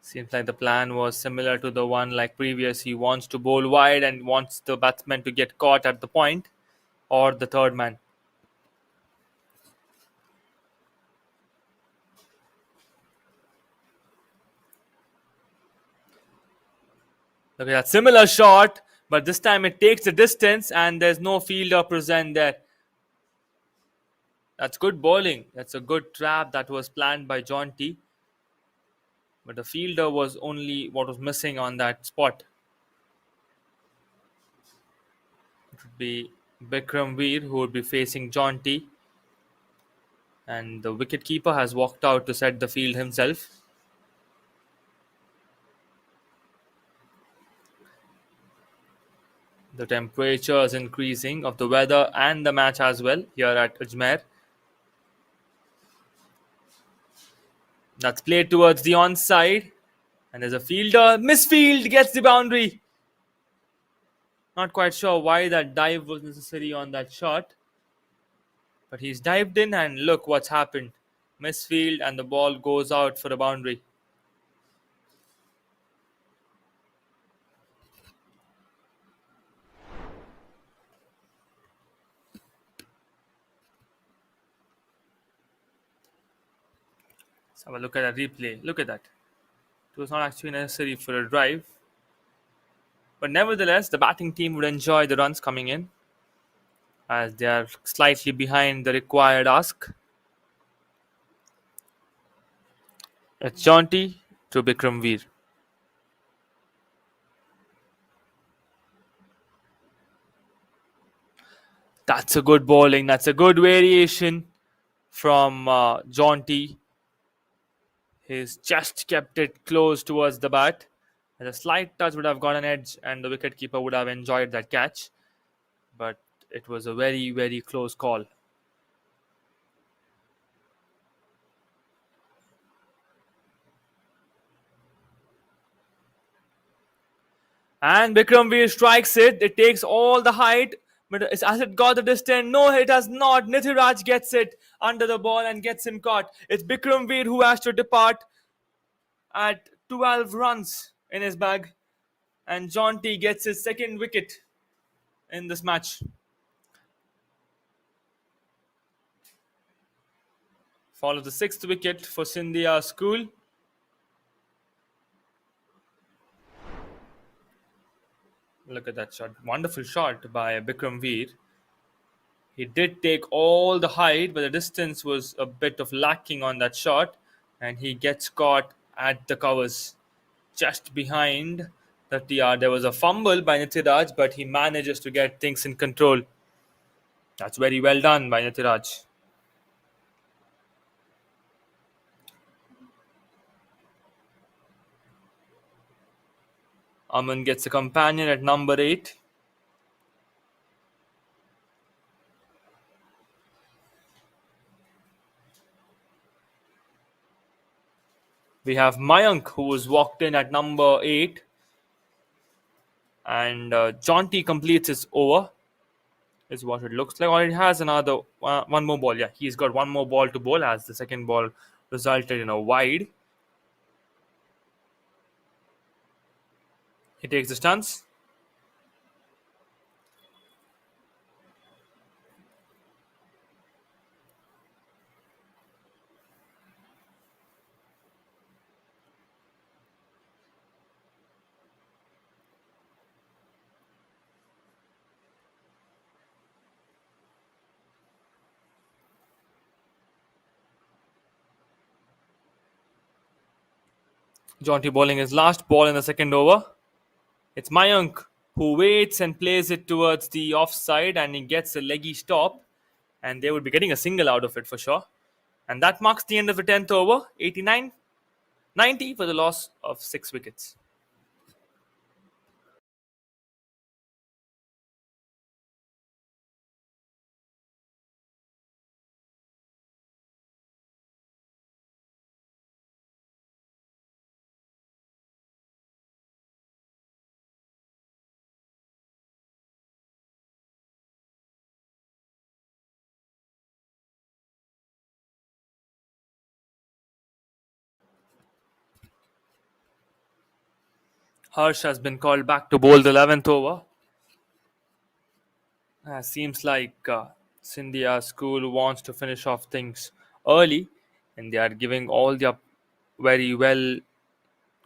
Seems like the plan was similar to the one like previous. He wants to bowl wide and wants the batsman to get caught at the point or the third man. Look at that similar shot, but this time it takes the distance and there's no fielder present there. That's good bowling. That's a good trap that was planned by Jaunty. But the fielder was only what was missing on that spot. It would be Bikram Veer who would be facing Jaunty. And the wicketkeeper has walked out to set the field himself. The temperature is increasing of the weather and the match as well here at Ajmer. That's played towards the onside. And there's a fielder. Misfield gets the boundary. Not quite sure why that dive was necessary on that shot. But he's dived in and look what's happened. Misfield and the ball goes out for a boundary. Let's have a look at that replay. Look at that. It was not actually necessary for a drive. But nevertheless, the batting team would enjoy the runs coming in as they are slightly behind the required ask. It's Jaunty to Bikram Veer. That's a good bowling. That's a good variation from Jaunty. His chest kept it close towards the bat. And a slight touch would have got an edge, and the wicketkeeper would have enjoyed that catch. But it was a very, very close call. And Bikram Veer strikes it. It takes all the height. But has it got the distance? No, it has not. Nithiraj gets it under the ball and gets him caught. It's Bikram Veer who has to depart at 12 runs in his bag. And Jaunty gets his second wicket in this match. Follow the sixth wicket for Scindia School. Look at that shot. Wonderful shot by Bikram Veer. He did take all the height, but the distance was a bit of lacking on that shot. And he gets caught at the covers just behind the TR. There was a fumble by Nithiraj, but he manages to get things in control. That's very well done by Nithiraj. Aman gets a companion at number 8. We have Mayank who was walked in at number 8. And Jaunty completes his over, is what it looks like. Or it has another one more ball. Yeah, he's got one more ball to bowl as the second ball resulted in a wide. He takes the stance. Jaunty bowling his last ball in the second over. It's Mayank who waits and plays it towards the offside and he gets a leggy stop. And they would be getting a single out of it for sure. And that marks the end of the 10th over. 89-90 for the loss of 6 wickets. Harsh has been called back to bowl the 11th over. Seems like Scindia school wants to finish off things early, and they are giving all their very well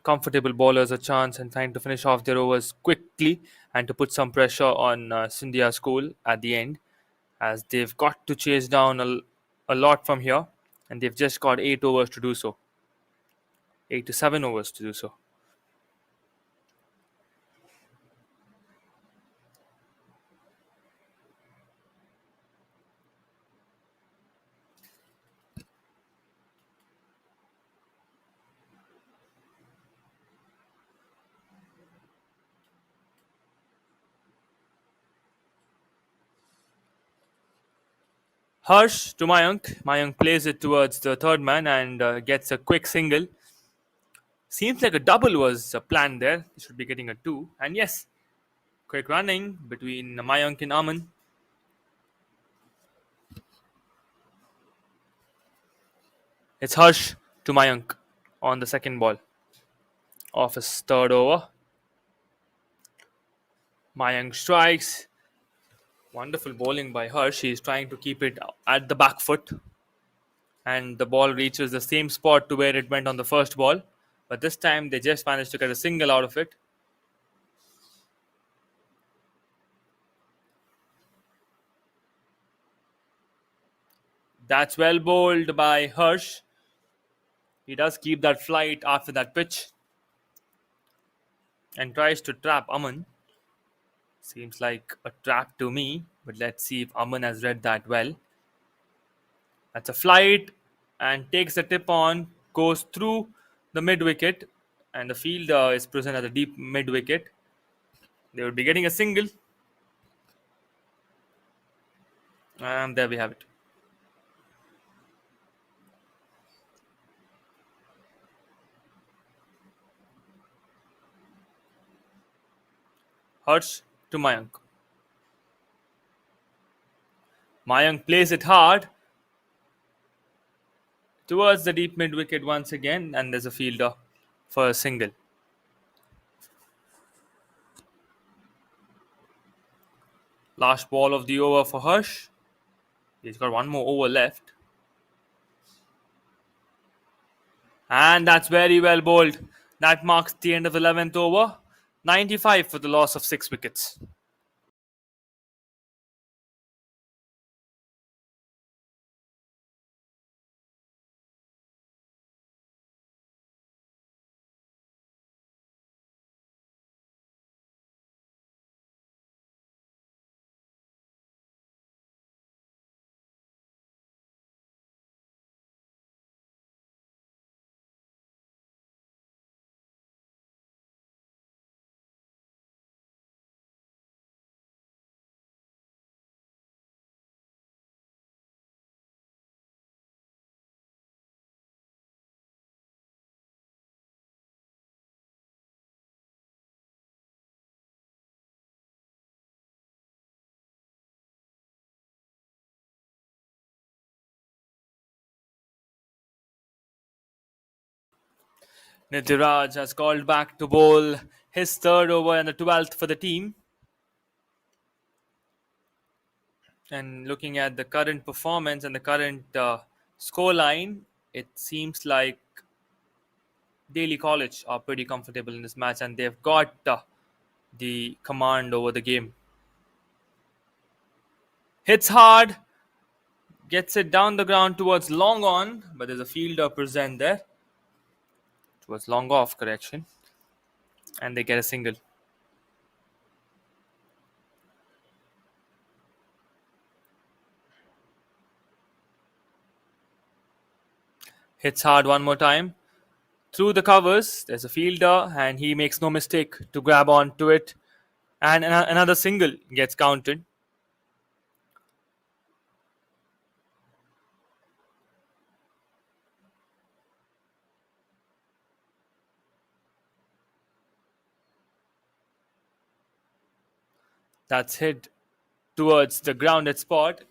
comfortable bowlers a chance and trying to finish off their overs quickly and to put some pressure on Scindia school at the end, as they've got to chase down a lot from here, and they've just got 8 overs to do so, 8 to 7 overs to do so. Harsh to Mayank. Mayank plays it towards the third man and gets a quick single. Seems like a double was planned there. He should be getting a two. And yes, quick running between Mayank and Aman. It's Harsh to Mayank on the second ball of his third over. Mayank strikes. Wonderful bowling by Harsh. He's trying to keep it at the back foot. And the ball reaches the same spot to where it went on the first ball. But this time they just managed to get a single out of it. That's well bowled by Harsh. He does keep that flight after that pitch and tries to trap Aman. Seems like a trap to me, but let's see if Aman has read that well. That's a flight and takes the tip on, goes through the mid wicket, and the fielder is present at the deep mid wicket. They would be getting a single, and there we have it. Harsh to Mayank. Mayank plays it hard towards the deep mid wicket once again, and there's a fielder for a single. Last ball of the over for Harsh. He's got one more over left. And that's very well bowled. That marks the end of the 11th over. 95 for the loss of 6 wickets. Nitiraj has called back to bowl his third over and the 12th for the team. And looking at the current performance and the current score line, it seems like Daly College are pretty comfortable in this match and they've got the command over the game. Hits hard, gets it down the ground towards long on, but there's a fielder present there. Towards long off, correction. And they get a single. Hits hard one more time. Through the covers, there's a fielder, and he makes no mistake to grab onto it. And another single gets counted. That's hit towards the grounded spot,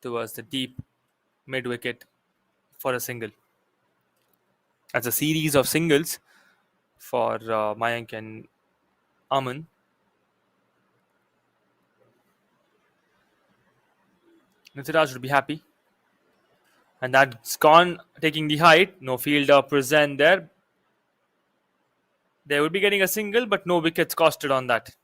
towards the deep mid wicket for a single. That's a series of singles for Mayank and Aman. Nitiraj would be happy. And that's gone, taking the height. No fielder present there. They would be getting a single, but no wickets costed on that.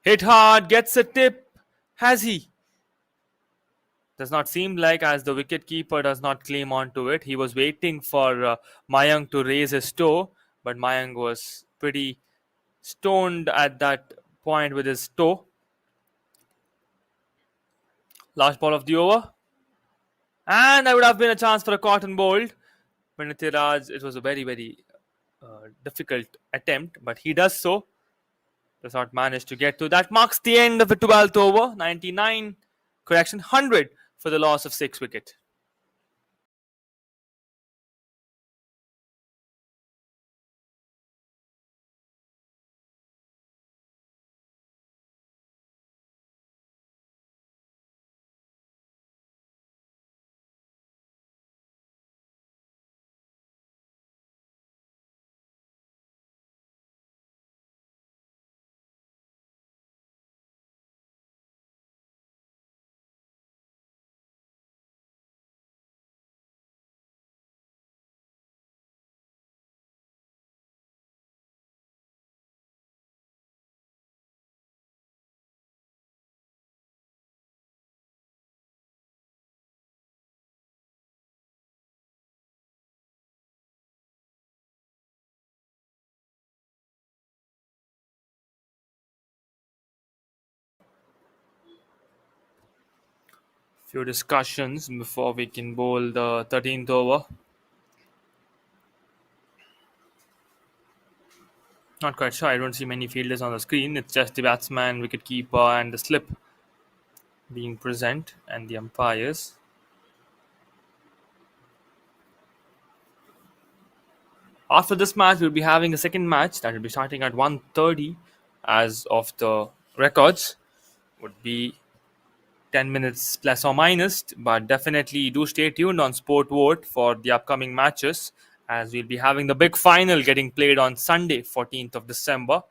Hit hard, gets a tip. Has he? Does not seem like, as the wicket keeper does not claim onto it. He was waiting for Mayank to raise his toe, but Mayank was pretty stoned at that point with his toe. Last ball of the over. And there would have been a chance for a cotton bolt. But Nitiraj, it was a very, very difficult attempt, but he does so. Does not manage to get to. That marks the end of the 12th over. 99, correction, 100 for the loss of 6 wicket. Few discussions before we can bowl the 13th over. Not quite sure. I don't see many fielders on the screen. It's just the batsman, wicket keeper, and the slip being present, and the umpires. After this match, we'll be having a second match that will be starting at 1:30 as of the records. Would be 10 minutes plus or minus, but definitely do stay tuned on Sport Vote for the upcoming matches, as we'll be having the big final getting played on Sunday, 14th of December,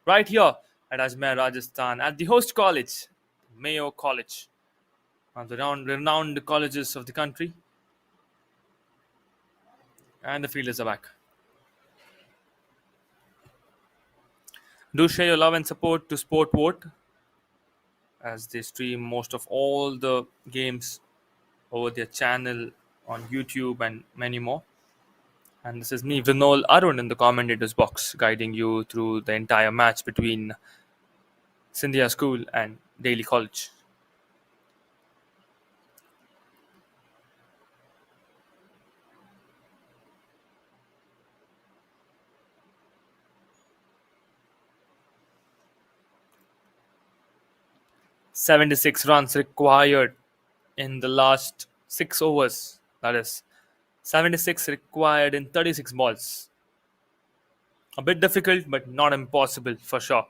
right here at Ajmer, Rajasthan, at the host college, Mayo College, one of the renowned colleges of the country. And the fielders are back. Do share your love and support to Sport Vote, as they stream most of all the games over their channel on YouTube and many more. And this is me, Vinol Arun, in the commentators box, guiding you through the entire match between Scindia School and Daly College. "76 runs required in the last 6 overs. That is 76 required in 36 balls. A bit difficult, but not impossible for sure.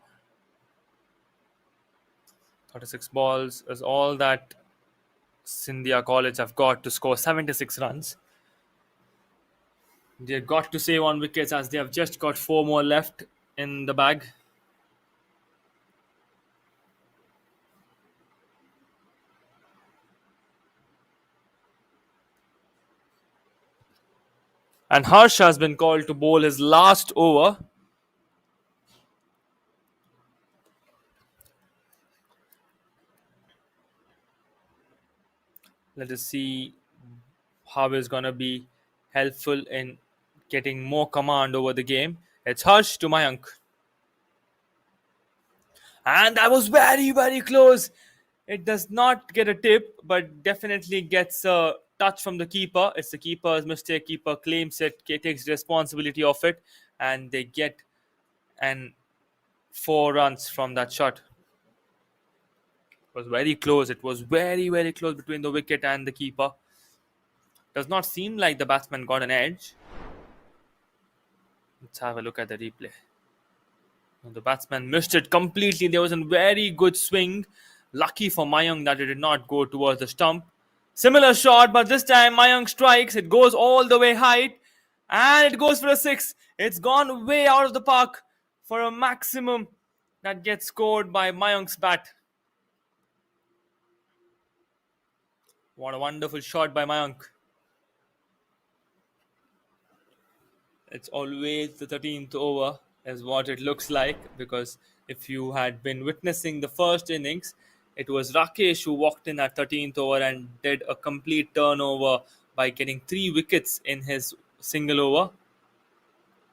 36 balls is all that Scindia College have got to score 76 runs. They've got to save on wickets, as they have just got 4 more left in the bag. And Harsh has been called to bowl his last over. Let us see how he's going to be helpful in getting more command over the game. It's Harsh to Mayank. And that was very, very close. It does not get a tip, but definitely gets a touch from the keeper. It's the keeper's mistake. Keeper claims it, takes responsibility of it, and they get an 4 runs from that shot. It was very close. It was very, very close between the wicket and the keeper. Does not seem like the batsman got an edge. Let's have a look at the replay. The batsman missed it completely. There was a very good swing, Lucky for Mayank that it did not go towards the stump. Similar shot, but this time Mayank strikes. It goes all the way height, and it goes for a six. It's gone way out of the park for a maximum that gets scored by Mayank's bat. What a wonderful shot by Mayank. It's always the 13th over, is what it looks like, because if you had been witnessing the first innings, it was Rakesh who walked in at 13th over and did a complete turnover by getting 3 wickets in his single over.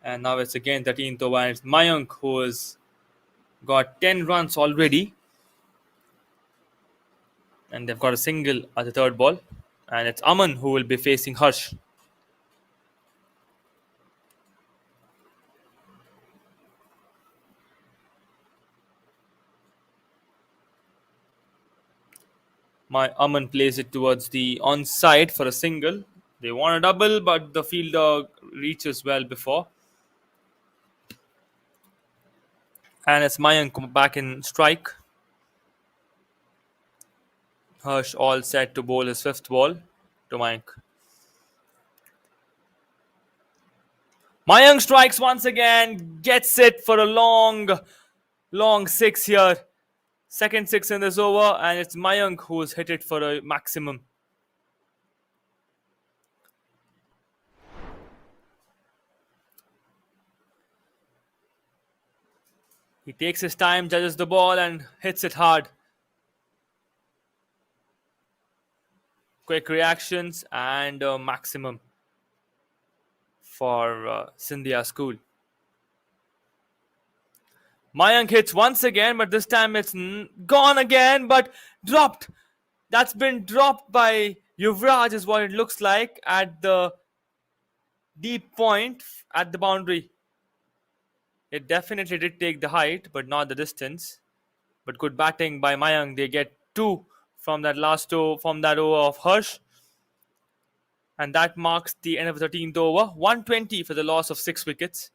And now it's again 13th over, and it's Mayank who has got 10 runs already, and they've got a single at the third ball. And it's Aman who will be facing Harsh. My Aman plays it towards the onside for a single. They want a double, but the fielder reaches well before. And it's Mayank back in strike. Harsh all set to bowl his fifth ball to Mayank. Mayank strikes once again, gets it for a long six here. Second six in this over, and it's Mayank who's hit it for a maximum. He takes his time, judges the ball, and hits it hard. Quick reactions and a maximum for Scindia school. Mayank hits once again, but this time it's gone again, but dropped. That's been dropped by Yuvraj, is what it looks like, at the deep point at the boundary. It definitely did take the height, but not the distance. But good batting by Mayank. They get two from that last over, from that over of Harsh. And that marks the end of the 13th over. 120 for the loss of 6 wickets.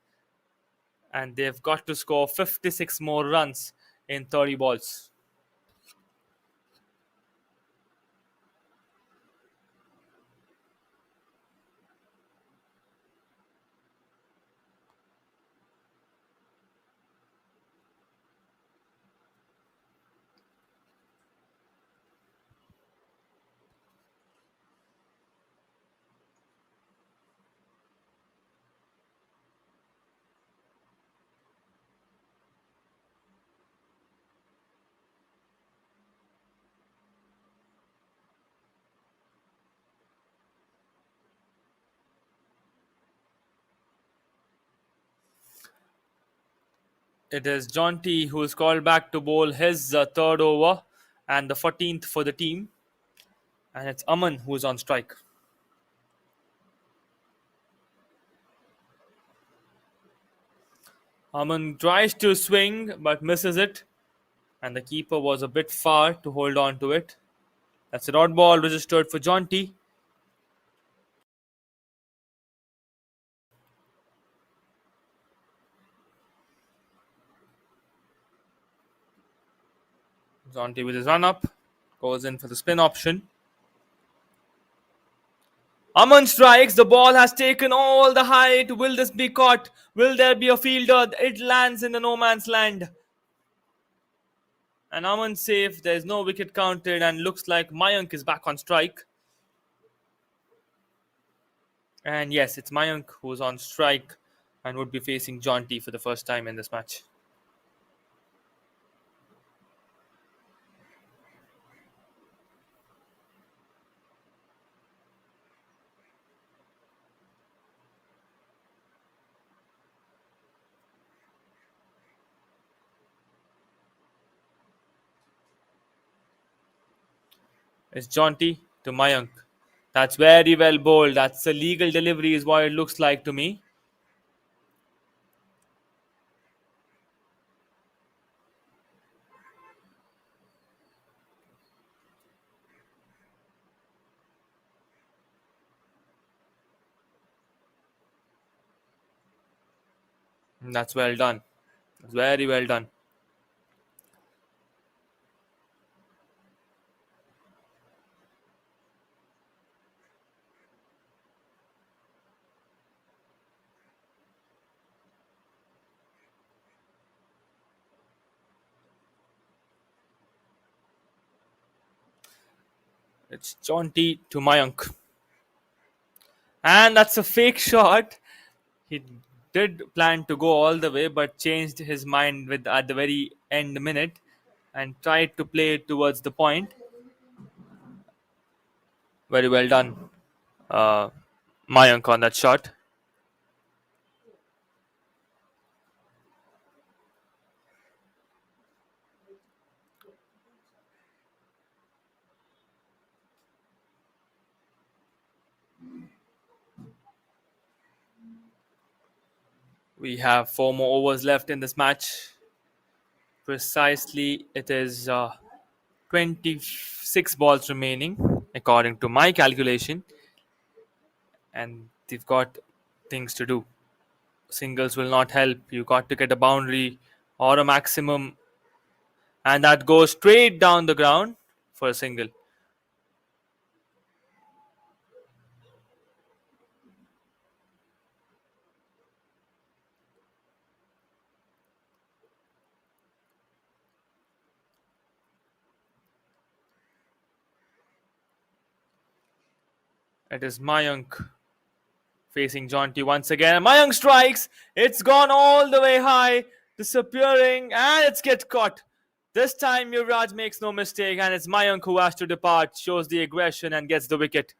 And they've got to score 56 more runs in 30 balls. It is Jonty who is called back to bowl his third over and the 14th for the team. And it's Aman who is on strike. Aman tries to swing but misses it. And the keeper was a bit far to hold on to it. That's a dot ball registered for Jonty. Jonty with his run up goes in for the spin option. Aman strikes. The ball has taken all the height. Will this be caught? Will there be a fielder? It lands in the no man's land. And Aman safe. There is no wicket counted, and looks like Mayank is back on strike. And yes, it's Mayank who's on strike and would be facing Jonty for the first time in this match. It's Jonty to Mayank. That's very well bowled. That's a legal delivery, is what it looks like to me. That's well done. That's very well done. It's Jaunty to Mayank. And that's a fake shot. He did plan to go all the way, but changed his mind with at the very end minute and tried to play it towards the point. Very well done, uh, Mayank on that shot. We have four more overs left in this match. Precisely, it is 26 balls remaining, according to my calculation, and they've got things to do. Singles will not help. You got to get a boundary or a maximum, and that goes straight down the ground for a single. It is Mayank facing Jaunty once again. Mayank strikes. It's gone all the way high, disappearing, and it's get caught. This time Yuvraj makes no mistake, and it's Mayank who has to depart, shows the aggression, and gets the wicket.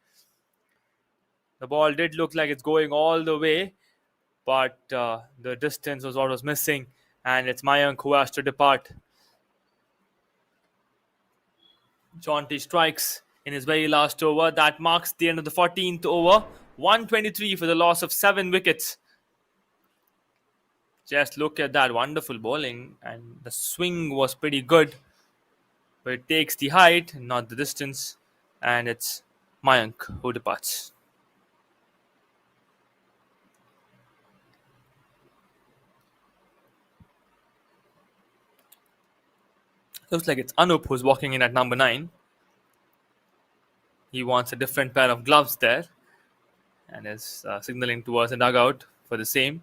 The ball did look like it's going all the way, but the distance was what was missing, and it's Mayank who has to depart. Jaunty strikes in his very last over. That marks the end of the 14th over. 123 for the loss of 7 wickets. Just look at that wonderful bowling, and the swing was pretty good, but it takes the height, not the distance, and it's Mayank who departs. Looks like it's Anup who's walking in at number 9. He wants a different pair of gloves there and is signaling towards the dugout for the same.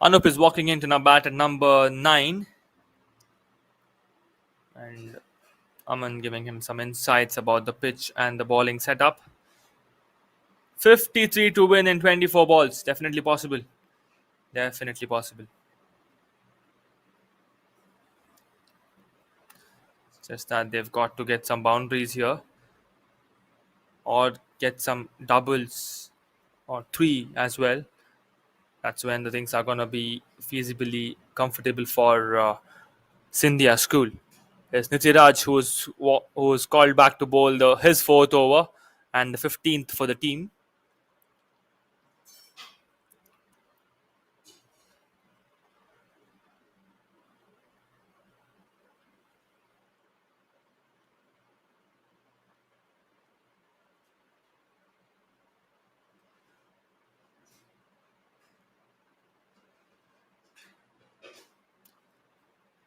Anup is walking into now bat at number 9, and Aman giving him some insights about the pitch and the bowling setup. 53 to win in 24 balls. Definitely possible. Definitely possible. It's just that they've got to get some boundaries here or get some doubles or three as well. That's when the things are going to be feasibly comfortable for Scindia school. There's Nitiraj who's called back to bowl his fourth over and the 15th for the team.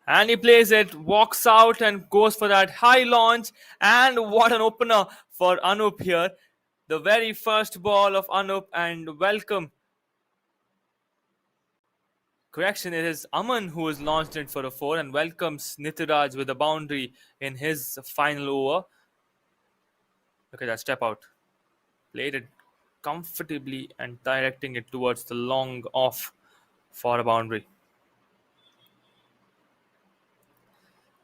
And he plays it, walks out and goes for that high launch. And what an opener for Anup here. The very first ball of Anup, and welcome. Correction, it is Aman who has launched it for a 4 and welcomes Nitiraj with a boundary in his final over. Look at that step out. Played it comfortably and directing it towards the long off for a boundary.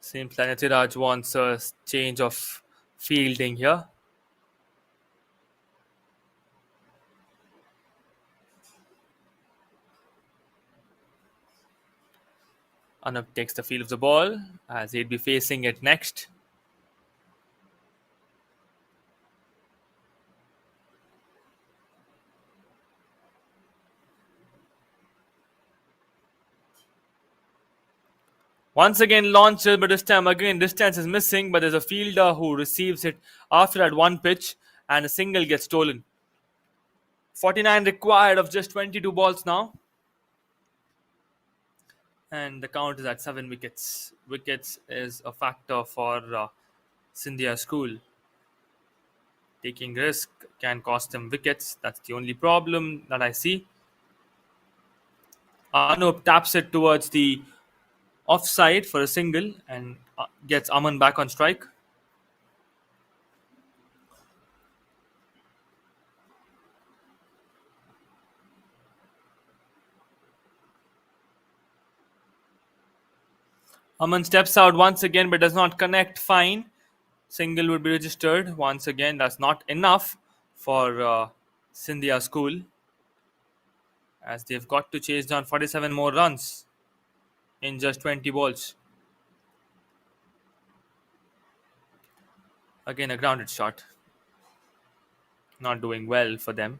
Seems like Nitiraj wants a change of fielding here. Anup takes the field of the ball as he'd be facing it next. Once again launches, but this time again distance is missing. But there's a fielder who receives it after that one pitch, and a single gets stolen. 49 required of just 22 balls now, and the count is at 7 wickets. Wickets is a factor for Scindia school. Taking risk can cost them wickets. That's the only problem that I see. Anup taps it towards the offside for a single and gets Aman back on strike. Aman steps out once again but does not connect. Fine. Single would be registered. Once again, that's not enough for Scindia school, as they've got to chase down 47 more runs in just 20 balls. Again, a grounded shot. Not doing well for them.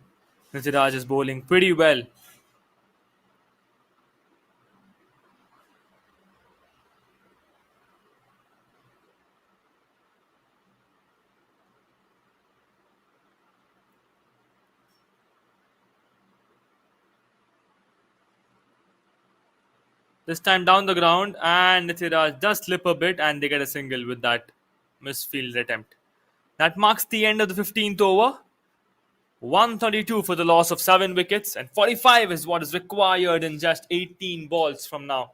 Niziraj is bowling pretty well. This time down the ground, and Nithiraj does slip a bit, and they get a single with that misfield attempt. That marks the end of the 15th over. 132 for the loss of 7 wickets, and 45 is what is required in just 18 balls from now.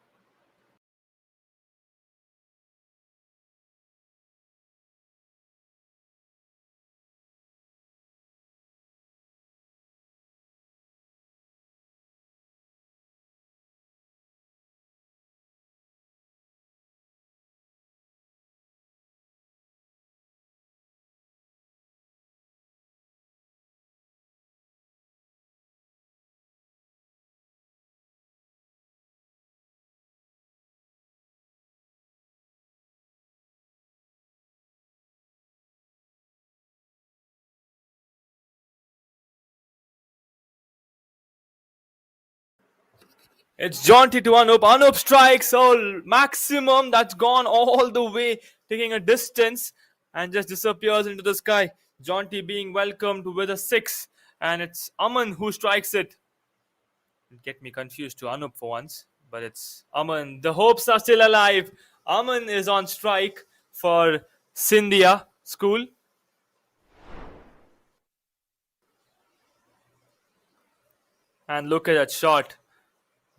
It's jaunty to Anup. Anup strikes all maximum. That's gone all the way, taking a distance and just disappears into the sky. Jaunty being welcomed with a six, and it's Aman who strikes it. Get me confused to Anup for once, but it's Aman. The hopes are still alive. Aman is on strike for Scindia school. And look at that shot.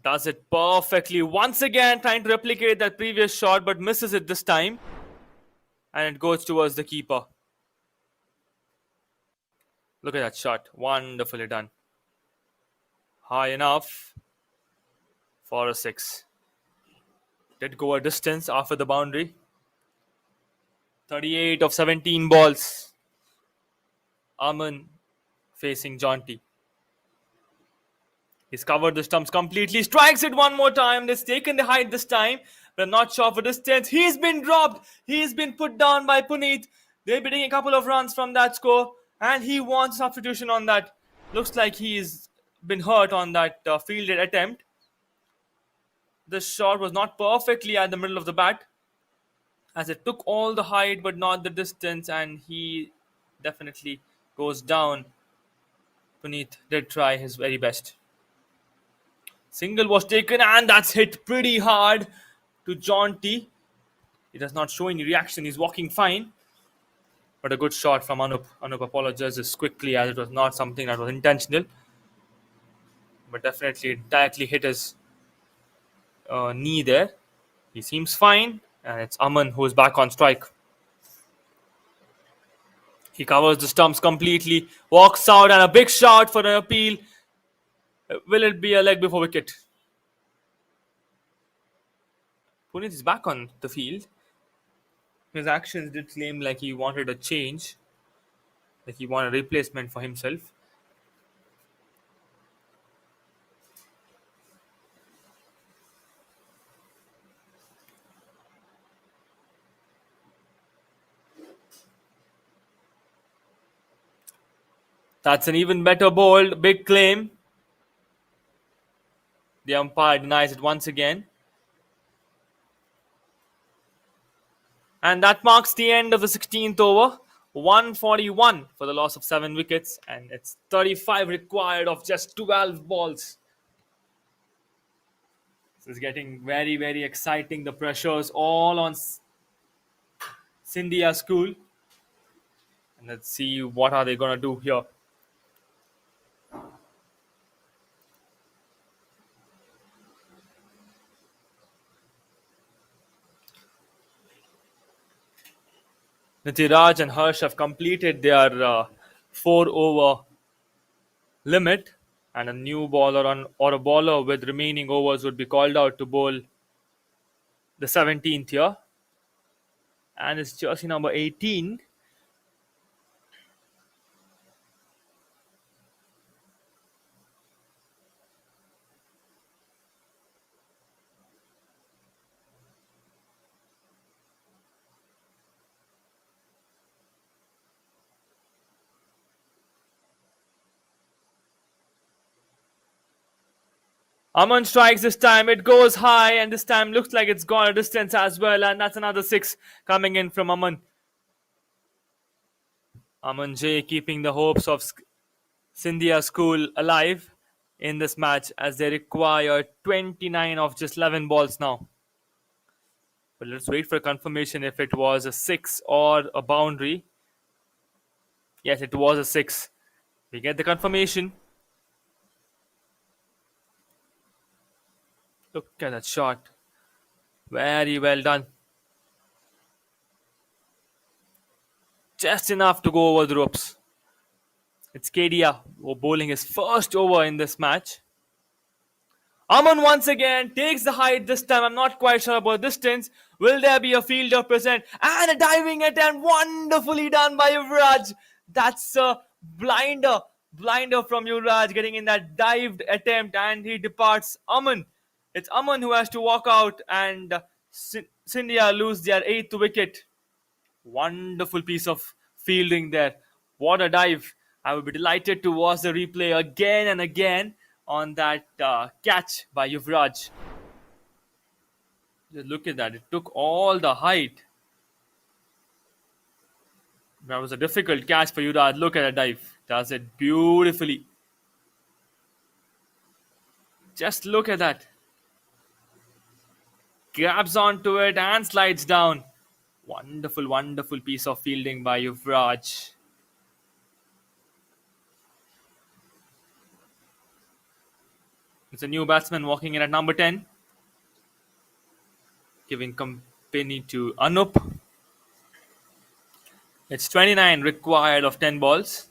Does it perfectly once again, trying to replicate that previous shot, but misses it this time. And it goes towards the keeper. Look at that shot. Wonderfully done. High enough for a six. Did go a distance after the boundary. 38 of 17 balls. Aman facing Jaunty. He's covered the stumps completely. Strikes it one more time. They've taken the height this time. But not sure for distance. He's been dropped. He's been put down by Puneet. They'll be taking a couple of runs from that score. And he wants substitution on that. Looks like he's been hurt on that fielded attempt. The shot was not perfectly at the middle of the bat, as it took all the height but not the distance, and he definitely goes down. Puneet did try his very best. Single was taken, and that's hit pretty hard to Jaunty. He does not show any reaction. He's walking fine. But a good shot from Anup. Anup apologizes quickly, as it was not something that was intentional. But definitely it directly hit his knee there. He seems fine. And it's Aman who is back on strike. He covers the stumps completely. Walks out, and a big shot for an appeal. Will it be a leg before wicket? Puneet is back on the field. His actions did claim like he wanted a change, like he wanted a replacement for himself. That's an even better bowled big claim. The umpire denies it once again. And that marks the end of the 16th over. 141 for the loss of 7 wickets, and it's 35 required of just 12 balls. This is getting very, very exciting. The pressure's all on Scindia school. And let's see what are they going to do here. Nitiraj and Harsh have completed their 4 over limit, and a new bowler or a bowler with remaining overs would be called out to bowl the 17th here. And it's jersey number 18. Aman strikes this time. It goes high, and this time looks like it's gone a distance as well. And that's another 6 coming in from Aman. Aman J keeping the hopes of Scindia School alive in this match as they require 29 of just 11 balls now. But let's wait for confirmation if it was a 6 or a boundary. Yes, it was a 6. We get the confirmation. Look at that shot. Very well done. Just enough to go over the ropes. It's Kedia bowling his first over in this match. Aman once again takes the height this time. I'm not quite sure about distance. Will there be a fielder present? And a diving attempt. Wonderfully done by Yuvraj. That's a blinder. Blinder from Yuvraj getting in that dived attempt, and he departs Aman. It's Aman who has to walk out, and Scindia lose their 8th wicket. Wonderful piece of fielding there. What a dive. I would be delighted to watch the replay again and again on that catch by Yuvraj. Just look at that. It took all the height. That was a difficult catch for Yuvraj. Look at that dive. Does it beautifully. Just look at that. Grabs onto it and slides down. Wonderful, wonderful piece of fielding by Yuvraj. It's a new batsman walking in at number 10. Giving company to Anup. It's 29 required of 10 balls.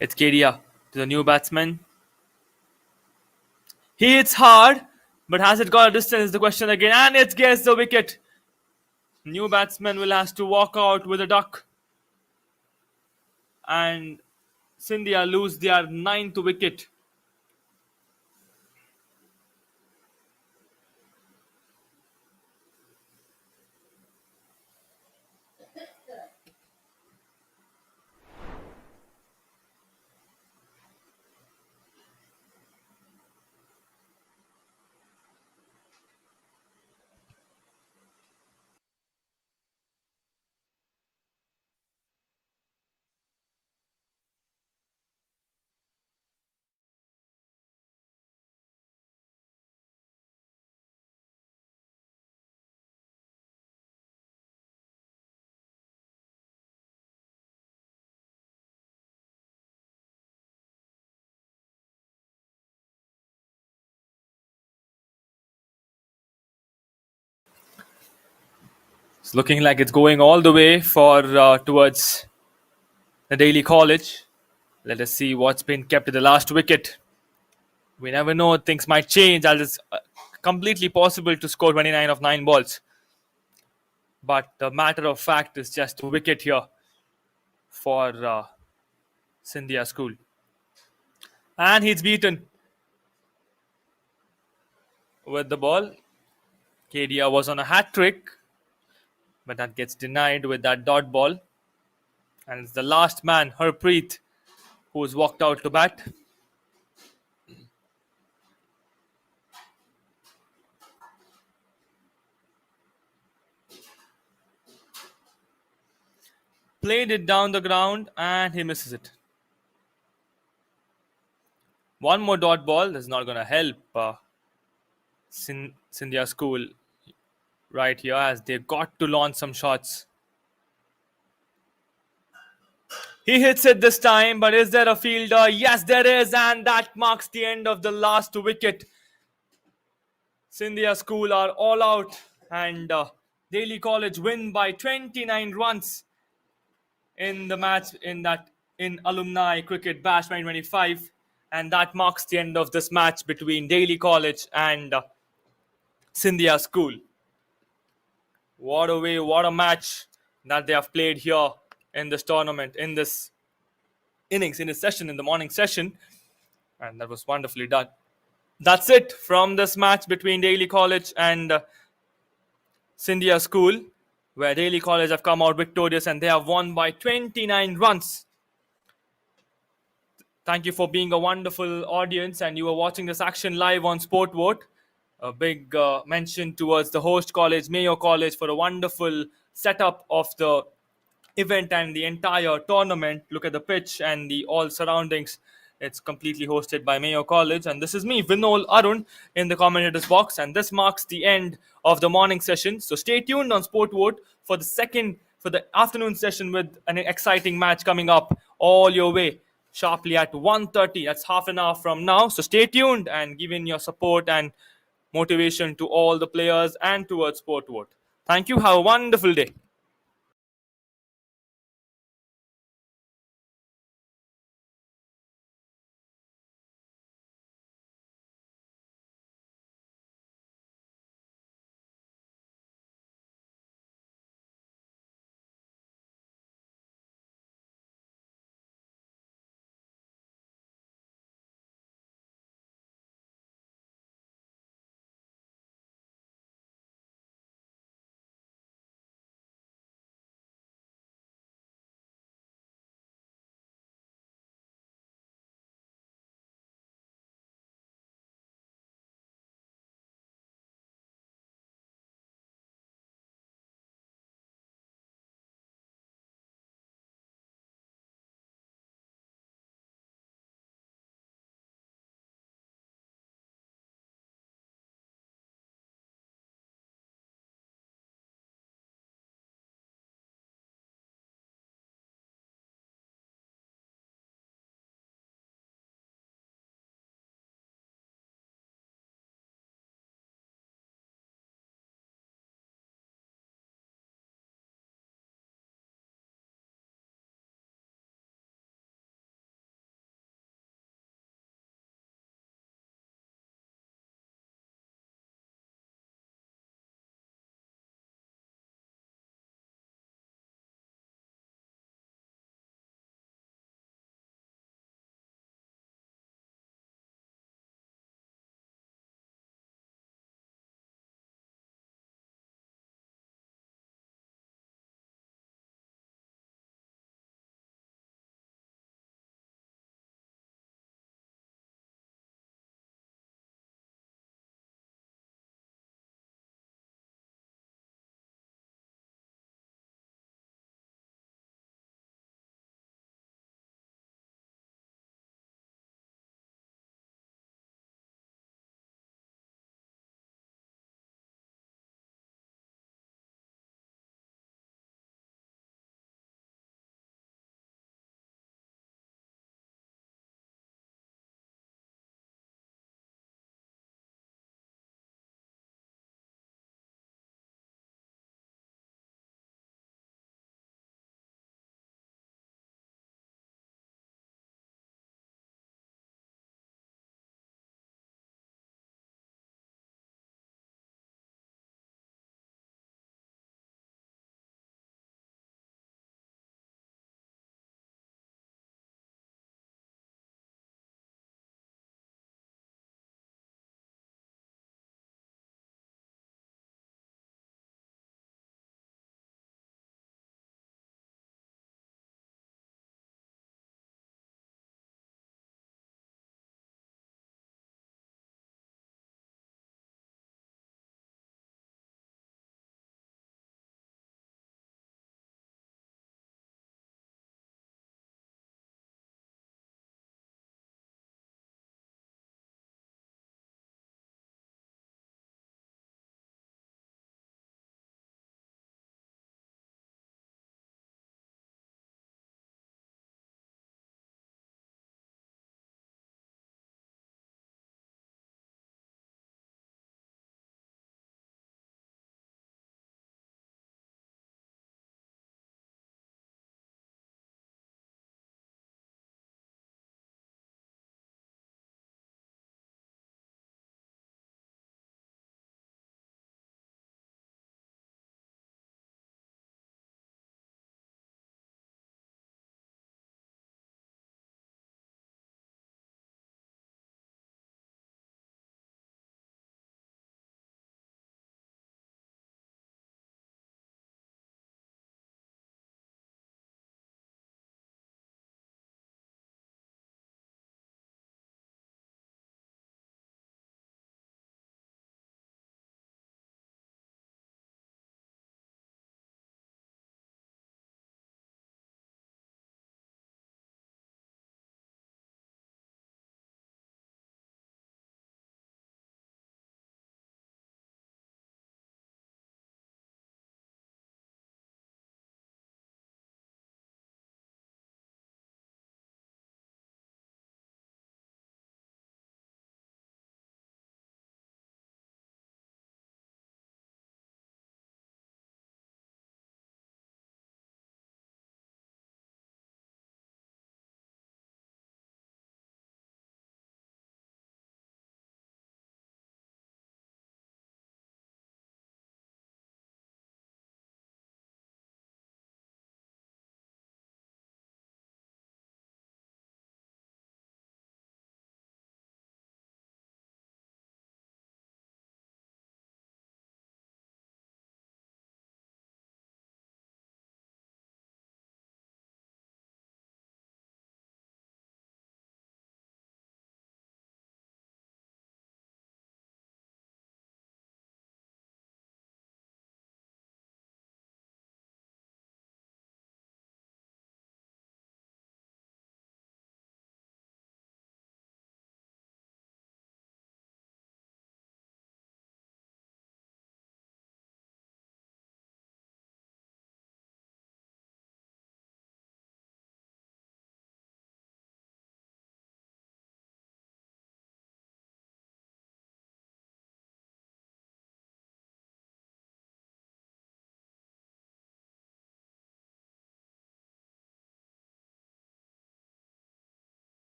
It's Kedia to the new batsman. He hits hard, but has it got a distance is the question again. And it gets the wicket. New batsman will have to walk out with a duck. And Scindia lose their 9th wicket. It's looking like it's going all the way for towards the Daly College. Let us see what's been kept at the last wicket. We never know, things might change as it's completely possible to score 29 of 9 balls. But the matter of fact is just a wicket here for Scindia School. And he's beaten with the ball. Kedia was on a hat trick, but that gets denied with that dot ball. And it's the last man, Harpreet, who's walked out to bat. Played it down the ground and he misses it. One more dot ball. That's not going to help Scindia School right here as they got to launch some shots. He hits it this time, but is there a fielder? Yes, there is, and that marks the end of the last wicket. Scindia School are all out, and Daly College win by 29 runs in the match in Alumni Cricket Bash 2025, and that marks the end of this match between Daly College and Scindia School. What a way, what a match that they have played here in this tournament, in this innings, in this session, in the morning session, and that was wonderfully done. That's it from this match between Daly College and Scindia School, where Daly College have come out victorious and they have won by 29 runs. Thank you for being a wonderful audience, and you are watching this action live on Sport Vote. A big mention towards the host college, Mayo College, for a wonderful setup of the event and the entire tournament. Look at the pitch and the all surroundings. It's completely hosted by Mayo College, and this is me, Vinol Arun, in the commentators box, and this marks the end of the morning session. So stay tuned on Sport Vote for the afternoon session with an exciting match coming up all your way sharply at 1:30. That's half an hour from now. So stay tuned and give in your support and motivation to all the players and towards Sport Vote. Thank you. Have a wonderful day.